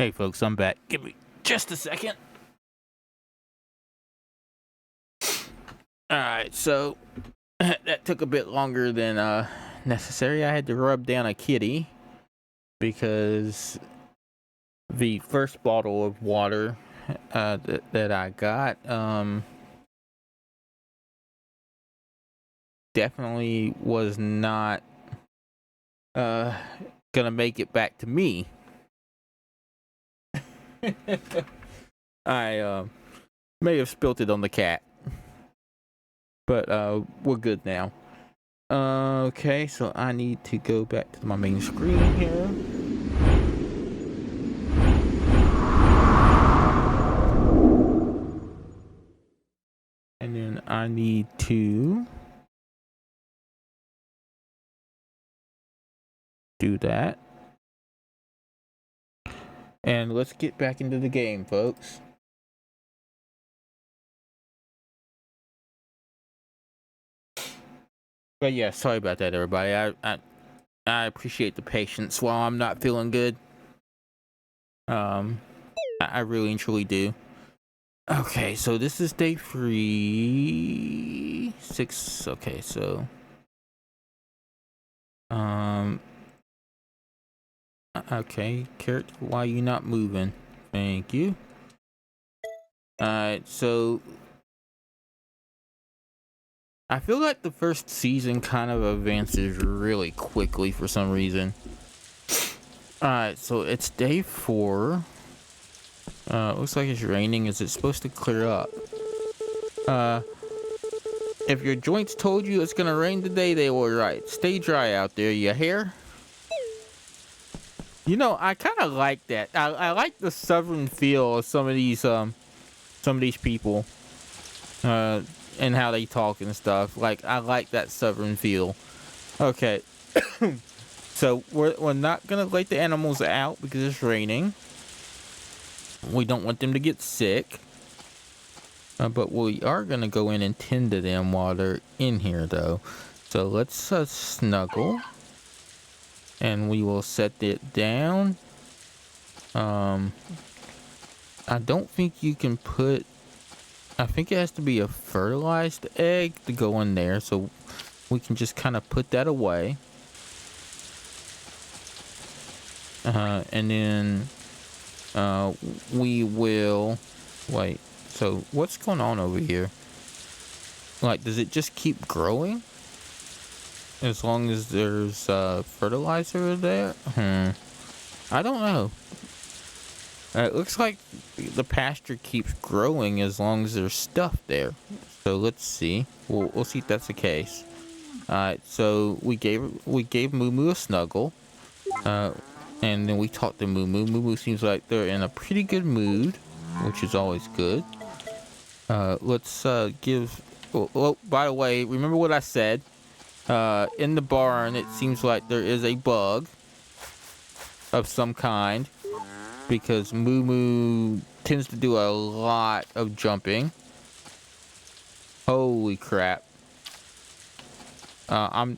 Hey folks, I'm back. Give me just a second. Alright, so that took a bit longer than necessary. I had to rub down a kitty because the first bottle of water that I got definitely was not gonna make it back to me. I may have spilt it on the cat, but we're good now. Okay, so I need to go back to my main screen here. And then I need to do that. And let's get back into the game, folks. But yeah, sorry about that, everybody. I appreciate the patience while I'm not feeling good. I really and truly do. Okay, so this is day 6. Okay, so okay, character, why are you not moving? Thank you. Alright, so I feel like the first season kind of advances really quickly for some reason. Alright, so it's day 4. Looks like it's raining. Is it supposed to clear up? If your joints told you it's gonna rain today, they were right. Stay dry out there, you hear? You know, I kind of like that. I like the southern feel of some of these people, and how they talk and stuff. Like, I like that southern feel. Okay, so we're not gonna let the animals out because it's raining. We don't want them to get sick. But we are gonna go in and tend to them while they're in here, though. So let's snuggle. And we will set it down. I don't think you can put... I think it has to be a fertilized egg to go in there. So we can just kind of put that away. And then we will... Wait, so what's going on over here? Like, does it just keep growing? As long as there's fertilizer there? I don't know. It looks like the pasture keeps growing as long as there's stuff there. So let's see. We'll see if that's the case. Alright, so we gave Moo Moo a snuggle. And then we talked to Moo Moo. Moo Moo seems like they're in a pretty good mood, which is always good. Let's give... Oh, by the way, remember what I said? In the barn, it seems like there is a bug of some kind because Moo Moo tends to do a lot of jumping. Holy crap. By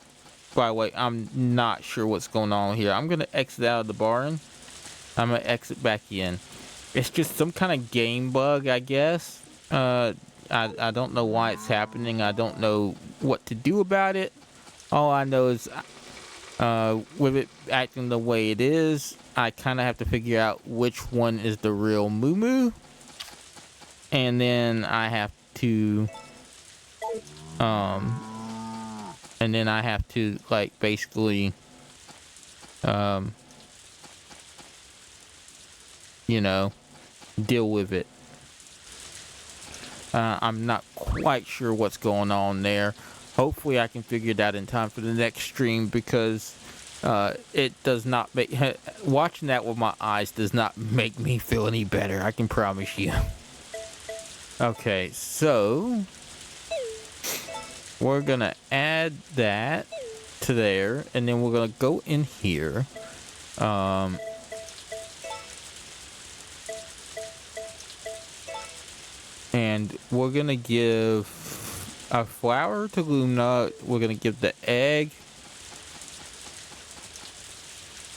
the way, I'm not sure what's going on here. I'm going to exit out of the barn. I'm going to exit back in. It's just some kind of game bug, I guess. I don't know why it's happening. I don't know what to do about it. All I know is, with it acting the way it is, I kind of have to figure out which one is the real Moo Moo. And then I have to, like, basically, you know, deal with it. I'm not quite sure what's going on there. Hopefully I can figure it out in time for the next stream because it does not make... Watching that with my eyes does not make me feel any better, I can promise you. Okay, so... we're gonna add that to there, and then we're gonna go in here. And we're gonna give a flower to Luna. We're gonna give the egg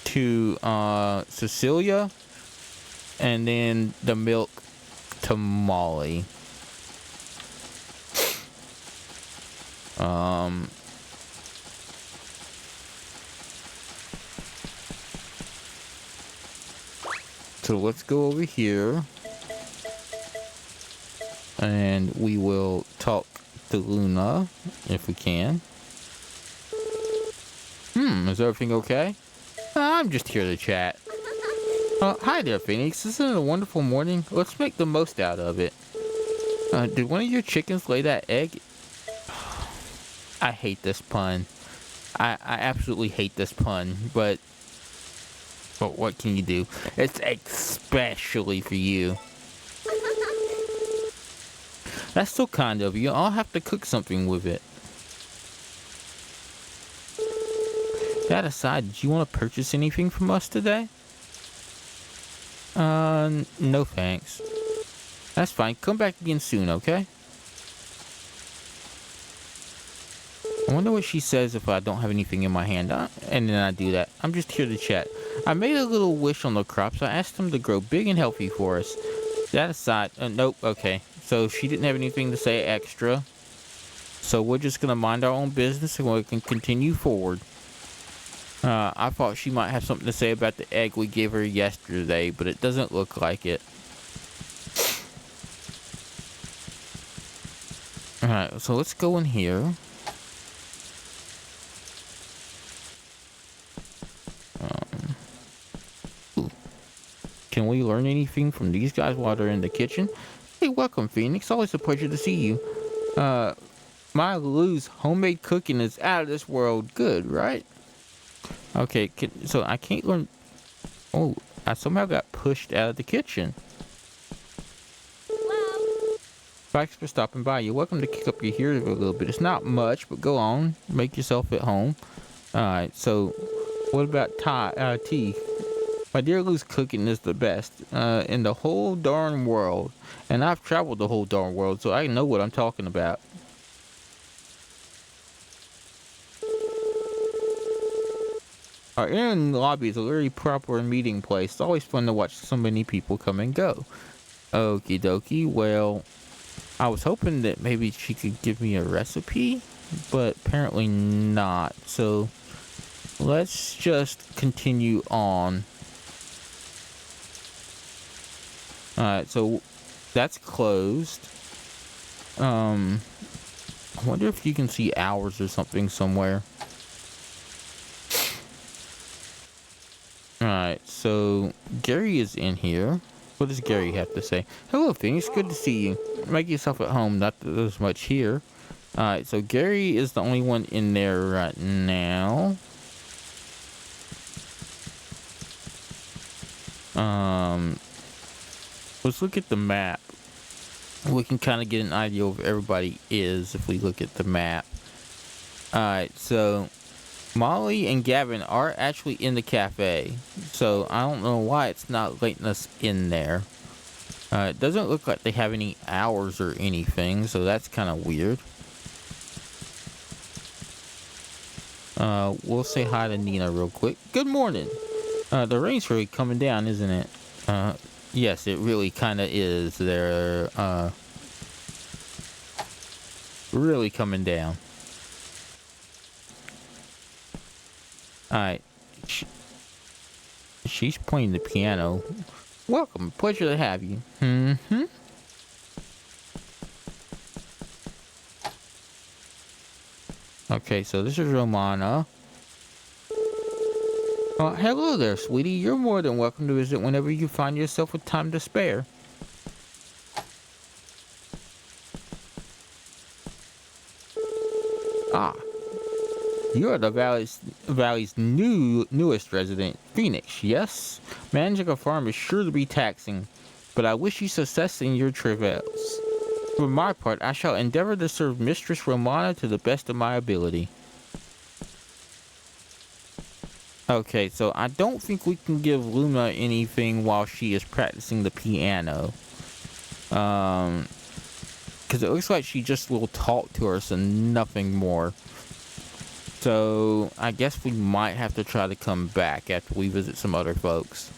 to Cecilia. and then the milk to Molly. So let's go over here, and we will talk to Luna if we can. Is everything okay? I'm just here to chat. Hi there, Phoenix. Isn't it a wonderful morning? Let's make the most out of it. Did one of your chickens lay that egg? I hate this pun. I absolutely hate this pun, but what can you do? It's especially for you. That's so kind of you. I'll have to cook something with it. That aside, did you want to purchase anything from us today? No thanks. That's fine. Come back again soon, okay? I wonder what she says if I don't have anything in my hand. And then I do that. I'm just here to chat. I made a little wish on the crops. I asked them to grow big and healthy for us. That aside, nope, okay. So she didn't have anything to say extra. So we're just going to mind our own business and we can continue forward. I thought she might have something to say about the egg we gave her yesterday, but it doesn't look like it. Alright, so let's go in here. Can we learn anything from these guys while they're in the kitchen? Hey, welcome, Phoenix. Always a pleasure to see you. My Lou's homemade cooking is out of this world. Good, right? Okay, so I can't learn... Oh, I somehow got pushed out of the kitchen. Thanks for stopping by. You're welcome to kick up your heels a little bit. It's not much, but go on. Make yourself at home. Alright, so what about tea? My dear Lou's cooking is the best in the whole darn world. And I've traveled the whole darn world, so I know what I'm talking about. Our inn lobby is a very proper meeting place. It's always fun to watch so many people come and go. Okie dokie. Well, I was hoping that maybe she could give me a recipe, but apparently not. So let's just continue on. Alright, so that's closed. I wonder if you can see hours or something somewhere. Alright, so Gary is in here. What does Gary have to say? Hello, Phoenix. Good to see you. Make yourself at home. Not that there's much here. Alright, so Gary is the only one in there right now. Let's look at the map. We can kind of get an idea of where everybody is if we look at the map. Alright, so Molly and Gavin are actually in the cafe, so I don't know why it's not letting us in there. It doesn't look like they have any hours or anything, so that's kind of weird. We'll say hi to Nina real quick. Good morning. The rain's really coming down, isn't it? Yes, it really kind of is. They're really coming down. Alright. She's playing the piano. Welcome. Pleasure to have you. Okay, so this is Romana. Hello there, sweetie. You're more than welcome to visit whenever you find yourself with time to spare. You are the valley's newest resident, Phoenix, yes? Managing a farm is sure to be taxing, but I wish you success in your travails. For my part, I shall endeavor to serve Mistress Romana to the best of my ability. Okay, so I don't think we can give Luna anything while she is practicing the piano. Because it looks like she just will talk to us and nothing more. So I guess we might have to try to come back after we visit some other folks.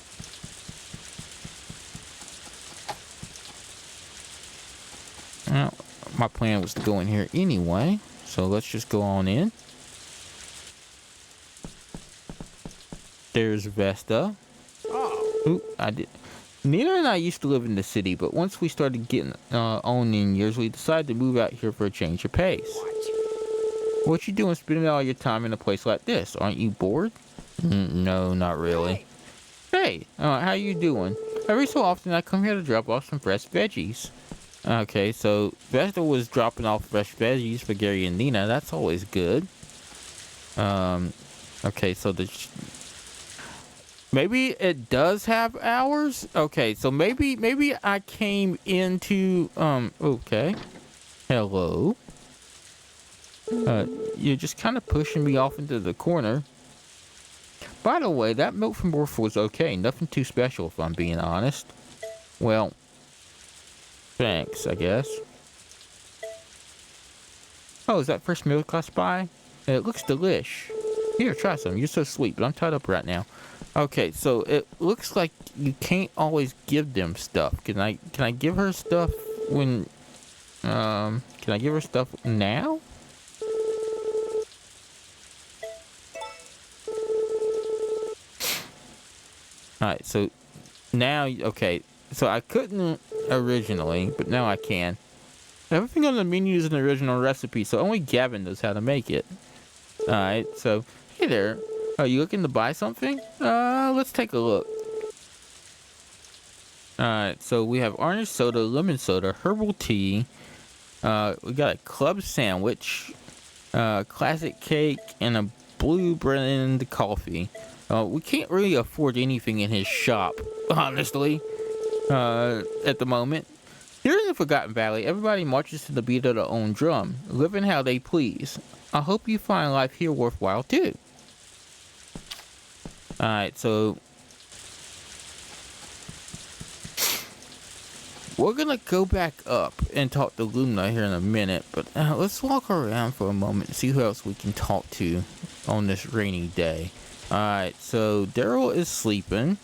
my plan was to go in here anyway. So let's just go on in. There's Vesta. Ooh, I did. Nina and I used to live in the city, but once we started getting on in years, we decided to move out here for a change of pace. What you doing spending all your time in a place like this? Aren't you bored? No, not really. Hey, how you doing? Every so often I come here to drop off some fresh veggies. Okay, so Vesta was dropping off fresh veggies for Gary and Nina. That's always good. Okay, so maybe it does have hours? Okay, so maybe I came into, okay. Hello. You're just kind of pushing me off into the corner. By the way, that milk from Morph was okay. Nothing too special, if I'm being honest. Well, thanks, I guess. Oh, is that first milk I spy? It looks delish. Here, try some. You're so sweet, but I'm tied up right now. Okay, so it looks like you can't always give them stuff. Can I give her stuff when can I give her stuff now? Alright, so now, okay, so I couldn't originally, but now I can. Everything on the menu is an original recipe, so only Gavin knows how to make it. Alright, so, hey there, are you looking to buy something? Let's take a look. Alright, so we have orange soda, lemon soda, herbal tea, we got a club sandwich, classic cake, and a blue blend coffee. We can't really afford anything in his shop, honestly, at the moment. Here in the Forgotten Valley, everybody marches to the beat of their own drum, living how they please. I hope you find life here worthwhile, too. Alright, so we're gonna go back up and talk to Luna here in a minute, but let's walk around for a moment and see who else we can talk to on this rainy day. Alright, so Daryl is sleeping.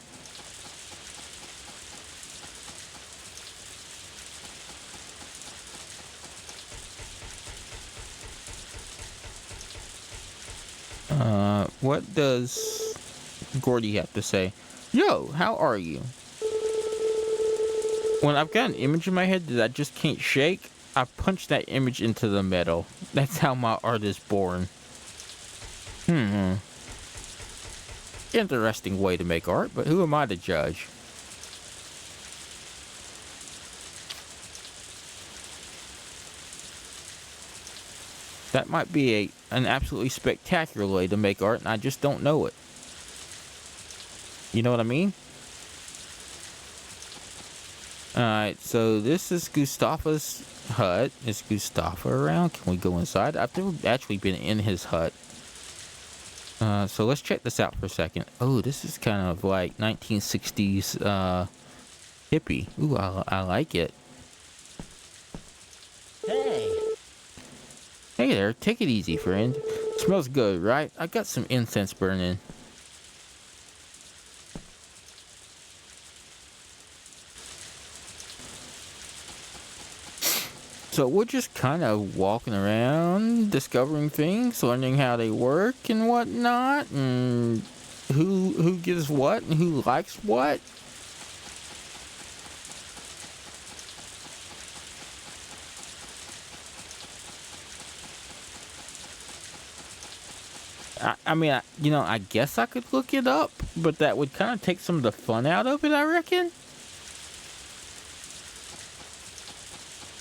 What does Gordy have to say? Yo, how are you? When I've got an image in my head that I just can't shake, I punch that image into the metal. That's how my art is born. Interesting way to make art, but who am I to judge? That might be an absolutely spectacular way to make art, and I just don't know it. You know what I mean? Alright, so this is Gustafa's hut. Is Gustafa around? Can we go inside? I've never actually been in his hut. So let's check this out for a second. Oh, this is kind of like 1960s hippie. Ooh, I like it. Hey there, take it easy, friend. Smells good, right? I got some incense burning. So we're just kind of walking around, discovering things, learning how they work and whatnot, and who gives what and who likes what. I guess I could look it up, but that would kind of take some of the fun out of it, I reckon.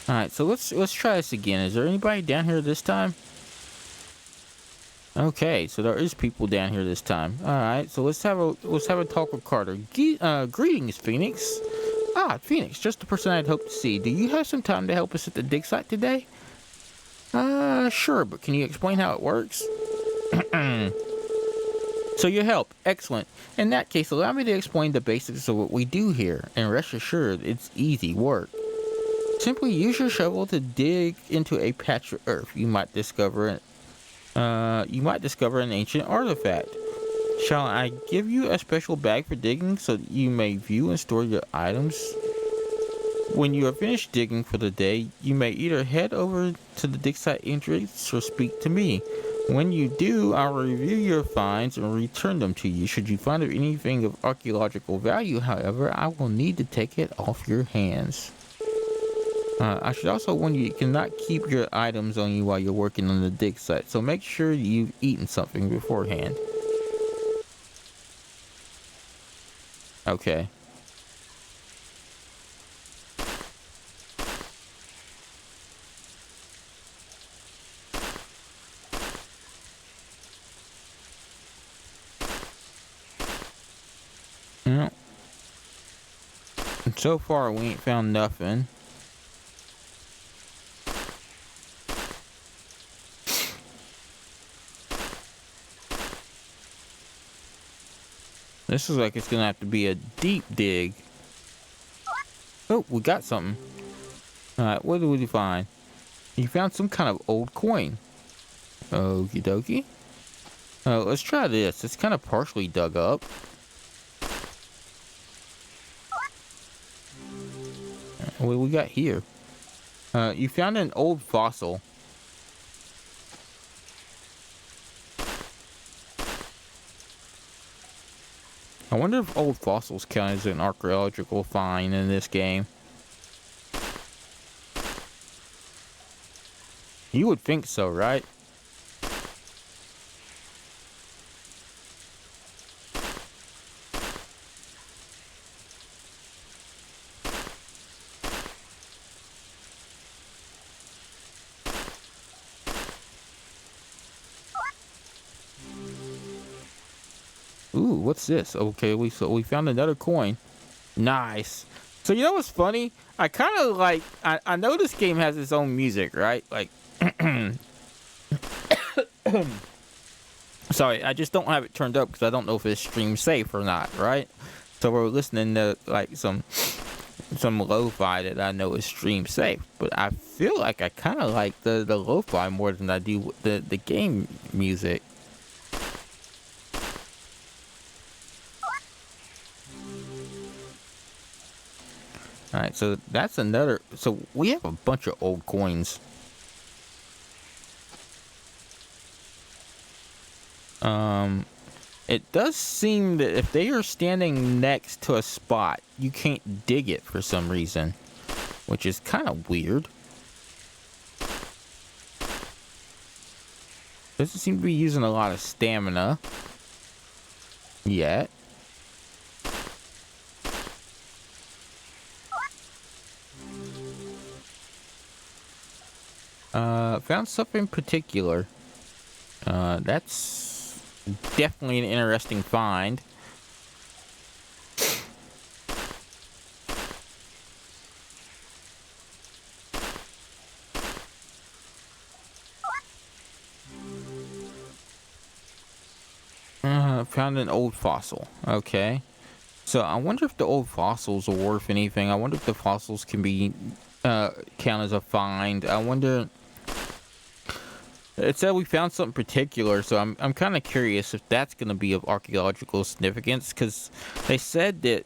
Alright, so let's try this again. Is there anybody down here this time? Okay, so there is people down here this time. Alright, so let's have a talk with Carter. Greetings, Phoenix. Ah, Phoenix, just the person I'd hoped to see. Do you have some time to help us at the dig site today? Sure, but can you explain how it works? So you help. Excellent. In that case, allow me to explain the basics of what we do here, and rest assured, it's easy work. Simply use your shovel to dig into a patch of earth. You might discover an ancient artifact. Shall I give you a special bag for digging so that you may view and store your items? When you are finished digging for the day, you may either head over to the dig site entrance or speak to me. When you do, I'll review your finds and return them to you. Should you find anything of archaeological value, however, I will need to take it off your hands. I should also warn you cannot keep your items on you while you're working on the dig site, so make sure you've eaten something beforehand. Okay. Well, so far we ain't found nothing. This is like it's gonna have to be a deep dig. Oh, we got something. Alright, what did we find? You found some kind of old coin. Okie dokie. Let's try this. It's kind of partially dug up. What do we got here? You found an old fossil. I wonder if old fossils count as an archaeological find in this game. You would think so, right? Ooh, what's this? Okay, we found another coin. Nice. So you know what's funny? I kind of like. I know this game has its own music, right? Like, sorry, I just don't have it turned up because I don't know if it's stream safe or not, right? So we're listening to like some lo-fi that I know is stream safe, but I feel like I kind of like the lo-fi more than I do the game music. All right, so that's another. So we have a bunch of old coins. It does seem that if they are standing next to a spot, you can't dig it for some reason, which is kind of weird. Doesn't seem to be using a lot of stamina yet. Found something particular. That's definitely an interesting find. Found an old fossil. Okay. So I wonder if the old fossils are worth anything. I wonder if the fossils can be count as a find. I wonder. It said we found something particular, so I'm kind of curious if that's going to be of archaeological significance, because they said that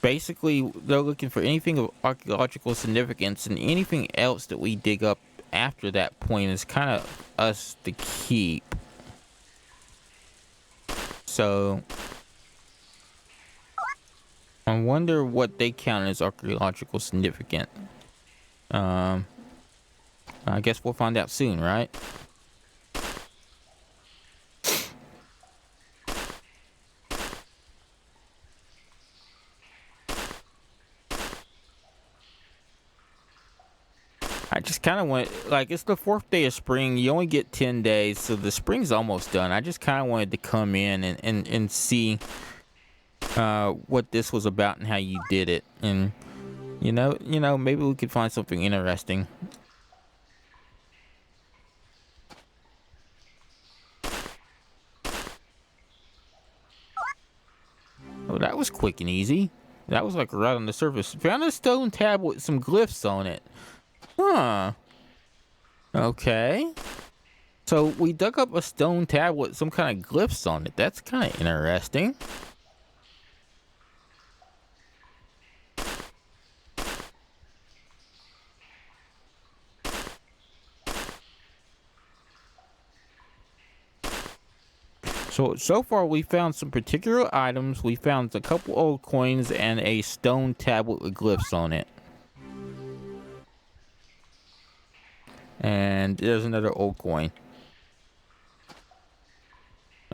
basically they're looking for anything of archaeological significance, and anything else that we dig up after that point is kind of us to keep. So I wonder what they count as archaeological significant. I guess we'll find out soon, right? I just kind of want, like, it's the 4th day of spring. You only get 10 days, so the spring's almost done. I just kind of wanted to come in and see what this was about and how you did it. And, you know, maybe we could find something interesting. Oh, that was quick and easy. That was like right on the surface. Found a stone tablet with some glyphs on it. Huh. Okay. So we dug up a stone tablet with some kind of glyphs on it. That's kind of interesting. So far we found some particular items. We found a couple old coins and a stone tablet with glyphs on it. And there's another old coin.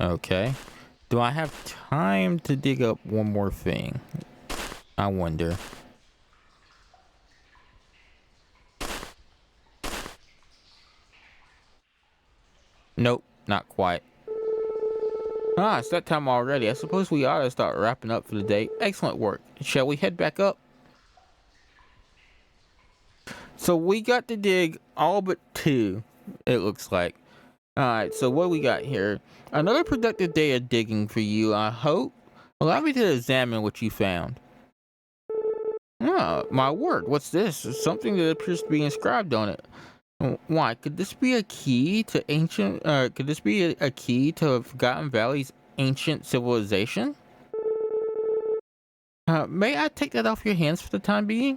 Okay. Do I have time to dig up one more thing? I wonder. Nope, not quite. Ah, it's that time already. I suppose we ought to start wrapping up for the day. Excellent work. Shall we head back up? So we got to dig all but two, it looks like. Alright, so what we got here? Another productive day of digging for you, I hope. Allow me to examine what you found. Ah, my word, what's this? It's something that appears to be inscribed on it. Why, could this be a key to ancient, could this be a key to Forgotten Valley's ancient civilization? May I take that off your hands for the time being?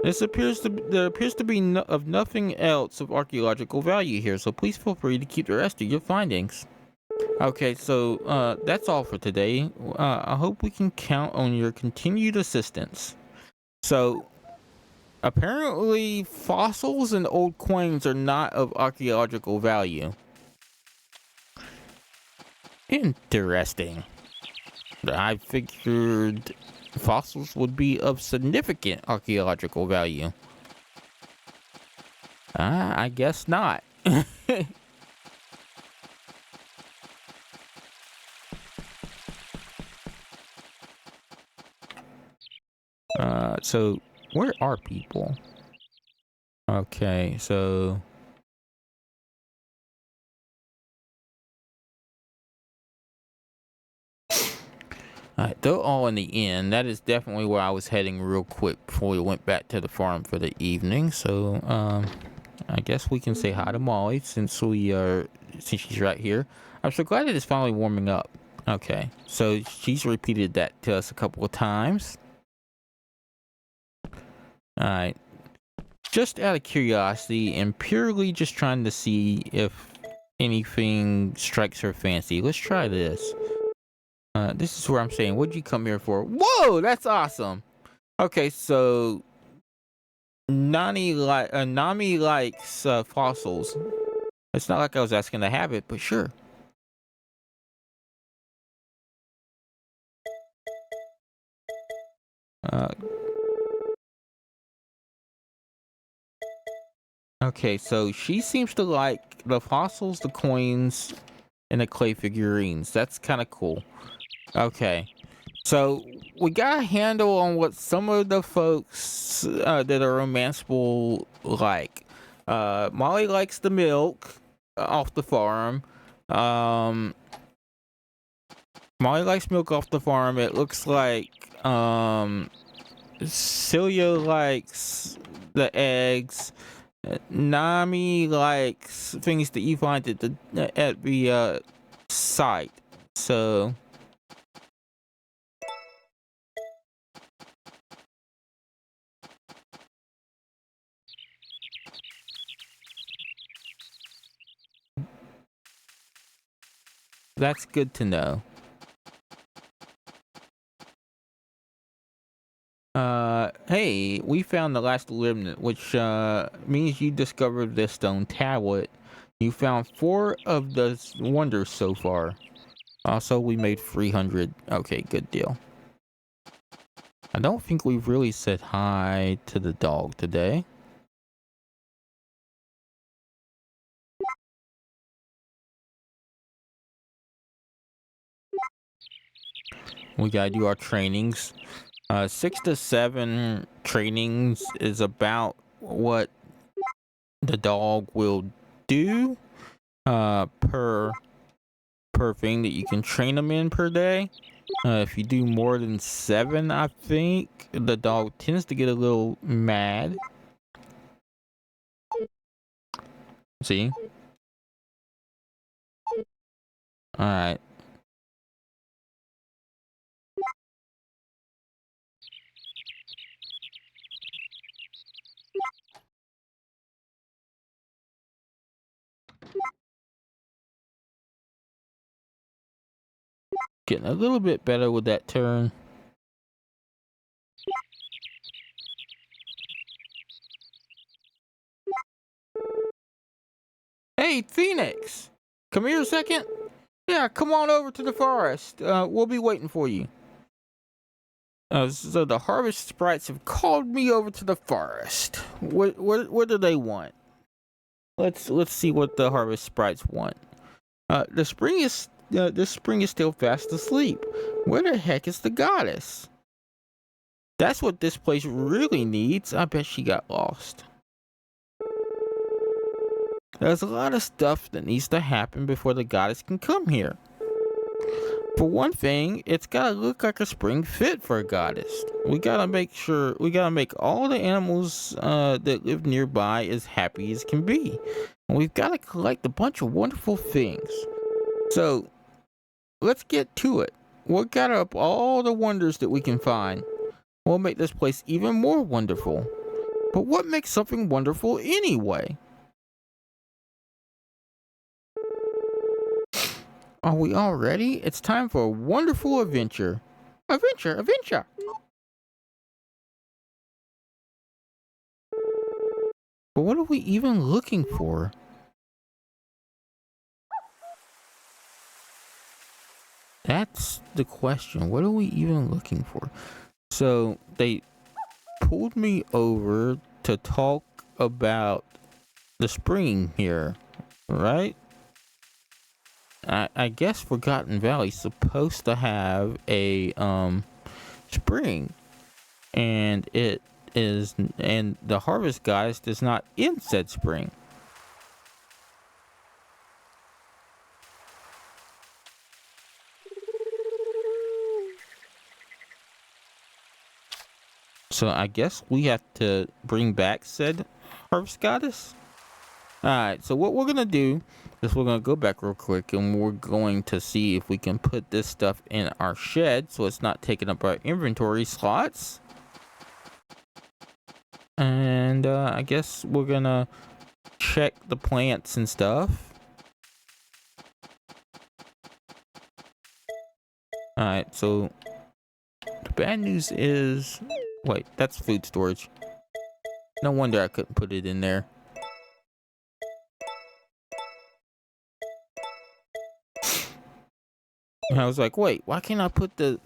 There appears to be of nothing else of archaeological value here, so please feel free to keep the rest of your findings. Okay, so that's all for today. I hope we can count on your continued assistance. So, apparently, fossils and old coins are not of archaeological value. Interesting. I figured fossils would be of significant archaeological value. I guess not. So where are people? Okay, so they're all in the inn. That is definitely where I was heading real quick before we went back to the farm for the evening. So I guess we can say hi to Molly since she's right here. I'm so glad that it's finally warming up. Okay, so she's repeated that to us a couple of times. Alright. Just out of curiosity and purely just trying to see if anything strikes her fancy. Let's try this. This is where I'm saying, what'd you come here for? Whoa, that's awesome. Okay, so Nami likes fossils. It's not like I was asking to have it, but sure. Uh, okay, so she seems to like the fossils, the coins, and the clay figurines. That's kind of cool. Okay, so we got a handle on what some of the folks that are romanceable like. Molly likes the milk off the farm. Um, Molly likes milk off the farm. It looks like Celia likes the eggs. Nami likes things that you find at the site. So that's good to know. Hey, we found the last remnant, which means you discovered this stone tablet. You found 4 of the wonders so far. Also, we made 300. Okay, good deal. I don't think we've really said hi to the dog today. We gotta do our trainings. 6 to 7 trainings is about what the dog will do per thing that you can train them in per day. If you do more than 7, I think the dog tends to get a little mad. See? All right. Getting a little bit better with that turn. Hey, Phoenix! Come here a second. Yeah, come on over to the forest. We'll be waiting for you. So the harvest sprites have called me over to the forest. What do they want? Let's see what the harvest sprites want. This spring is still fast asleep. Where the heck is the goddess? That's what this place really needs. I bet she got lost. There's a lot of stuff that needs to happen before the goddess can come here. For one thing, it's gotta look like a spring fit for a goddess. We gotta make all the animals that live nearby as happy as can be. And we've gotta collect a bunch of wonderful things. So, let's get to it. We'll gather up all the wonders that we can find. We'll make this place even more wonderful. But what makes something wonderful anyway? Are we all ready? It's time for a wonderful adventure. Adventure! But what are we even looking for? That's the question. What are we even looking for? So they pulled me over to talk about the spring here, right? I guess Forgotten Valley's supposed to have a spring, and the harvest goddess is not in said spring. So I guess we have to bring back said harvest goddess. Alright, so what we're gonna do is we're gonna go back real quick and we're going to see if we can put this stuff in our shed so it's not taking up our inventory slots. And I guess we're gonna check the plants and stuff. Alright, so the bad news is... Wait, that's food storage. No wonder I couldn't put it in there. And I was like, wait, why can't I put the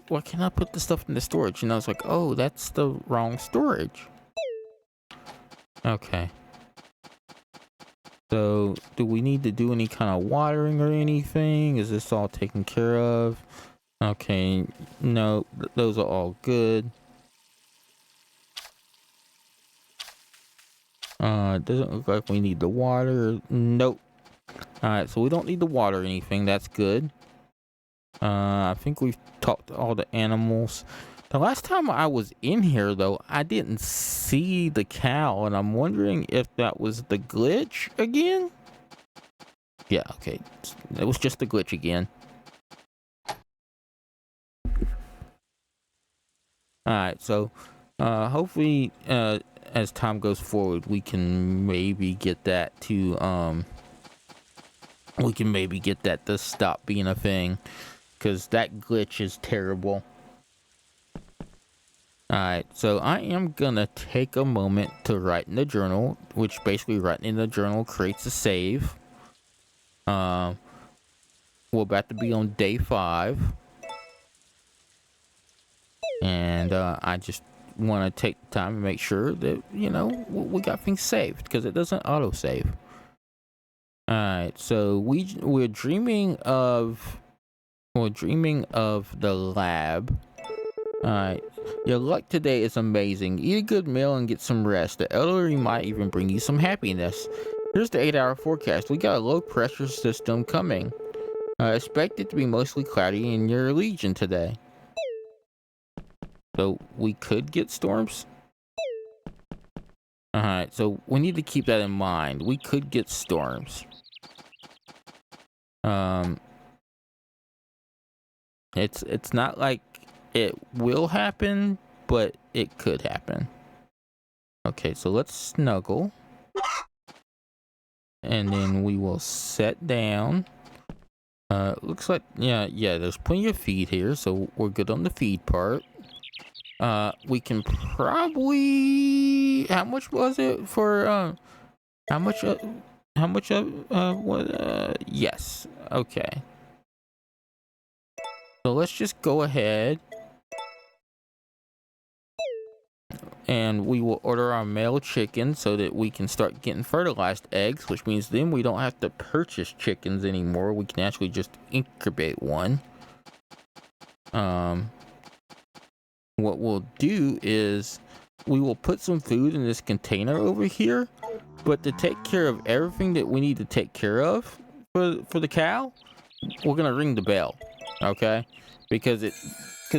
stuff in the storage? And I was like, oh, that's the wrong storage. Okay. So, do we need to do any kind of watering or anything? Is this all taken care of? Okay, no, those are all good. Doesn't look like we need the water. Nope. Alright, so we don't need to water anything. That's good. I think we've talked to all the animals. The last time I was in here, though, I didn't see the cow, and I'm wondering if that was the glitch again? Yeah, okay. It was just the glitch again. Alright, so, hopefully, as time goes forward, we can maybe get that to, stop being a thing. Because that glitch is terrible. Alright, so I am gonna take a moment to write in the journal, which basically writing in the journal creates a save. We're about to be on day 5. And I just want to take time to make sure that, you know, we got things saved, because it doesn't auto-save. Alright, so we're dreaming of the lab. Alright. Your luck today is amazing. Eat a good meal and get some rest. The elderly might even bring you some happiness. Here's the 8-hour forecast. We got a low pressure system coming. Expect it to be mostly cloudy in your region today. So we could get storms. Alright, so we need to keep that in mind. We could get storms. It's not like it will happen, but it could happen. Okay, so let's snuggle. and then we will set down. Looks like, yeah, there's plenty of feed here, so we're good on the feed part. We can probably, how much was it for, how much what, yes, okay. So let's just go ahead and we will order our male chicken so that we can start getting fertilized eggs, which means then we don't have to purchase chickens anymore. We can actually just incubate one. What we'll do is we will put some food in this container over here, but to take care of everything that we need to take care of for the cow, we're gonna ring the bell, okay? Because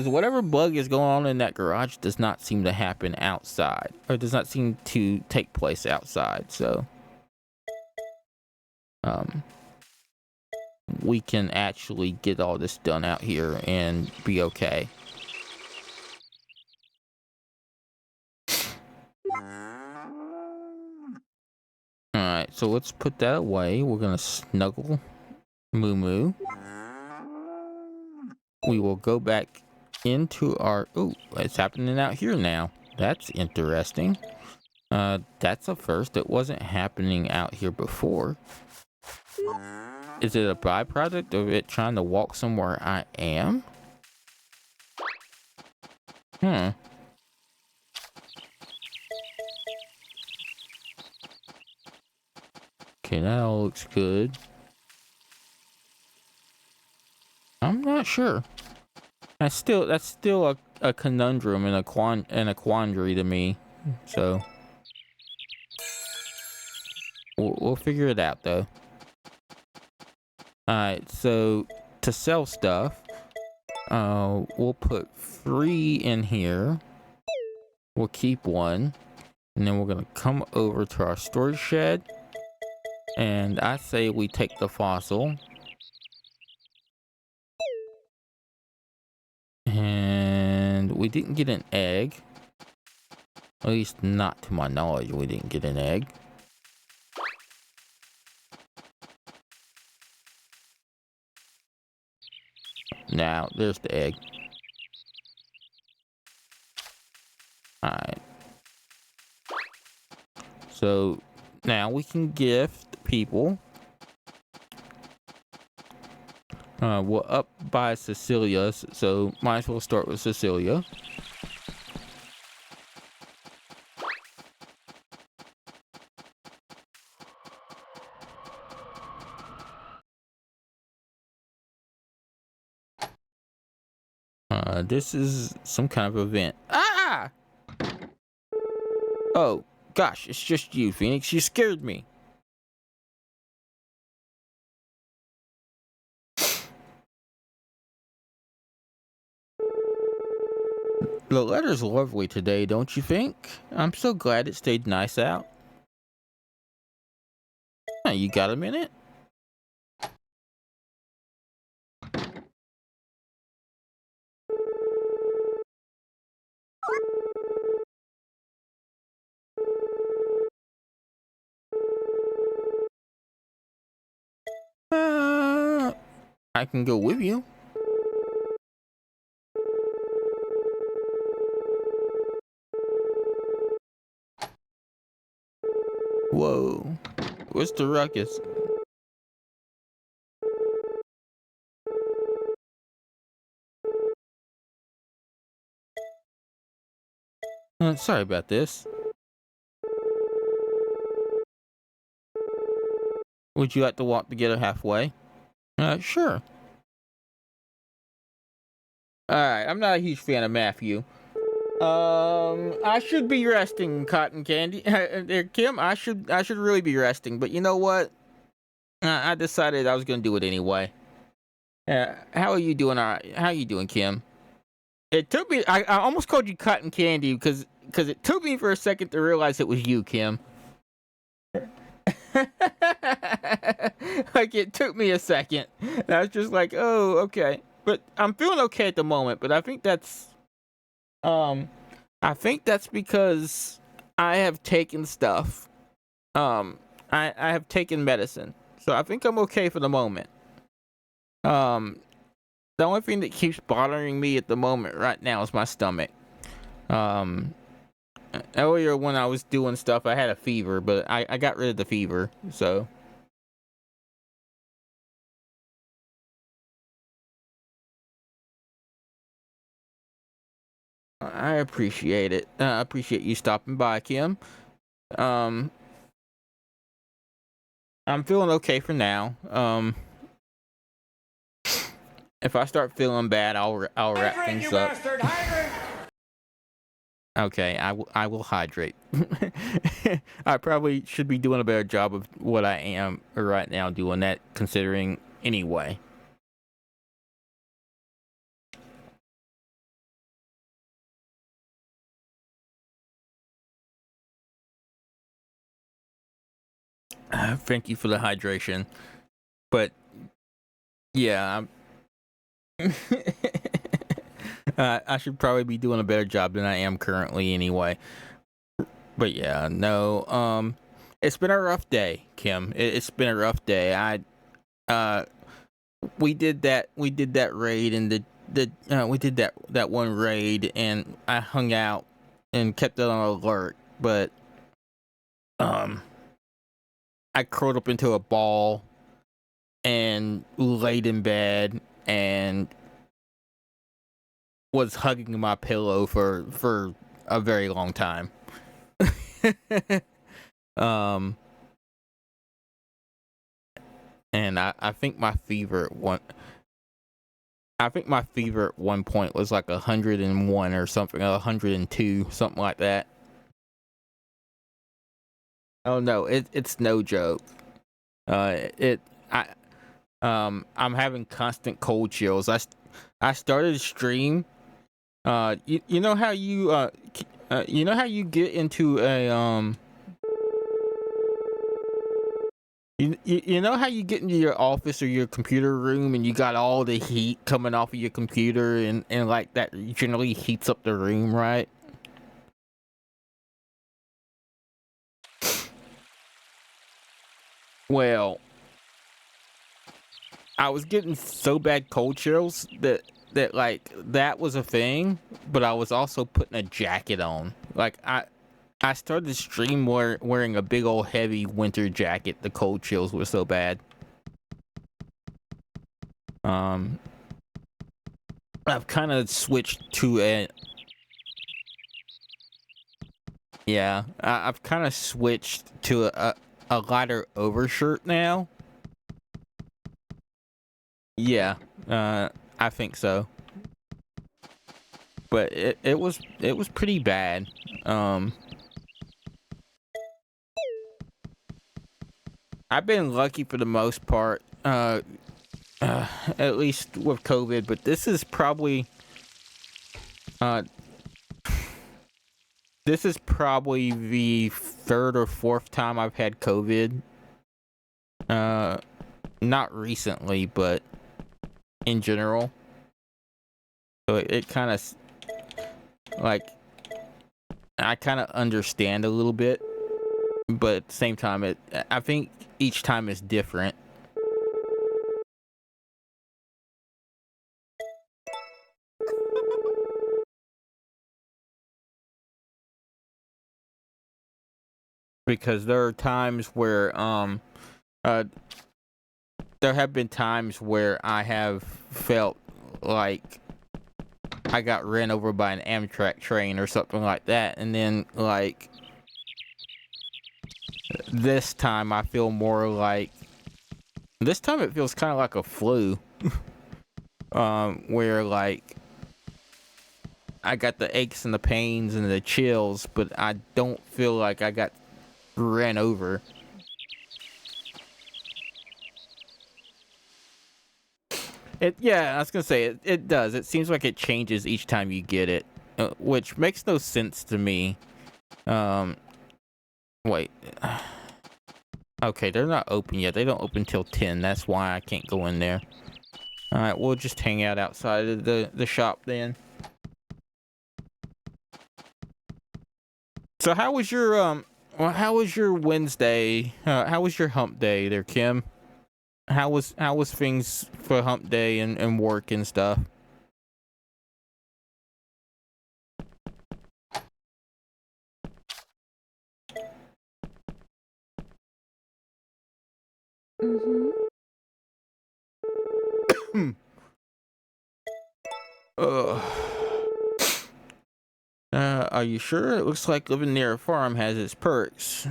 whatever bug is going on in that garage does not seem to happen outside, or does not seem to take place outside. So, we can actually get all this done out here and be okay. Alright, so let's put that away. We're gonna snuggle Moo Moo. We will go back into our... Oh, it's happening out here now. That's interesting. That's a first. It wasn't happening out here before. Is it a byproduct of it trying to walk somewhere I am? Okay, that all looks good. I'm not sure. That's still a conundrum and a quandary to me. So we'll figure it out though. Alright, so to sell stuff, we'll put 3 in here. We'll keep 1, and then we're gonna come over to our storage shed, and I say we take the fossil. And we didn't get an egg. At least not to my knowledge, we didn't get an egg. Now, there's the egg. Alright. So, now we can gift people. We're up by Cecilia, so might as well start with Cecilia. This is some kind of event. Ah! Oh, gosh, it's just you, Phoenix. You scared me. The letter's lovely today, don't you think? I'm so glad it stayed nice out. You got a minute? I can go with you. Whoa. What's the ruckus? Sorry about this. Would you like to walk together halfway? Sure. Alright, I'm not a huge fan of Matthew. I should be resting, Cotton Candy. Kim, I should really be resting, but you know what? I decided I was gonna do it anyway. How are you doing? Alright, how you doing, Kim? It took me. I almost called you Cotton Candy because it took me for a second to realize it was you, Kim. Like it took me a second. And I was just like, oh, okay. But I'm feeling okay at the moment. But I think that's because I have taken stuff. I have taken medicine, so I think I'm okay for the moment. Um, the only thing that keeps bothering me at the moment right now is my stomach. Um, Earlier when I was doing stuff, I had a fever, but I got rid of the fever, so. I appreciate it. I appreciate you stopping by, Kim. Um, I'm feeling okay for now. If I start feeling bad, I'll wrap things up. Okay, I will hydrate. I probably should be doing a better job of what I am right now doing that, considering anyway. Thank you for the hydration, but yeah, I should probably be doing a better job than I am currently anyway. But yeah, no. It's been a rough day, Kim. It's been a rough day. Uh, we did that. We did that raid, and we did that one raid, and I hung out and kept it on alert. But um, I curled up into a ball and laid in bed and was hugging my pillow for a very long time. um, and I think my fever at one. I think my fever at one point was like 101 or something, 102, something like that. Oh no, it's no joke. It I I'm having constant cold chills. I started a stream. You know how you know how you get into a you know how you get into your office or your computer room and you got all the heat coming off of your computer and like that generally heats up the room, right? Well, I was getting so bad cold chills that like that was a thing, but I was also putting a jacket on. Like I started the stream wearing a big old heavy winter jacket. The cold chills were so bad. Um, I've kind of switched to a yeah. I've kind of switched to a lighter overshirt now. Yeah. I think so. But it was pretty bad. Um, I've been lucky for the most part. At least with COVID, but uh this is probably the third or fourth time I've had COVID. Uh, Not recently, but in general. So it kind of like I kind of understand a little bit, but at the same time, I think each time is different because there are times where uh there have been times where I have felt like I got ran over by an Amtrak train or something like that, and then like this time I feel more like this time it feels kind of like a flu, where like I got the aches and the pains and the chills, but I don't feel like I got ran over. It yeah, I was gonna say it does. It seems like it changes each time you get it, which makes no sense to me. Um, Wait. Okay, they're not open yet. They don't open till 10. That's why I can't go in there. All right, we'll just hang out outside of the shop then. So Well, how was your Wednesday? How was your hump day there, Kim? How was things for hump day and work and stuff? Mm-hmm. Ugh. Are you sure? It looks like living near a farm has its perks.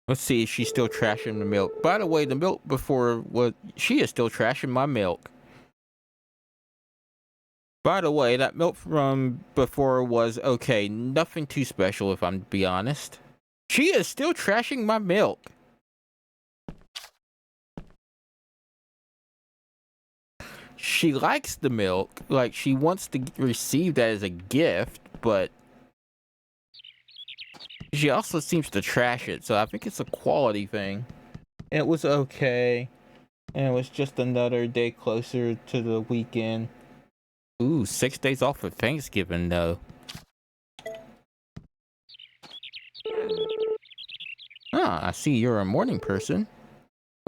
Let's see if she's still trashing the milk. By the way, the milk before was she is still trashing my milk. By the way, that milk from before was okay. Nothing too special, if I'm to be honest. She is still trashing my milk. She likes the milk, like she wants to receive that as a gift, but she also seems to trash it, so I think it's a quality thing. It was okay, and it was just another day closer to the weekend. Ooh, 6 days off for Thanksgiving, though. Ah, I see you're a morning person.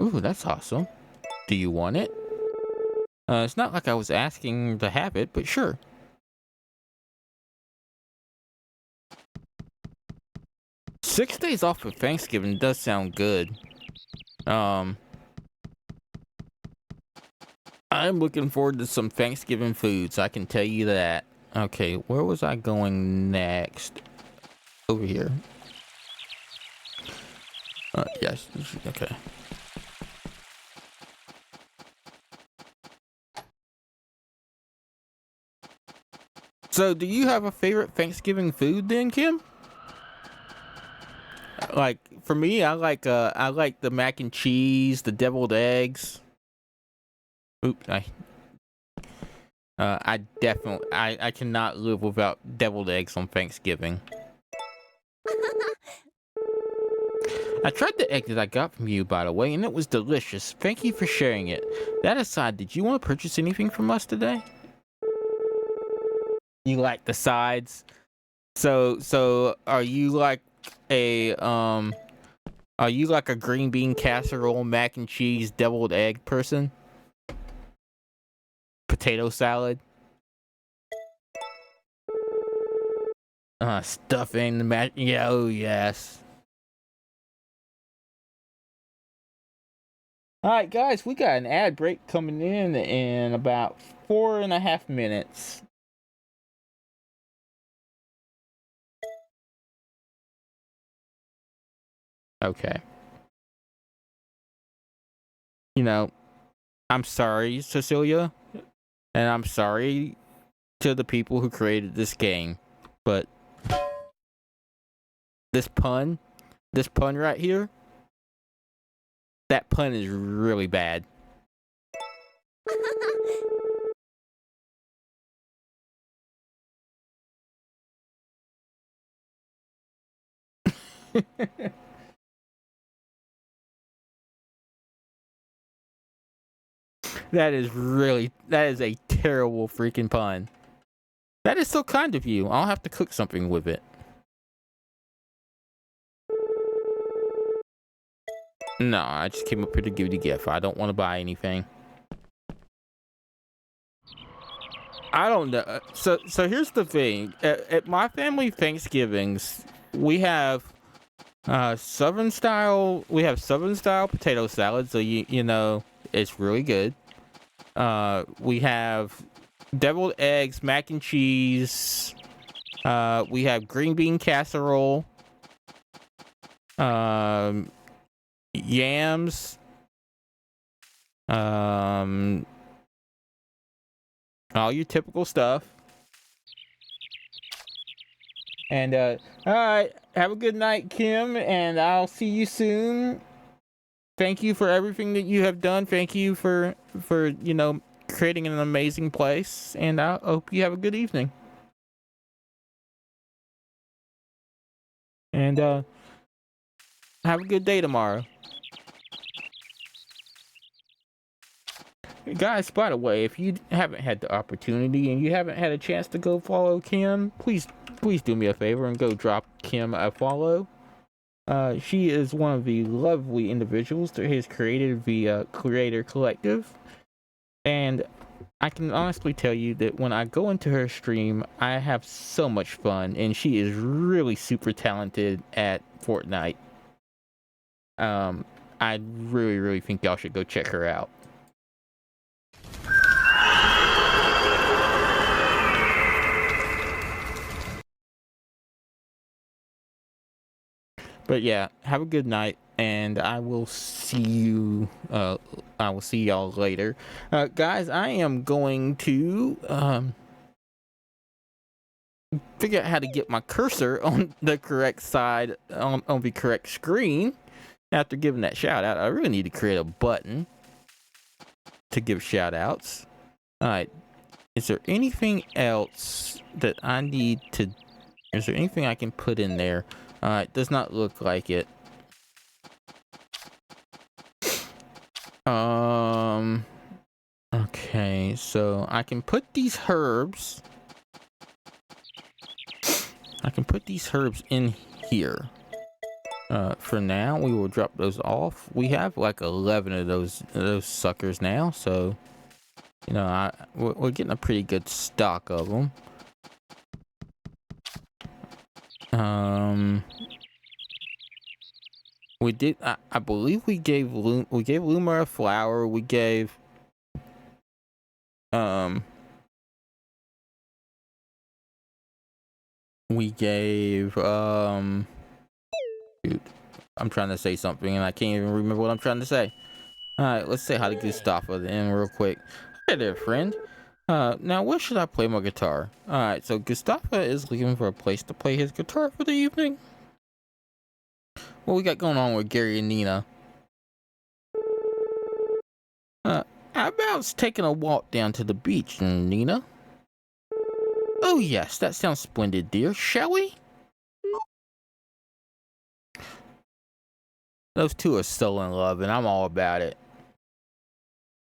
Ooh, that's awesome. Do you want it? It's not like I was asking to have it, but sure. Six days off for Thanksgiving does sound good. I'm looking forward to some Thanksgiving foods, I can tell you that. Okay, where was I going next? Over here. Yes, okay. So, do you have a favorite Thanksgiving food then, Kim? Like for me, I like the mac and cheese, the deviled eggs. Oop, I definitely I cannot live without deviled eggs on Thanksgiving. I tried the egg that I got from you, by the way, and it was delicious. Thank you for sharing it. That aside, did you want to purchase anything from us today? You like the sides? So are you like a are you like a green bean casserole, mac and cheese, deviled egg person? Potato salad? Stuffing the mac. Yeah, oh yes. All right, guys, we got an ad break coming in about 4.5 minutes. Okay. You know, I'm sorry, Cecilia, and I'm sorry to the people who created this game, but this pun, this pun right here, that pun is really bad. That is a terrible freaking pun. That is so kind of you. I'll have to cook something with it. No, I just came up here to give you a gift. I don't want to buy anything. I don't know. So here's the thing. At my family Thanksgivings, we have southern style. We have southern style potato salad. So you know it's really good. We have deviled eggs, mac and cheese. We have green bean casserole. Yams. Um, all your typical stuff. And all right, have a good night, Kim, and I'll see you soon. Thank you for everything that you have done. Thank you for creating an amazing place, and I hope you have a good evening. And have a good day tomorrow. Guys, by the way, if you haven't had the opportunity and you haven't had a chance to go follow Kim, please please do me a favor and go drop Kim a follow. She is one of the lovely individuals that has created the Creator Collective, and I can honestly tell you that when I go into her stream, I have so much fun, and she is really super talented at Fortnite. I really think y'all should go check her out. But yeah, have a good night, and I will see you. I will see y'all later, guys. I am going to figure out how to get my cursor on the correct side on the correct screen. After giving that shout out, I really need to create a button to give shout outs. All right, is there anything else that I need to? Is there anything I can put in there? Does not look like it. Okay, so I can put these herbs. I can put these herbs in here. For now, we will drop those off. We have like 11 of those suckers now, so you know, we're getting a pretty good stock of them. We did. I believe we gave Luma a flower. We gave Dude, I'm trying to say something and I can't even remember what I'm trying to say. All right, let's say hi to Gustafa then real quick. Hey there, friend. Now where should I play my guitar? All right, so Gustafa is looking for a place to play his guitar for the evening. What we got going on with Gary and Nina? How about taking a walk down to the beach, Nina? Oh yes, that sounds splendid, dear. Shall we? Those two are still in love, and I'm all about it.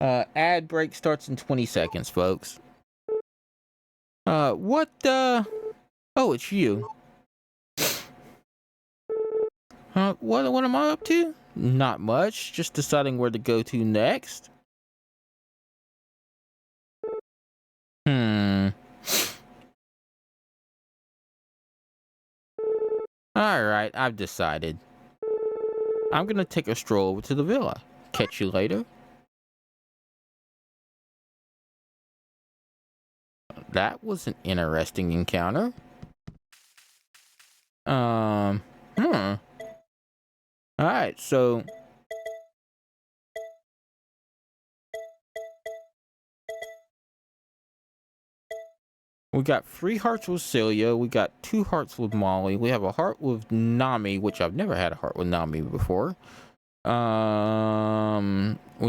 Ad break starts in 20 seconds, folks. What, Oh, it's you. What am I up to? Not much. Just deciding where to go to next. Alright, I've decided. I'm gonna take a stroll over to the villa. Catch you later. That was an interesting encounter. Alright, so we got 3 hearts with Celia. We got 2 hearts with Molly. We have a heart with Nami, which I've never had a heart with Nami before. We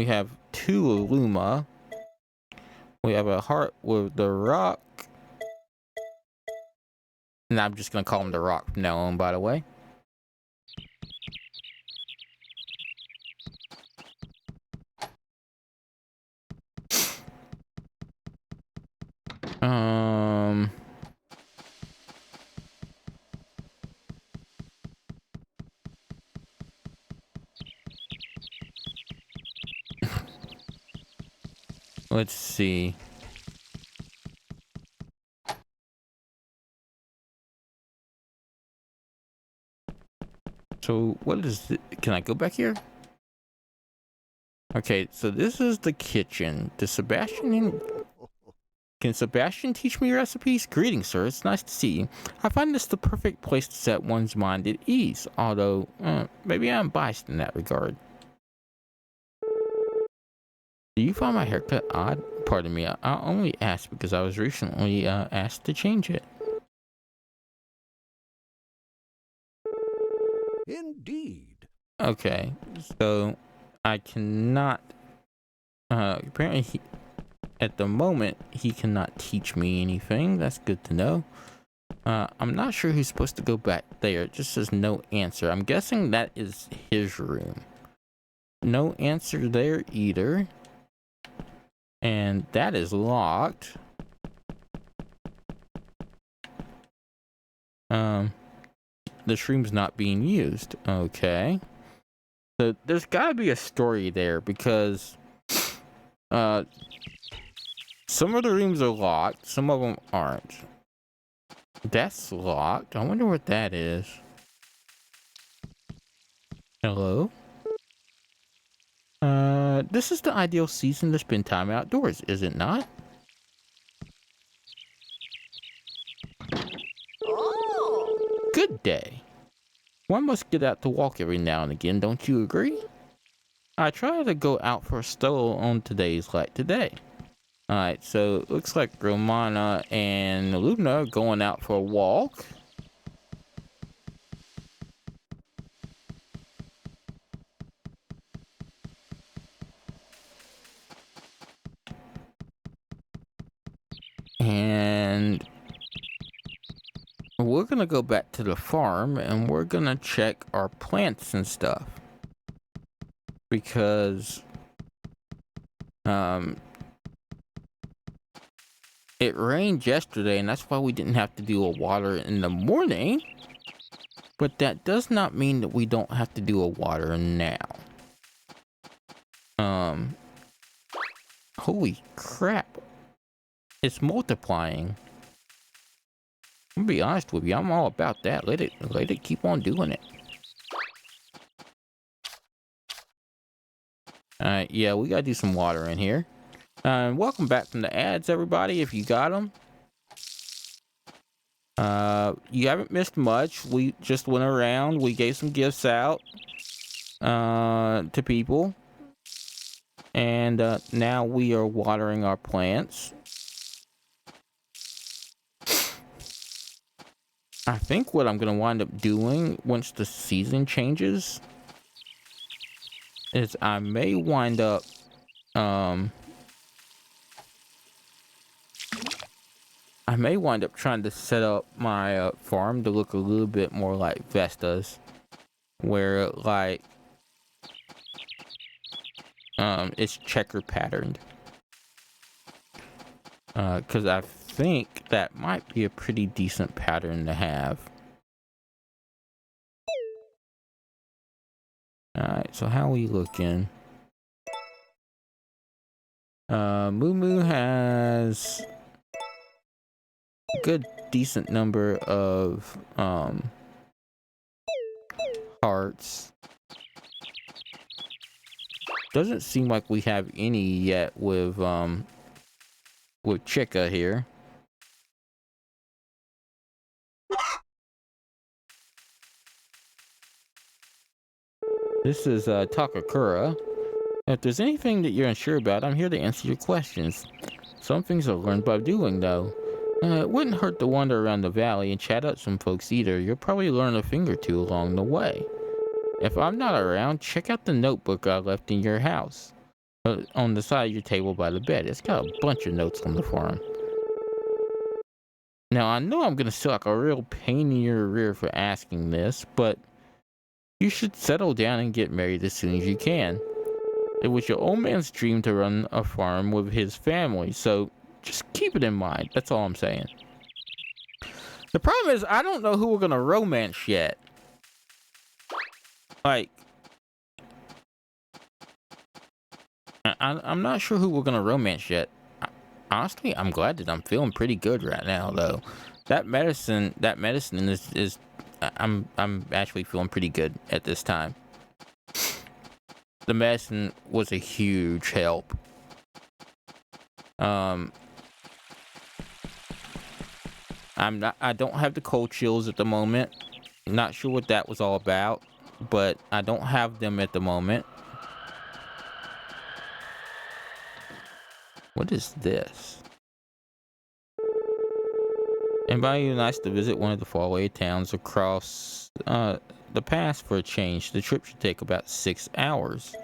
have 2 with Luma. We have a heart with The Rock. And I'm just gonna call him The Rock from now on, by the way. Let's see. So what is it? Can I go back here? Okay, so this is the kitchen. Can Sebastian teach me recipes? Greetings, sir. It's nice to see you. I find this the perfect place to set one's mind at ease, although maybe I'm biased in that regard. Do you find my haircut odd? Pardon me, I only asked because I was recently asked to change it. Indeed. Okay, so I cannot. Apparently, at the moment, he cannot teach me anything. That's good to know. I'm not sure who's supposed to go back there. It just says no answer. I'm guessing that is his room. No answer there either. And that is locked. The shroom's not being used. Okay. So there's gotta be a story there because some of the rooms are locked, some of them aren't. That's locked. I wonder what that is. Hello? This is the ideal season to spend time outdoors, is it not? Oh. Good day. One must get out to walk every now and again, don't you agree? I try to go out for a stroll on today's like today. Alright, so it looks like Romana and Luna are going out for a walk. And we're gonna go back to the farm and we're gonna check our plants and stuff. Because it rained yesterday and that's why we didn't have to do a water in the morning. But that does not mean that we don't have to do a water now. Holy crap. It's multiplying. I'm gonna be honest with you, I'm all about that. Let it keep on doing it. Alright, yeah, we gotta do some water in here. Welcome back from the ads, everybody, if you got them. You haven't missed much. We just went around, we gave some gifts out to people. And now we are watering our plants. I think what I'm gonna wind up doing once the season changes is I may wind up trying to set up my farm to look a little bit more like Vesta's, where like it's checker patterned. Because I think that might be a pretty decent pattern to have. Alright, so how are we looking? Moo Moo has a good decent number of hearts. Doesn't seem like we have any yet with Chica here. This is Takakura. If there's anything that you're unsure about, I'm here to answer your questions. Some things are learned by doing, though. It wouldn't hurt to wander around the valley and chat up some folks either. You'll probably learn a thing or two along the way. If I'm not around, check out the notebook I left in your house. On the side of your table by the bed. It's got a bunch of notes on the farm. Now, I know I'm gonna sound like a real pain in your rear for asking this, but you should settle down and get married as soon as you can. It was your old man's dream to run a farm with his family, so just keep it in mind. That's all I'm saying. The problem is, I don't know who we're gonna romance yet. Like, I'm not sure who we're gonna romance yet. Honestly, I'm glad that I'm feeling pretty good right now, though. That medicine is I'm actually feeling pretty good at this time. The medicine was a huge help. I don't have the cold chills at the moment. Not sure what that was all about, but I don't have them at the moment. What is this? Invite you nice to visit one of the faraway towns across the pass for a change. The trip should take about 6 hours.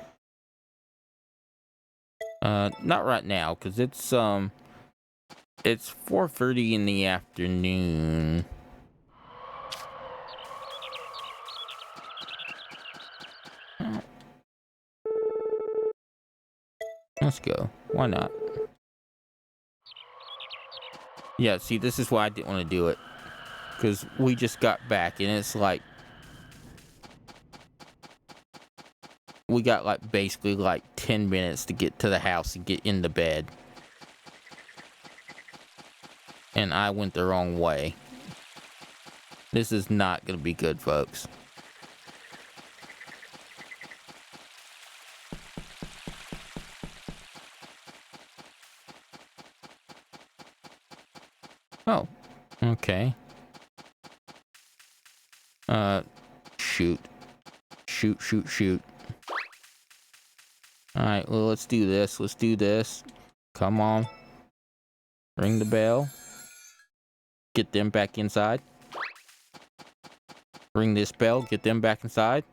Not right now, because it's 4:30 in the afternoon. Let's go. Why not? Yeah, see, this is why I didn't want to do it. because we just got back and it's like we got like basically like 10 minutes to get to the house and get into bed. And I went the wrong way. This is not gonna be good, folks. Oh, okay. Shoot. Shoot. Alright, well, let's do this. Come on. Ring the bell. Get them back inside. Ring this bell. Get them back inside.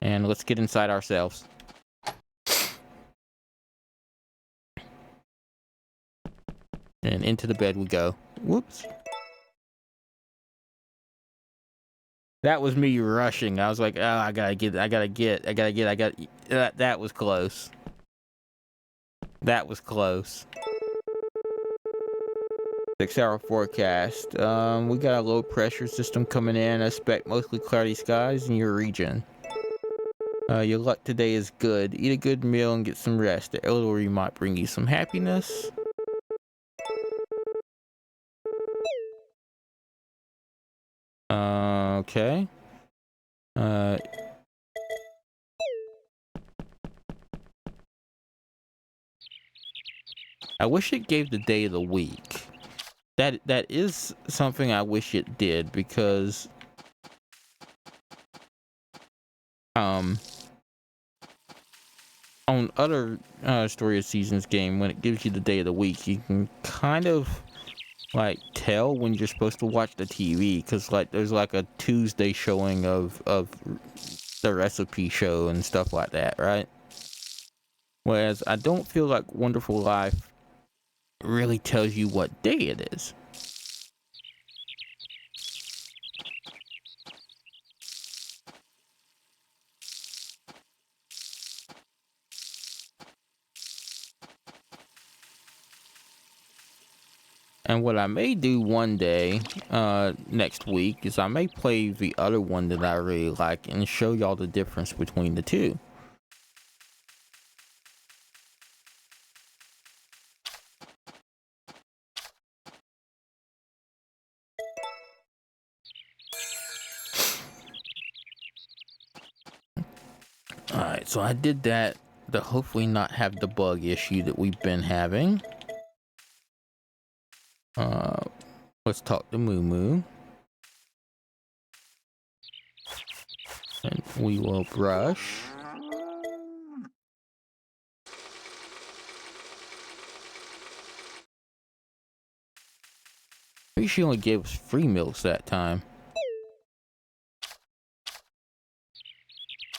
And let's get inside ourselves. And into the bed we go. Whoops. That was me rushing. I was like, oh, I gotta get. That was close. That was close. 6-hour forecast. We got a low pressure system coming in. I expect mostly cloudy skies in your region. Your luck today is good. Eat a good meal and get some rest. The elderly might bring you some happiness. Okay. I wish it gave the day of the week. That is something I wish it did, because on other Story of Seasons game, when it gives you the day of the week, you can kind of like tell when you're supposed to watch the TV, because like there's like a Tuesday showing of the recipe show and stuff like that, right? Whereas I don't feel like Wonderful Life really tells you what day it is. And what I may do one day, next week, is I may play the other one that I really like and show y'all the difference between the two. Alright, so I did that to hopefully not have the bug issue that we've been having. Let's talk to Moo Moo. And we will brush. Maybe she only gave us 3 milks that time.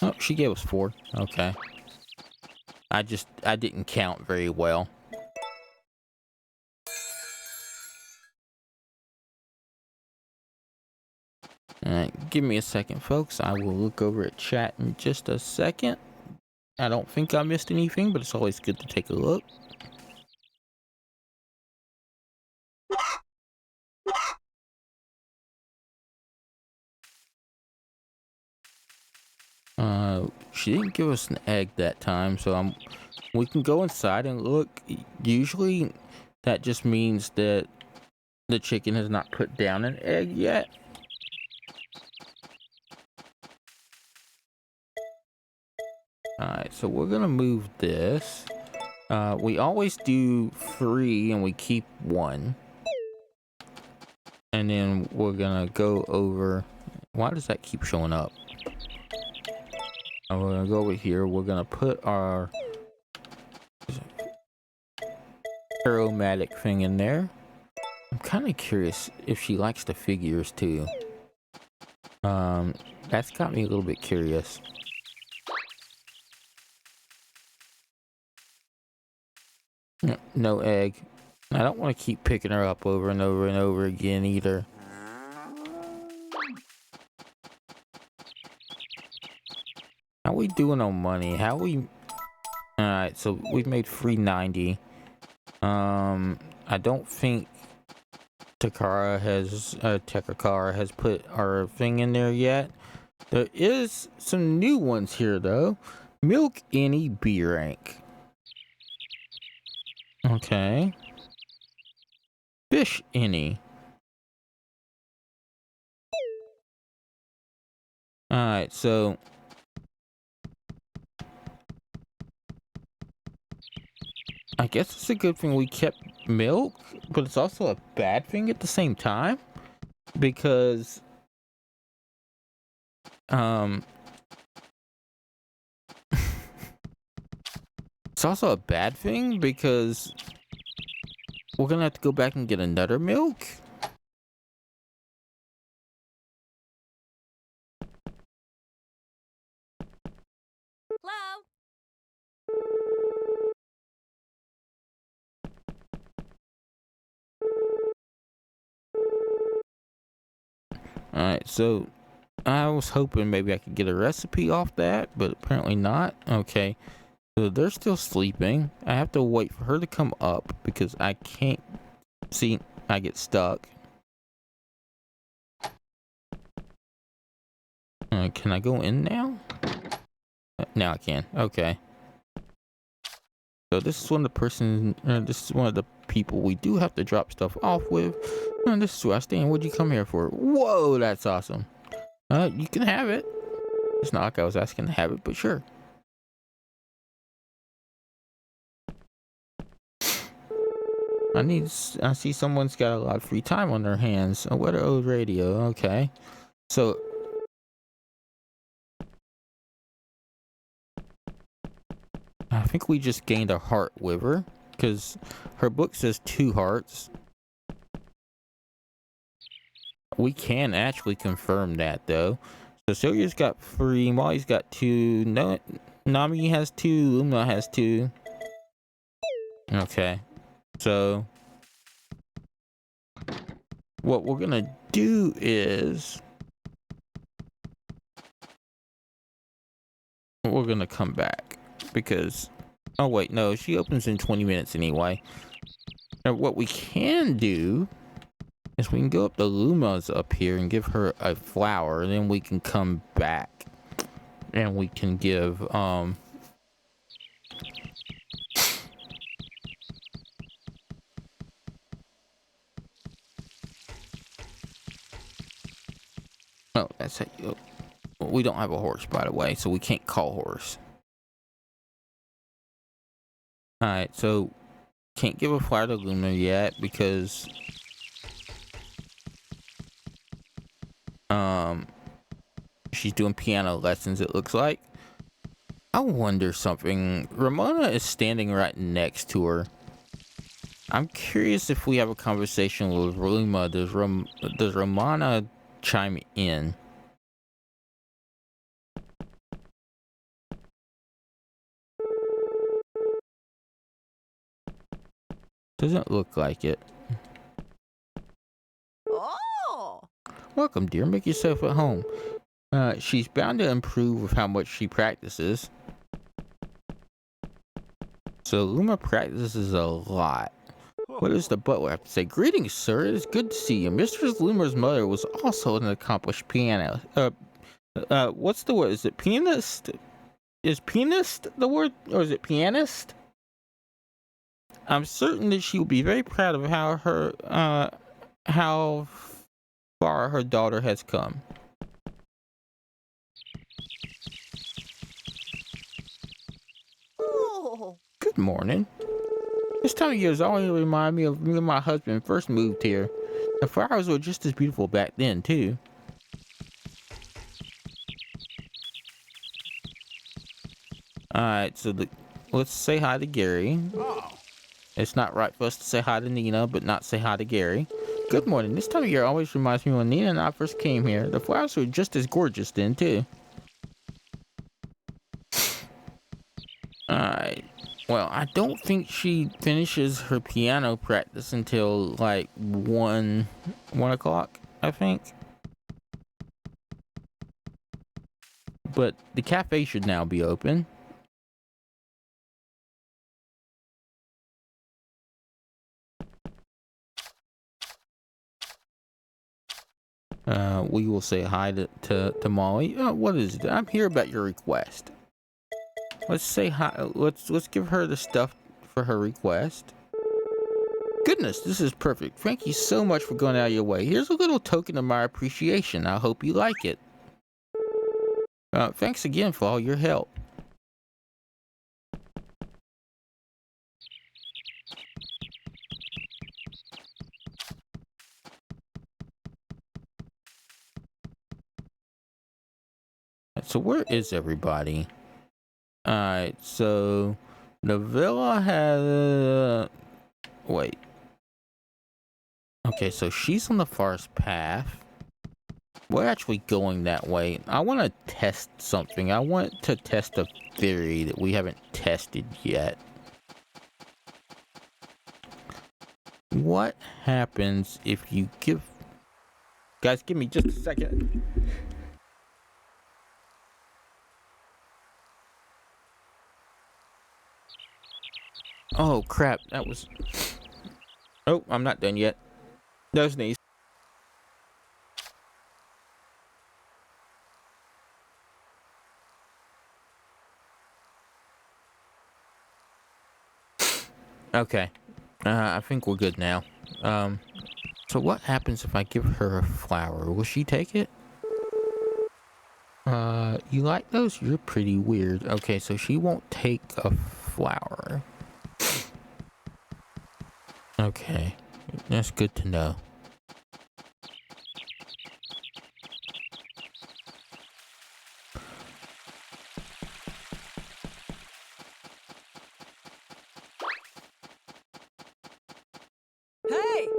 Oh, she gave us 4. Okay. I didn't count very well. Alright, give me a second, folks. I will look over at chat in just a second. I don't think I missed anything, but it's always good to take a look. She didn't give us an egg that time, so we can go inside and look. Usually that just means that the chicken has not put down an egg yet. Alright, so we're gonna move this. We always do 3 and we keep 1. And then we're gonna go over. Why does that keep showing up? We're gonna go over here. We're gonna put our aromatic thing in there. I'm kind of curious if she likes the figures too. That's got me a little bit curious. No egg. I don't want to keep picking her up over and over and over again either. How we doing on money? How we... Alright, so we've made $390. I don't think Takara has put our thing in there yet. There is some new ones here though. Milk any B rank. Okay. Fish any. Alright, so I guess it's a good thing we kept milk, but it's also a bad thing at the same time. Because it's also a bad thing because we're gonna have to go back and get another milk. Hello? Alright, so I was hoping maybe I could get a recipe off that, but apparently not. Okay, so they're still sleeping. I have to wait for her to come up because I can't see. I get stuck. Can I go in now? Now I can. Okay. So this is one of the this is one of the people we do have to drop stuff off with. And this is where I stand. What'd you come here for? Whoa, that's awesome. You can have it. It's not like I was asking to have it, but sure. I see someone's got a lot of free time on their hands. A Weather Old Radio. Okay. So I think we just gained a heart with her because her book says 2 hearts. We can actually confirm that though. So Sylvia's got 3, Molly's got 2, no, Nami has 2, Luma has 2. Okay. So what we're gonna do is we're gonna come back because oh wait, no, she opens in 20 minutes anyway. And what we can do is we can go up to Luma's up here and give her a flower, and then we can come back and we can give oh, that's it. We don't have a horse, by the way, so we can't call horse. Alright, so can't give a flower to Luna yet because she's doing piano lessons, it looks like. I wonder something. Ramona is standing right next to her. I'm curious if we have a conversation with Luma, does Ramona chime in? Doesn't look like it. Oh! Welcome, dear. Make yourself at home. She's bound to improve with how much she practices. So Luma practices a lot. What does the butler have to say? Greetings, sir. It is good to see you. Mistress Luma's mother was also an accomplished pianist. What's the word? Is it pianist? Is pianist the word, or is it pianist? I'm certain that she will be very proud of how far her daughter has come. Oh! Good morning. This time of year has always reminded me of me and my husband first moved here. The flowers were just as beautiful back then, too. Alright, so let's say hi to Gary. Oh! It's not right for us to say hi to Nina, but not say hi to Gary. Good morning. This time of year always reminds me when Nina and I first came here. The flowers were just as gorgeous then, too. Alright. Well, I don't think she finishes her piano practice until like 1 o'clock, I think. But the cafe should now be open. We will say hi to Molly. What is it? I'm here about your request. Let's say hi. Let's give her the stuff for her request. Goodness, this is perfect. Thank you so much for going out of your way. Here's a little token of my appreciation. I hope you like it. Thanks again for all your help. So where is everybody? Alright, so the villa has... wait. Okay, so she's on the forest path. We're actually going that way. I want to test something. I want to test a theory that we haven't tested yet. What happens if you give... Guys, give me just a second. Oh, crap. That was... Oh, I'm not done yet. Those knees. Okay. I think we're good now. So what happens if I give her a flower? Will she take it? You like those? You're pretty weird. Okay, so she won't take a flower. Okay. That's good to know. Hey!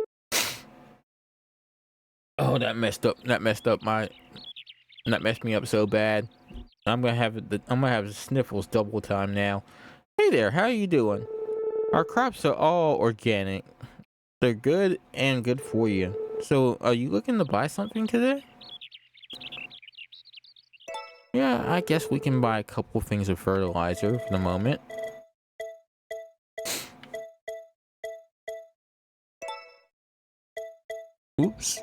Oh, that messed me up so bad. I'm gonna have the sniffles double time now. Hey there, how you doing? Our crops are all organic. They're good and good for you. So, are you looking to buy something today? Yeah, I guess we can buy a couple things of fertilizer for the moment. Oops.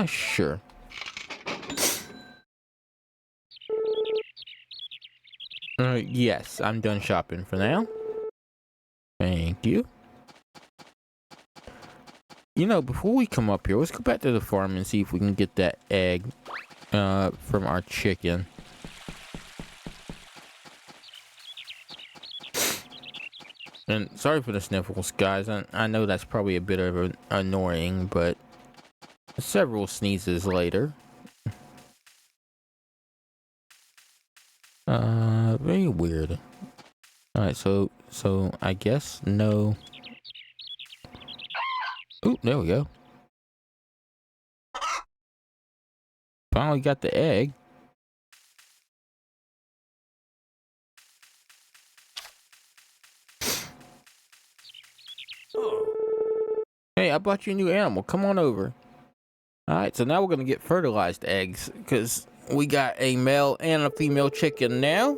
Sure. Yes, I'm done shopping for now. Thank you. You know, before we come up here, let's go back to the farm and see if we can get that egg, from our chicken. And sorry for the sniffles, guys. I know that's probably a bit of annoying, but several sneezes later. Very weird. Alright, so I guess no. Ooh, there we go. Finally got the egg. Hey, I bought you a new animal. Come on over. Alright, so now we're gonna get fertilized eggs, because we got a male and a female chicken now.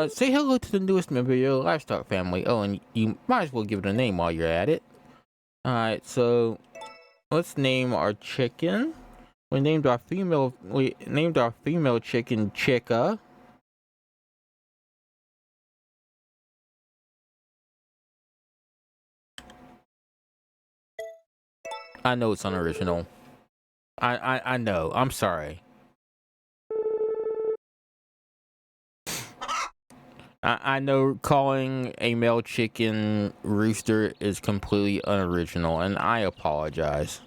Say hello to the newest member of your livestock family. Oh, and you might as well give it a name while you're at it. Alright, so let's name our chicken. We named our female chicken Chica. I know it's unoriginal. I know. I'm sorry. I know calling a male chicken Rooster is completely unoriginal, and I apologize.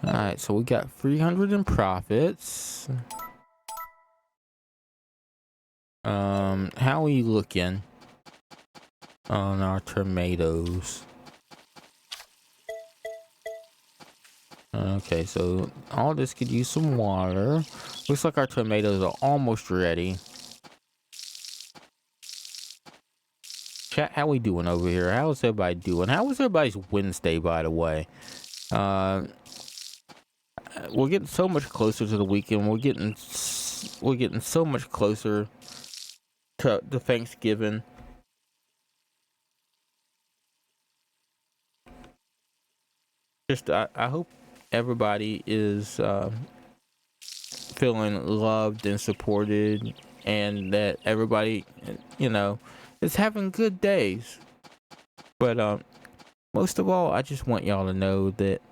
Alright, so we got 300 in profits. How are we looking on our tomatoes? Okay, so all this could use some water. Looks like our tomatoes are almost ready. Chat, how we doing over here? How's everybody doing? How was everybody's Wednesday, by the way? We're getting so much closer to the weekend. We're getting so much closer to Thanksgiving. Just I hope everybody is feeling loved and supported, and that everybody, you know, is having good days. But most of all, I just want y'all to know that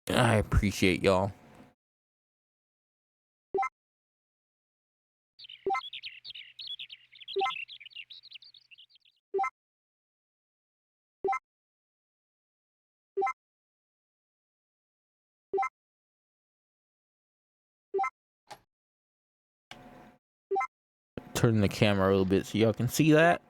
I appreciate y'all. Turn the camera a little bit so y'all can see that.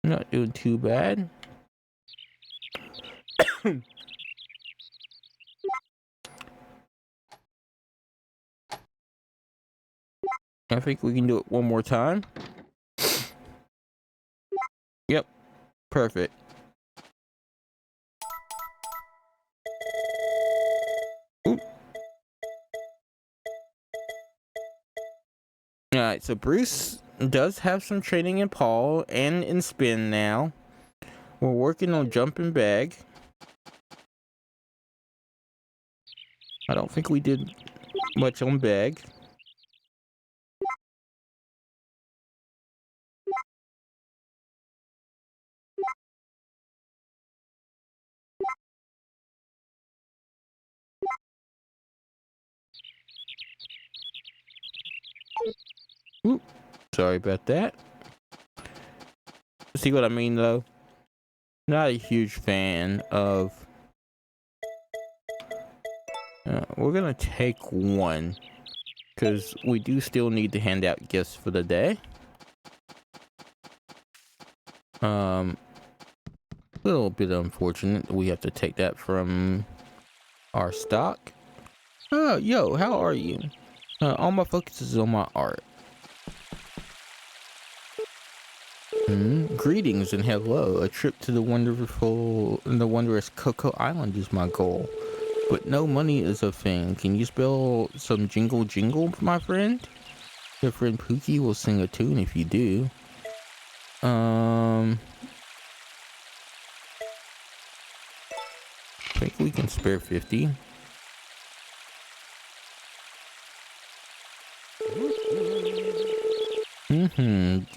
Not doing too bad. I think we can do it one more time. Yep, perfect. Oop. All right, so Bruce does have some training in Paul and in spin now. We're working on jumping bag. I don't think we did much on bag. Oop. Sorry about that. See what I mean, though? Not a huge fan of... we're gonna take one, because we do still need to hand out gifts for the day. A little bit unfortunate we have to take that from our stock. Oh, yo, how are you? All my focus is on my art. Greetings and hello. A trip to the wondrous Cocoa Island is my goal. But no money is a thing. Can you spell some jingle jingle, my friend? Your friend Pookie will sing a tune if you do. I think we can spare 50.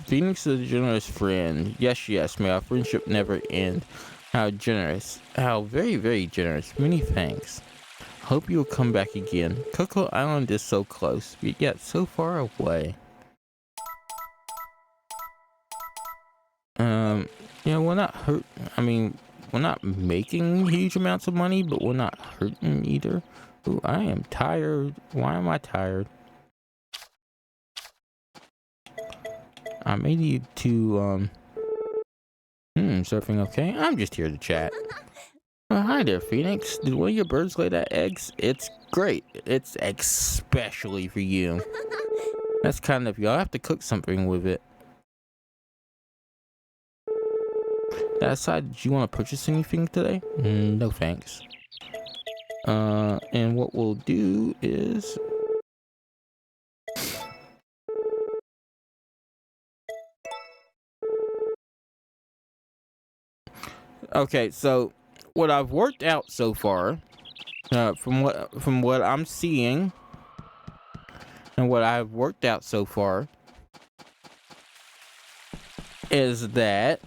Phoenix is a generous friend. Yes, may our friendship never end. How generous. How very, very generous. Many thanks. Hope you will come back again. Cocoa Island is so close, yet so far away. We're not hurt. I mean, we're not making huge amounts of money, but we're not hurting either. Ooh, I am tired. Why am I tired? I may need to, surfing okay? I'm just here to chat. Hi there, Phoenix. Did one of your birds lay that eggs? It's great. It's especially for you. That's kind of you. I'll have to cook something with it. That aside, did you want to purchase anything today? No thanks. And what we'll do is... Okay, so what I've worked out so far, from what I'm seeing, and what I've worked out so far, is that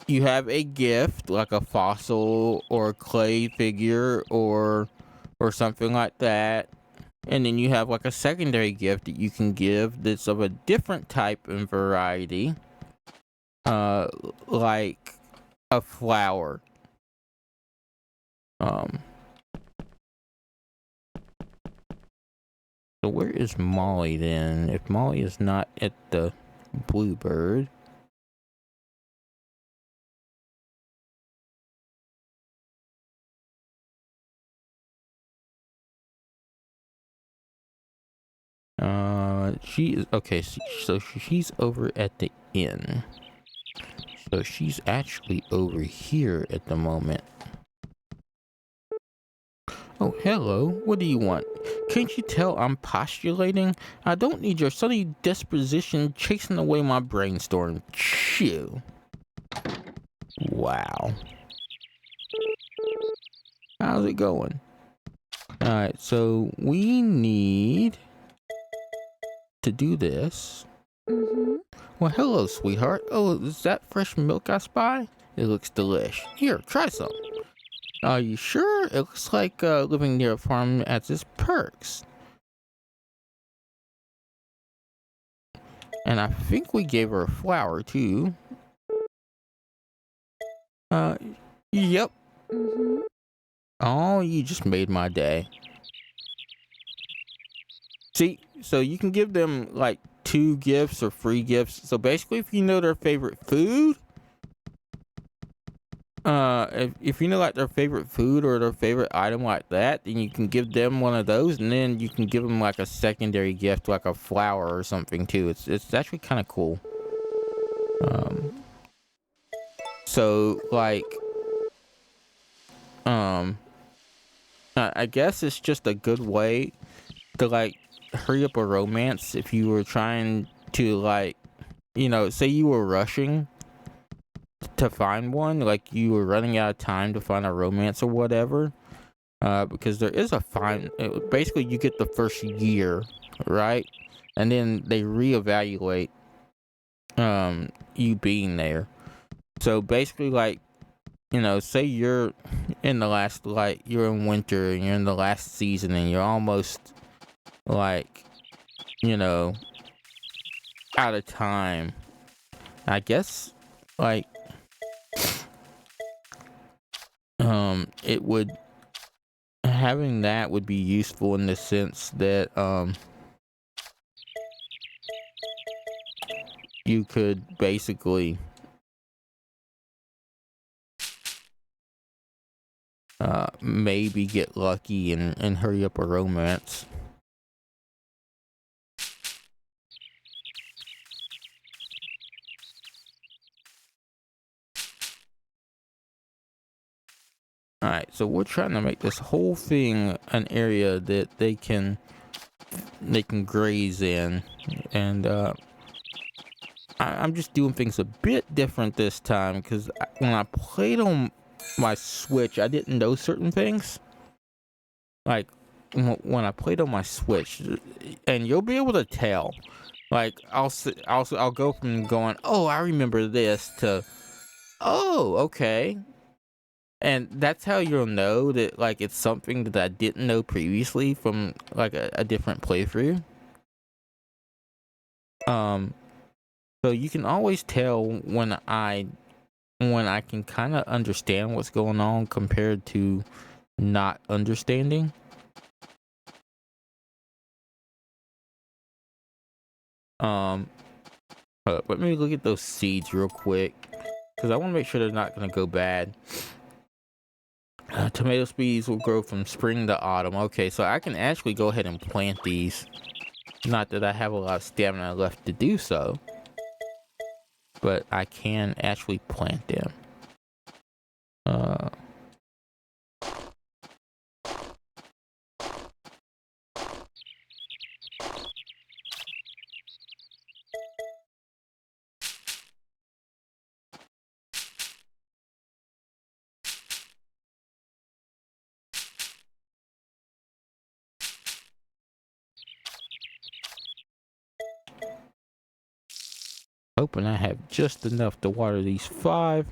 you have a gift like a fossil or a clay figure or something like that, And then you have like a secondary gift that you can give that's of a different type and variety. Like a flower. So where is Molly then? If Molly is not at the Bluebird. She is okay. So she's over at the inn. So she's actually over here at the moment. Oh, hello. What do you want? Can't you tell I'm postulating? I don't need your sunny disposition chasing away my brainstorm. Chew. Wow. How's it going? Alright, so we need to do this. Well, hello, sweetheart. Oh, is that fresh milk I spy? It looks delish. Here, try some. Are you sure? It looks like living near a farm has its perks. And I think we gave her a flower, too. Yep. Oh, you just made my day. See, so you can give them, like, 2 gifts or free gifts. So basically, if you know their favorite food, if you know like their favorite food or their favorite item like that, then you can give them one of those, and then you can give them like a secondary gift, like a flower or something too. It's actually kind of cool. So like, I guess it's just a good way to like hurry up a romance if you were trying to like, you know, say you were rushing to find one, like you were running out of time to find a romance or whatever, because there is a fine. Basically, you get the first year, right, and then they reevaluate you being there. So basically, like, you know, say you're in the last, like you're in winter and you're in the last season and you're almost like, you know, out of time. I guess like it would, having that would be useful in the sense that you could basically maybe get lucky and hurry up a romance. Alright, so we're trying to make this whole thing an area that they can graze in, and I'm just doing things a bit different this time because when I played on my Switch, I didn't know certain things. Like when I played on my Switch, and you'll be able to tell. Like I'll go from going, oh, I remember this, to, oh, okay. And that's how you'll know that like it's something that I didn't know previously from like a different playthrough. So you can always tell when I can kind of understand what's going on compared to not understanding. Let me look at those seeds real quick because I want to make sure they're not going to go bad. Tomato seeds will grow from spring to autumn. Okay, so I can actually go ahead and plant these. Not that I have a lot of stamina left to do so, but I can actually plant them. Hoping I have just enough to water these 5.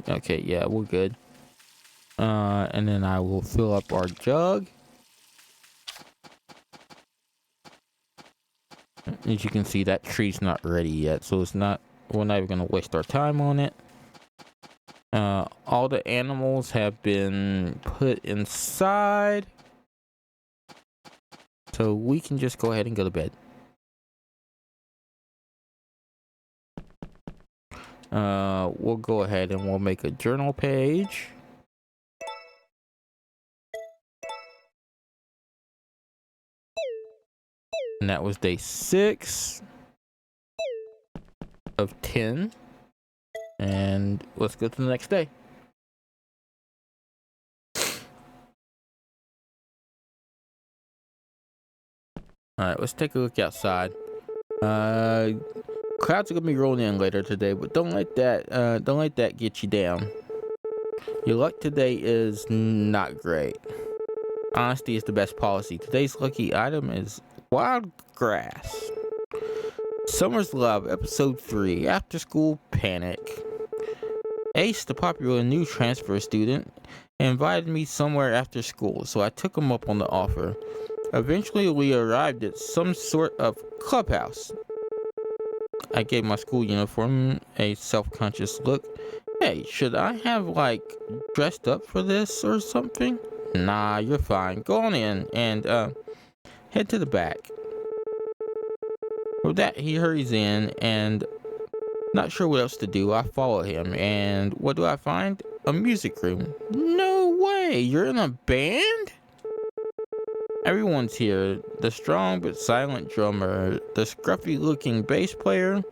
Okay, yeah, we're good. And then I will fill up our jug. As you can see, that tree's not ready yet, so we're not even gonna waste our time on it. All the animals have been put inside, so we can just go ahead and go to bed. We'll go ahead and we'll make a journal page. And that was day 6 of 10. And let's go to the next day. Alright, let's take a look outside. Clouds are gonna be rolling in later today, but don't let that get you down. Your luck today is not great. Honesty is the best policy. Today's lucky item is wild grass. Summer's Love, episode 3, After School Panic. Ace, the popular new transfer student, invited me somewhere after school, so I took him up on the offer. Eventually, we arrived at some sort of clubhouse. I gave my school uniform a self-conscious look. Hey, should I have, like, dressed up for this or something? Nah, you're fine. Go on in and, head to the back. With that, he hurries in and, not sure what else to do, I follow him. And what do I find? A music room. No way! You're in a band? Everyone's here. The strong but silent drummer, the scruffy looking bass player,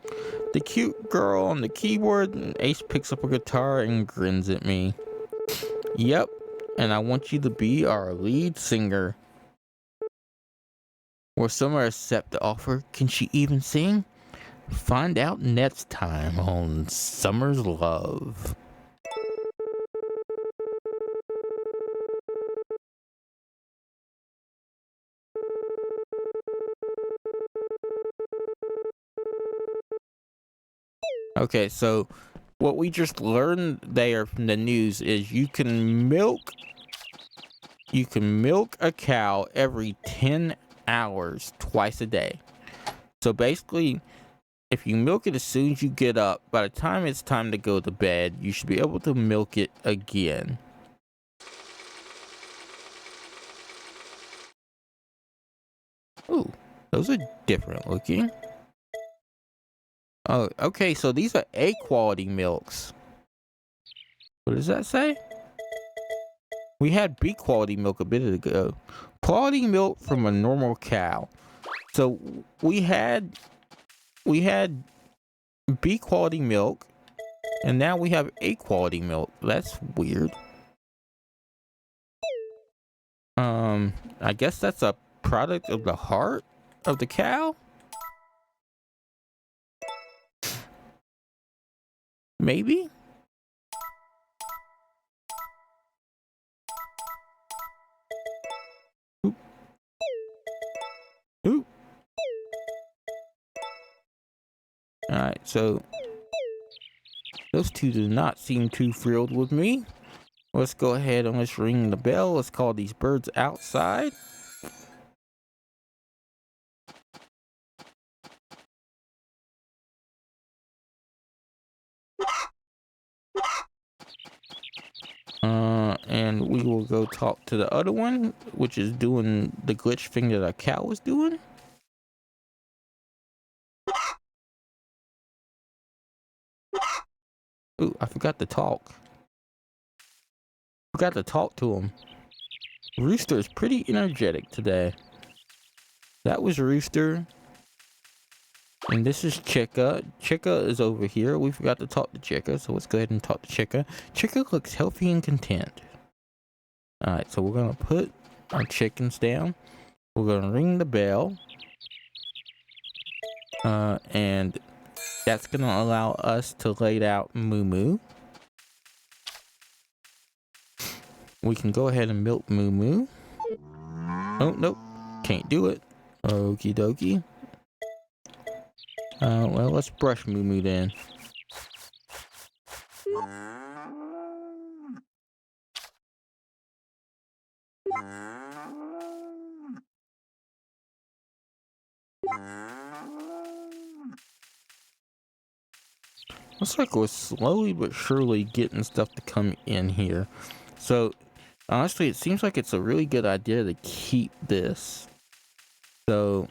the cute girl on the keyboard, and Ace picks up a guitar and grins at me. Yep, and I want you to be our lead singer. Will Summer accept the offer? Can she even sing? Find out next time on Summer's Love. Okay, so what we just learned there from the news is you can milk a cow every 10 hours twice a day. So basically, if you milk it as soon as you get up, by the time it's time to go to bed, you should be able to milk it again. Ooh, those are different looking. Oh, okay, so these are A quality milks. What does that say? We had B quality milk a bit ago. Quality milk from a normal cow. So we had B quality milk, and now we have A quality milk. That's weird. I guess that's a product of the heart of the cow? Maybe? Oop. Oop. Alright, so those two do not seem too thrilled with me. Let's go ahead and let's ring the bell. Let's call these birds outside. And we will go talk to the other one, which is doing the glitch thing that a cow was doing. Ooh, I forgot to talk. Forgot to talk to him. Rooster is pretty energetic today. That was Rooster. And this is Chica. Chica is over here. We forgot to talk to Chica, so let's go ahead and talk to Chica. Chica looks healthy and content. Alright, so we're gonna put our chickens down. We're gonna ring the bell. And that's gonna allow us to lay out Moo Moo. We can go ahead and milk Moo Moo. Oh, nope. Can't do it. Okie dokie. Well, let's brush Moo Moo then. Looks like we're slowly but surely getting stuff to come in here. So, honestly, it seems like it's a really good idea to keep this. So,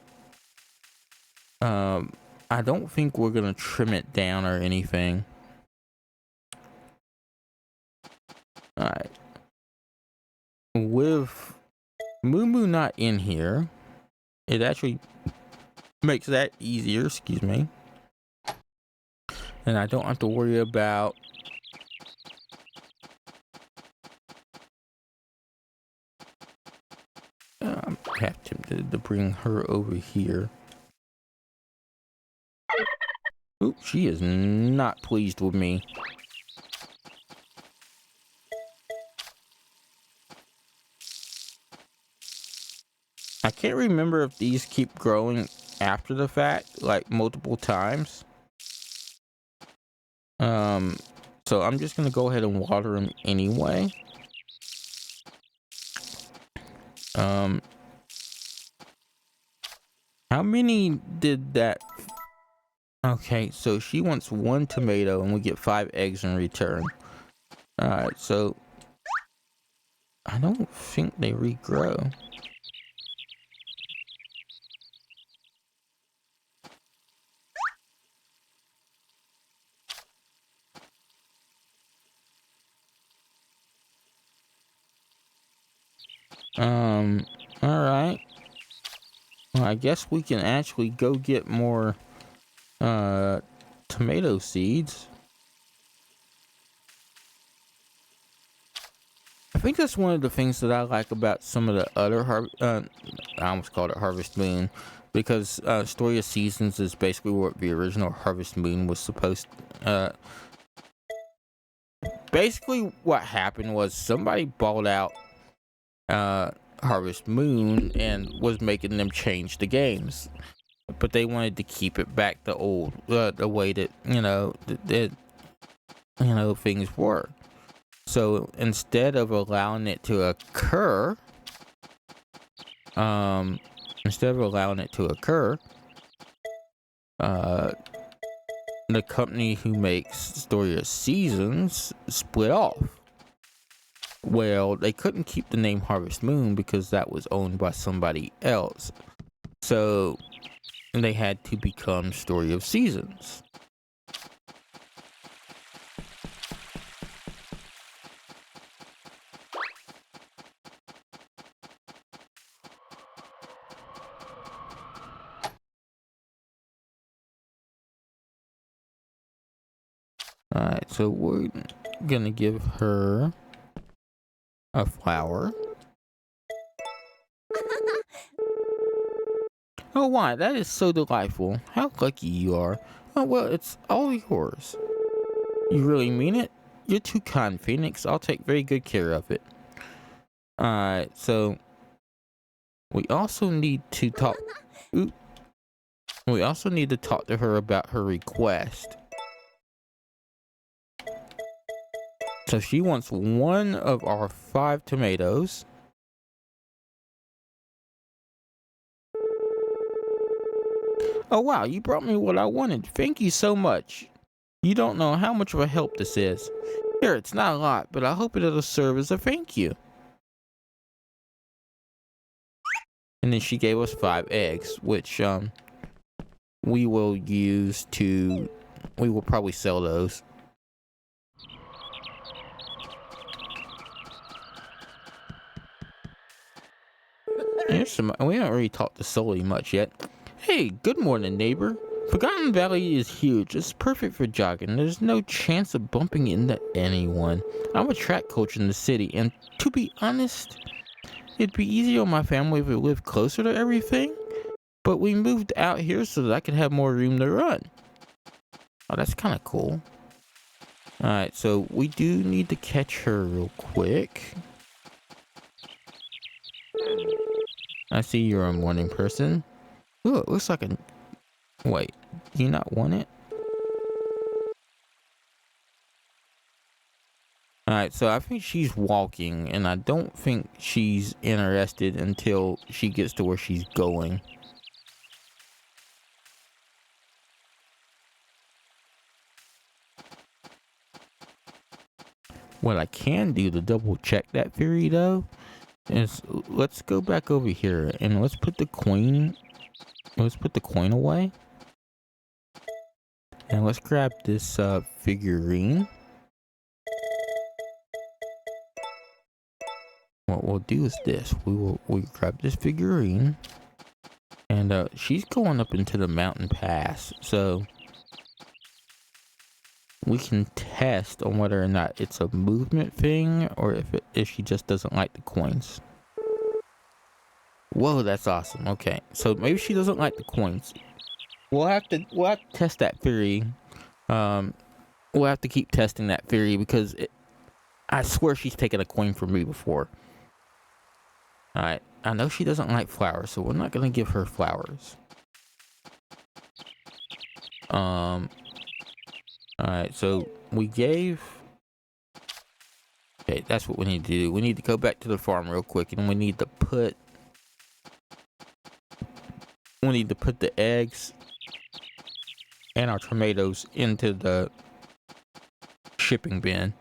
I don't think we're gonna trim it down or anything. Alright. With Moo Moo not in here, it actually makes that easier, excuse me. And I don't have to worry about have tempted to bring her over here. Oop, she is not pleased with me. I can't remember if these keep growing after the fact, like multiple times. So I'm just gonna go ahead and water them anyway. How many did that? Okay, so she wants 1 tomato and we get 5 eggs in return. Alright, so I don't think they regrow. Alright. Well, I guess we can actually go get more tomato seeds. I think that's one of the things that I like about some of the other I almost called it Harvest Moon, because Story of Seasons is basically what the original Harvest Moon was supposed basically what happened was somebody bought out Harvest Moon and was making them change the games, but they wanted to keep it back the old the way that things were. So instead of allowing it to occur, the company who makes Story of Seasons split off. Well, they couldn't keep the name Harvest Moon because that was owned by somebody else. So they had to become Story of Seasons. Alright, so we're gonna give her a flower. Oh, why? That is so delightful. How lucky you are. Oh, well, it's all yours. You really mean it? You're too kind, Phoenix. I'll take very good care of it. Alright, so we also need to talk. We also need to talk to her about her request. So she wants 1 of our 5 tomatoes. Oh wow, you brought me what I wanted. Thank you so much. You don't know how much of a help this is. Here, it's not a lot, but I hope it'll serve as a thank you. And then she gave us 5 eggs, which we will probably sell those. We haven't really talked to Sully much yet. Hey, good morning, neighbor. Forgotten Valley is huge. It's perfect for jogging. There's no chance of bumping into anyone. I'm a track coach in the city, and to be honest, it'd be easier on my family if we lived closer to everything. But we moved out here so that I could have more room to run. Oh, that's kind of cool. Alright, so we do need to catch her real quick. I see you're a morning person. Ooh, it looks like a... Wait, do you not want it? Alright, so I think she's walking, and I don't think she's interested until she gets to where she's going. What I can do to double check that theory, though, is let's go back over here and let's put the coin away. And let's grab this figurine. What we'll do is this. We'll grab this figurine. And she's going up into the mountain pass. So we can test on whether or not it's a movement thing or if she just doesn't like the coins. Whoa, that's awesome. Okay, so maybe she doesn't like the coins. We'll have to test that theory. We'll have to keep testing that theory because I swear she's taken a coin from me before. Alright, I know she doesn't like flowers, so we're not gonna give her flowers. Alright, so we gave... Okay, that's what we need to do. We need to go back to the farm real quick, and we need to put... the eggs and our tomatoes into the shipping bin.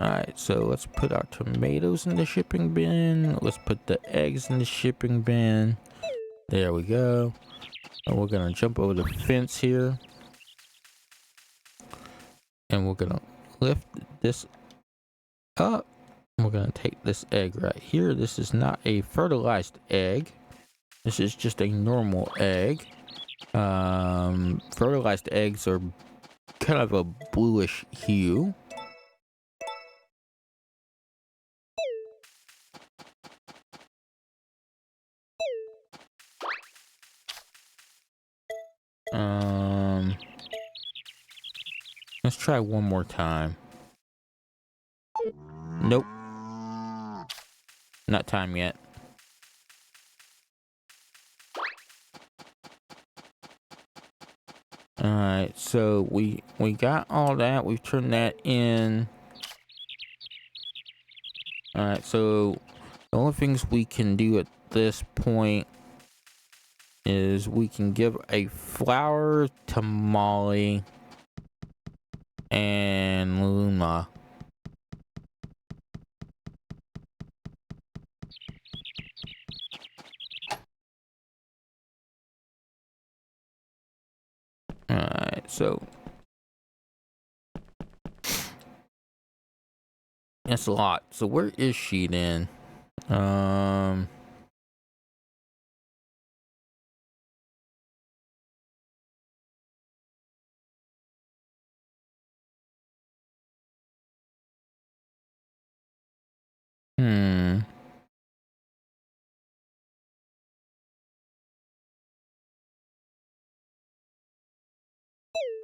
Alright, so let's put our tomatoes in the shipping bin. Let's put the eggs in the shipping bin. There we go. And we're gonna jump over the fence here. And we're gonna lift this up. We're gonna take this egg right here. This is not a fertilized egg. This is just a normal egg. Fertilized eggs are kind of a bluish hue. Let's try one more time. Nope. Not time yet. Alright, so we got all that. We've turned that in. Alright, so the only things we can do at this point is we can give a flower to Molly and Luma. Alright, so that's a lot. So where is she then?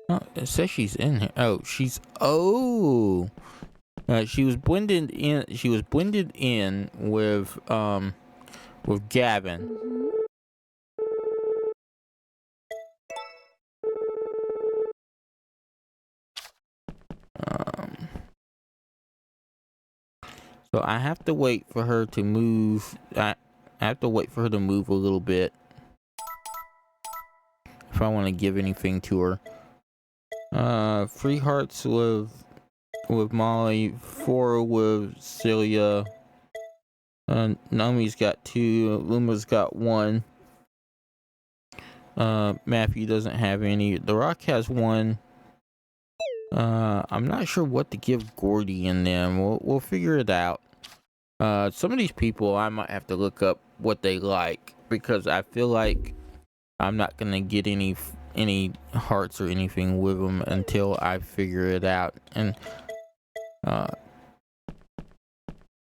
Oh, it says she's in here. Oh, she was blended in. She was blended in with Gavin. So I have to wait for her to move. I have to wait for her to move a little bit if I want to give anything to her. 3 hearts with Molly, 4 with Celia. Naomi's got 2. Luma's got 1. Matthew doesn't have any. The Rock has 1. I'm not sure what to give Gordy in them. We'll figure it out. Some of these people I might have to look up what they like because I feel like I'm not gonna get any hearts or anything with them until I figure it out. And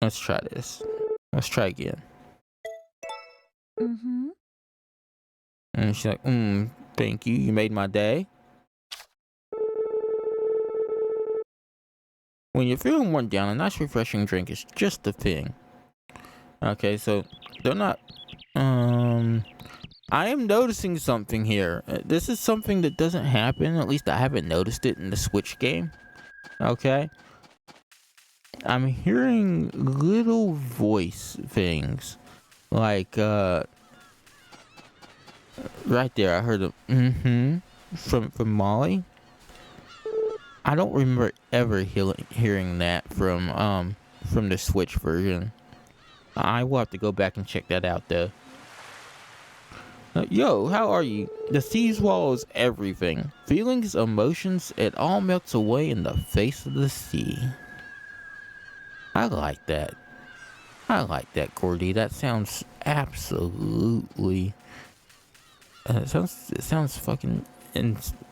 let's try this. Let's try again. And she's like, thank you. You made my day. When you're feeling worn down, a nice refreshing drink is just the thing. Okay, so they're not I am noticing something here. This is something that doesn't happen. At least I haven't noticed it in the Switch game. Okay. I'm hearing little voice things. Like, right there, I heard a from Molly. I don't remember ever hearing that from the Switch version. I will have to go back and check that out though. Yo, how are you? The sea swallows everything. Feelings, emotions, it all melts away in the face of the sea. I like that. I like that, Cordy. That sounds absolutely. It sounds fucking.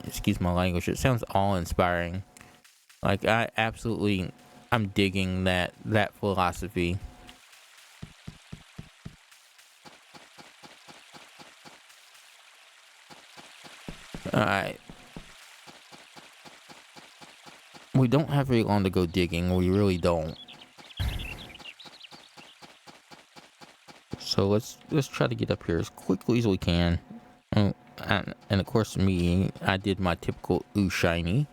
Excuse my language. It sounds awe-inspiring. Like I'm digging that philosophy. All right. We don't have very long to go digging. We really don't. So let's try to get up here as quickly as we can. Oh, and of course, I did my typical ooh shiny.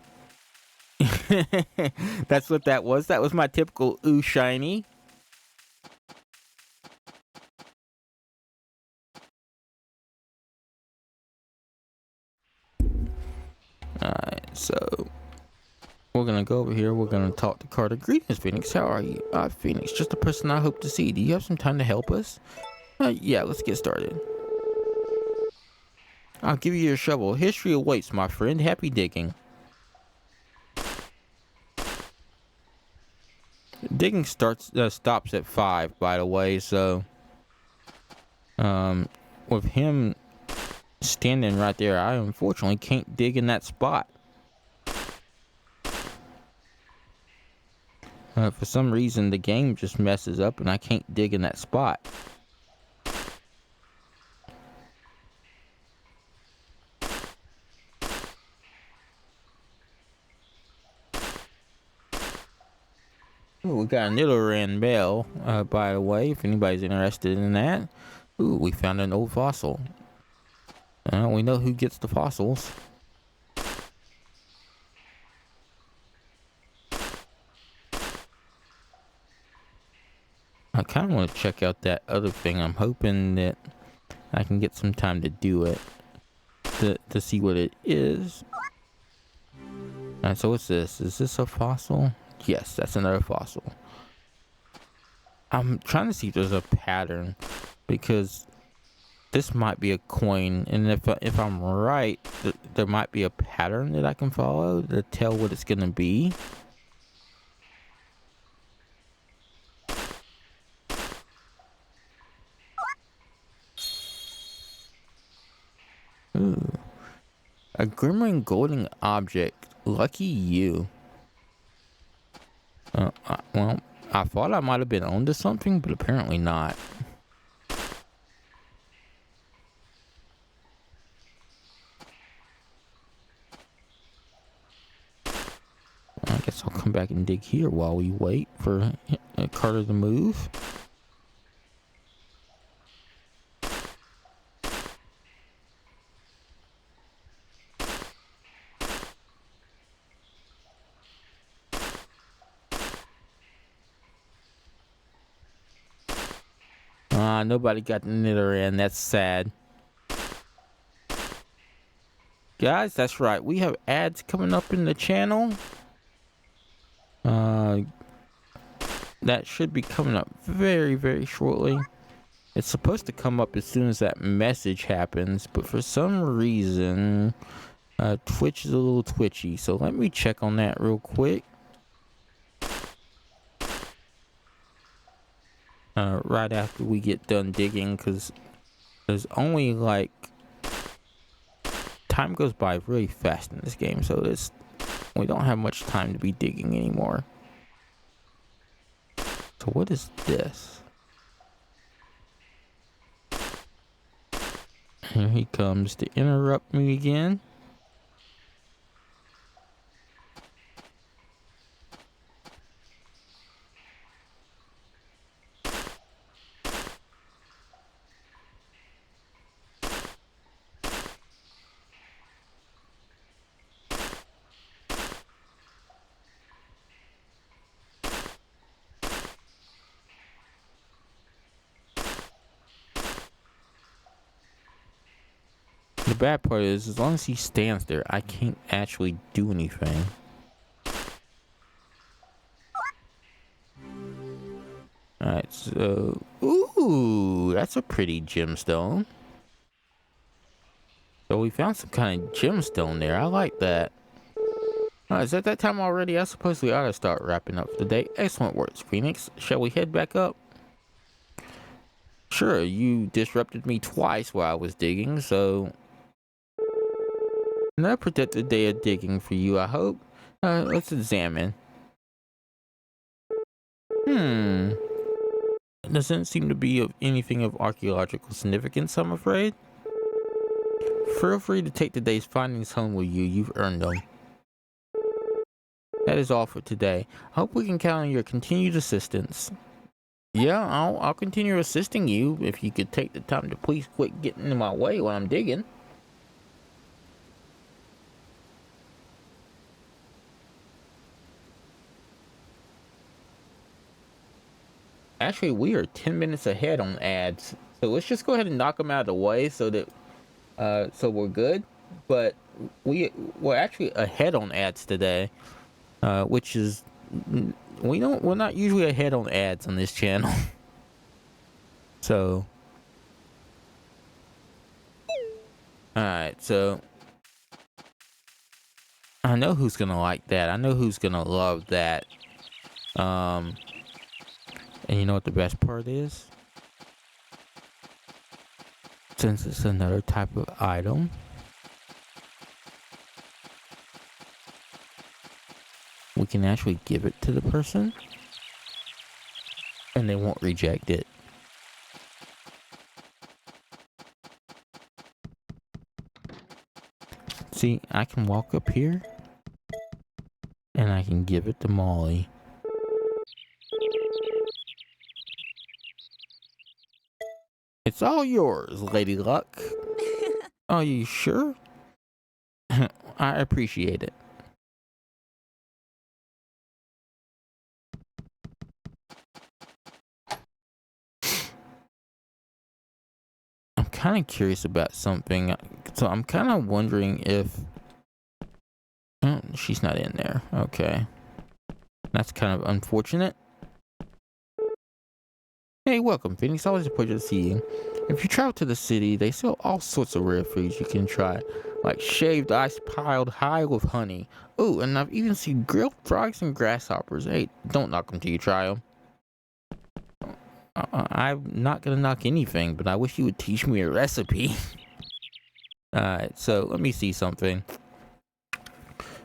That's what that was. That was my typical ooh shiny. Alright, so we're gonna go over here. We're gonna talk to Carter. Greetings, Phoenix. How are you? Phoenix, just a person I hope to see. Do you have some time to help us? Yeah, let's get started. I'll give you your shovel. History awaits, my friend. Happy digging. Digging stops at 5, by the way. So, with him standing right there, I unfortunately can't dig in that spot. For some reason, the game just messes up and I can't dig in that spot. Ooh, we got a Nidoran bell, by the way, if anybody's interested in that. Ooh, we found an old fossil. We know who gets the fossils. I kind of want to check out that other thing. I'm hoping that I can get some time to do it. To see what it is. Alright, so what's this? Is this a fossil? Yes, that's another fossil. I'm trying to see if there's a pattern. Because this might be a coin. And if I'm right, there might be a pattern that I can follow to tell what it's going to be. Ooh. A glimmering golden object. Lucky you. Well, I thought I might have been onto something, but apparently not. I guess I'll come back and dig here while we wait for Carter to move. Nobody got the Nidoran. That's sad. Guys, that's right. We have ads coming up in the channel. That should be coming up very, very shortly. It's supposed to come up as soon as that message happens, but for some reason, Twitch is a little twitchy. So let me check on that real quick. Right after we get done digging, because there's only like time goes by really fast in this game, so we don't have much time to be digging anymore. So what is this? Here he comes to interrupt me again. bad part is, as long as he stands there, I can't actually do anything. Alright, so... Ooh, that's a pretty gemstone. So we found some kind of gemstone there. I like that. Is that time already? I suppose we ought to start wrapping up for the day. Excellent work, Phoenix. Shall we head back up? Sure, you disrupted me twice while I was digging, so... Another productive day of digging for you, I hope. Let's examine. It doesn't seem to be of anything of archaeological significance, I'm afraid. Feel free to take today's findings home with you. You've earned them. That is all for today. I hope we can count on your continued assistance. Yeah, I'll continue assisting you if you could take the time to please quit getting in my way while I'm digging. Actually, we are 10 minutes ahead on ads, so let's just go ahead and knock them out of the way so that so we're good. But we're actually ahead on ads today, which is we're not usually ahead on ads on this channel. So all right, so I know who's gonna like that. I know who's gonna love that. And you know what the best part is? Since it's another type of item, we can actually give it to the person and they won't reject it. See, I can walk up here and I can give it to Molly. It's all yours, Lady Luck. Are you sure? I appreciate it. I'm kind of curious about something. So I'm kind of wondering if... Oh, she's not in there. Okay. That's kind of unfortunate. Hey, welcome, Phoenix. Always a pleasure to see you. If you travel to the city, they sell all sorts of rare foods you can try, like shaved ice piled high with honey. Ooh, and I've even seen grilled frogs and grasshoppers. Hey, don't knock them till you try them. I'm not gonna knock anything, but I wish you would teach me a recipe. Alright, so let me see something.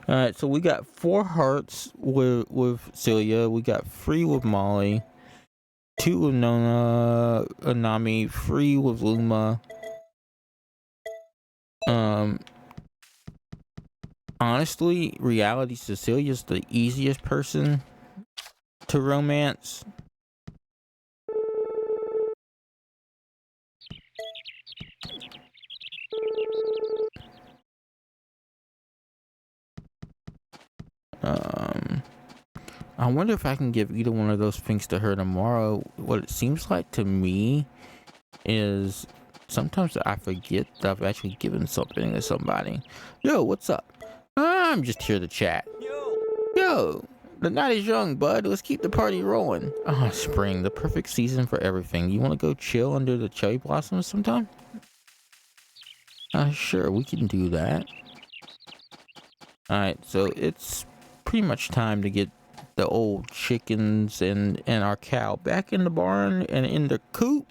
Alright, so we got 4 hearts with Celia. We got 3 with Molly. 2 with Nona, Anami, 3 with Luma. Honestly, reality, Cecilia's the easiest person to romance. I wonder if I can give either one of those things to her tomorrow. What it seems like to me is sometimes I forget that I've actually given something to somebody. Yo, what's up? I'm just here to chat. Yo, the night is young, bud. Let's keep the party rolling. Oh, spring, the perfect season for everything. You want to go chill under the cherry blossoms sometime? Sure, we can do that. Alright, so it's pretty much time to get the old chickens and our cow back in the barn and in the coop.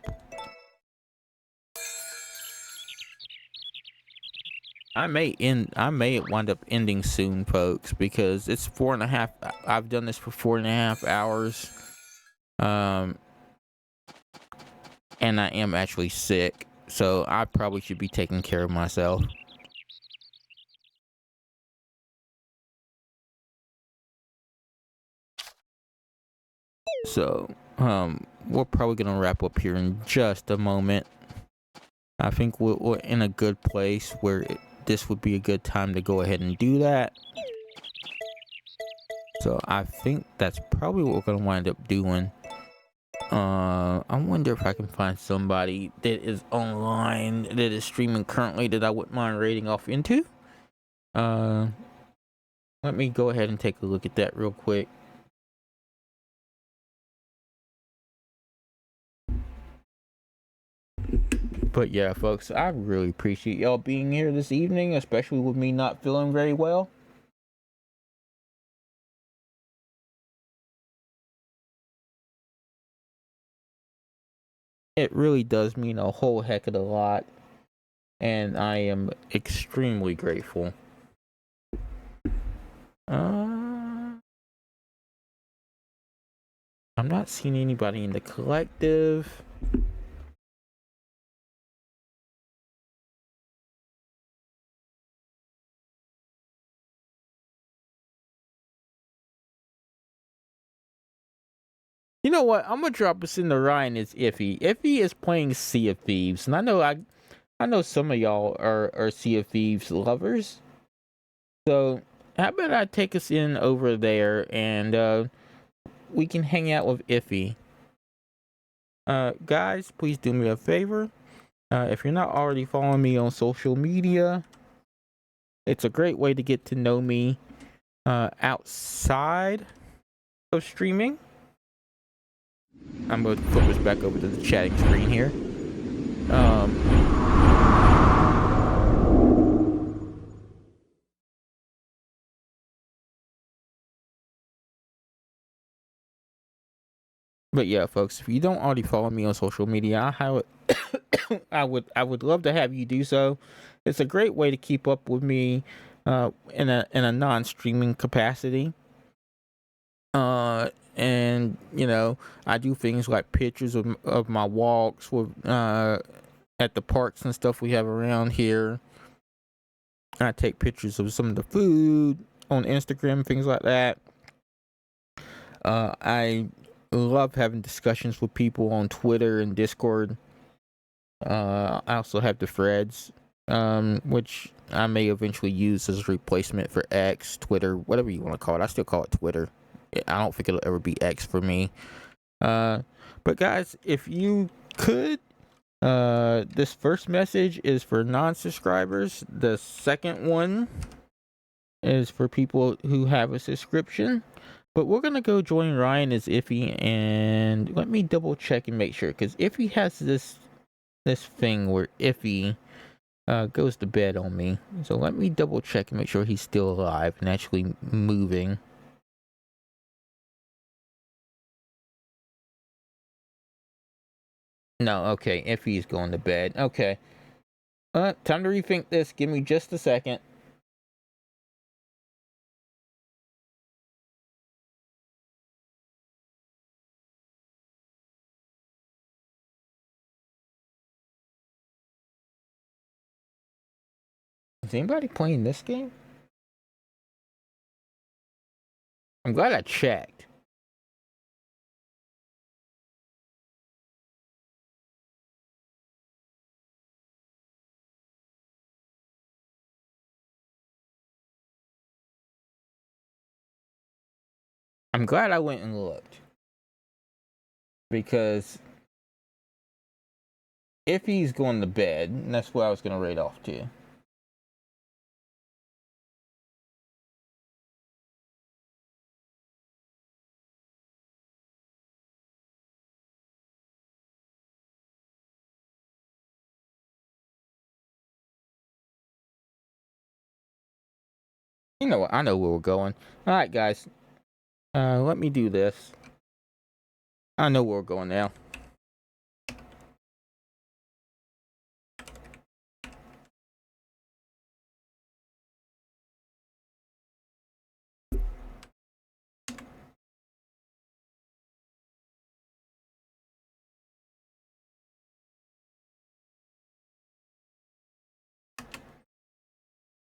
I may wind up ending soon, folks, because it's 4.5. I've done this for 4.5 hours. And I am actually sick, so I probably should be taking care of myself. So, we're probably gonna wrap up here in just a moment. I think we're in a good place where this would be a good time to go ahead and do that. So I think that's probably what we're gonna wind up doing. I wonder if I can find somebody that is online that is streaming currently that I wouldn't mind raiding off into. Let me go ahead and take a look at that real quick. But yeah, folks, I really appreciate y'all being here this evening, especially with me not feeling very well. It really does mean a whole heck of a lot, and I am extremely grateful. I'm not seeing anybody in the collective. You know what? I'm gonna drop this into Ryan is Iffy. Iffy is playing Sea of Thieves, and I know some of y'all are Sea of Thieves lovers. So how about I take us in over there and we can hang out with Iffy. Guys, please do me a favor. If you're not already following me on social media, it's a great way to get to know me outside of streaming. I'm going to flip this back over to the chatting screen here. But yeah, folks, if you don't already follow me on social media, I would love to have you do so. It's a great way to keep up with me in a non-streaming capacity. And you know, I do things like pictures of my walks with at the parks and stuff we have around here. I take pictures of some of the food on Instagram, things like that. I love having discussions with people on Twitter and Discord. I also have the threads, which I may eventually use as a replacement for X, Twitter, whatever you want to call it. I still call it Twitter. I don't think it'll ever be X for me. But guys, if you could, this first message is for non-subscribers. The second one is for people who have a subscription. But we're gonna go join Ryan as Iffy, and let me double check and make sure, because Iffy has this thing where Iffy goes to bed on me. So let me double check and make sure he's still alive and actually moving. No, okay, Iffy's going to bed. Okay. Time to rethink this. Give me just a second. Is anybody playing this game? I'm glad I checked. I'm glad I went and looked. Because if he's going to bed, that's what I was going to raid off to. You know what? I know where we're going. Alright, guys. Let me do this. I know where we're going now.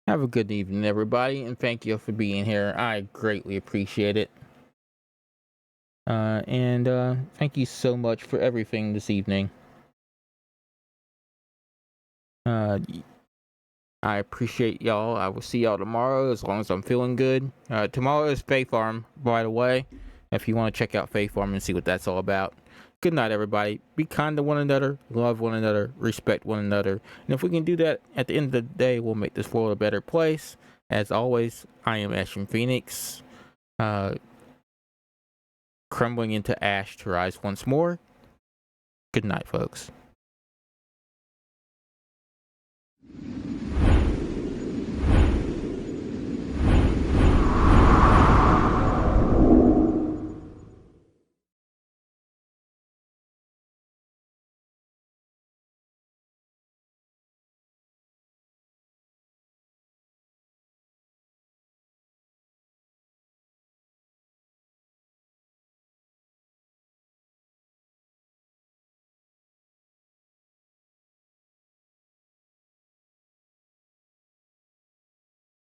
Have a good evening, everybody, and thank you for being here. I greatly appreciate it. And thank you so much for everything this evening. I appreciate y'all. I will see y'all tomorrow as long as I'm feeling good. Tomorrow is Fae Farm, by the way, if you want to check out Fae Farm and see what that's all about. Good night, everybody. Be kind to one another, love one another, respect one another. And if we can do that, at the end of the day, we'll make this world a better place. As always, I am Ashton Phoenix, crumbling into ash to rise once more. Good night, folks.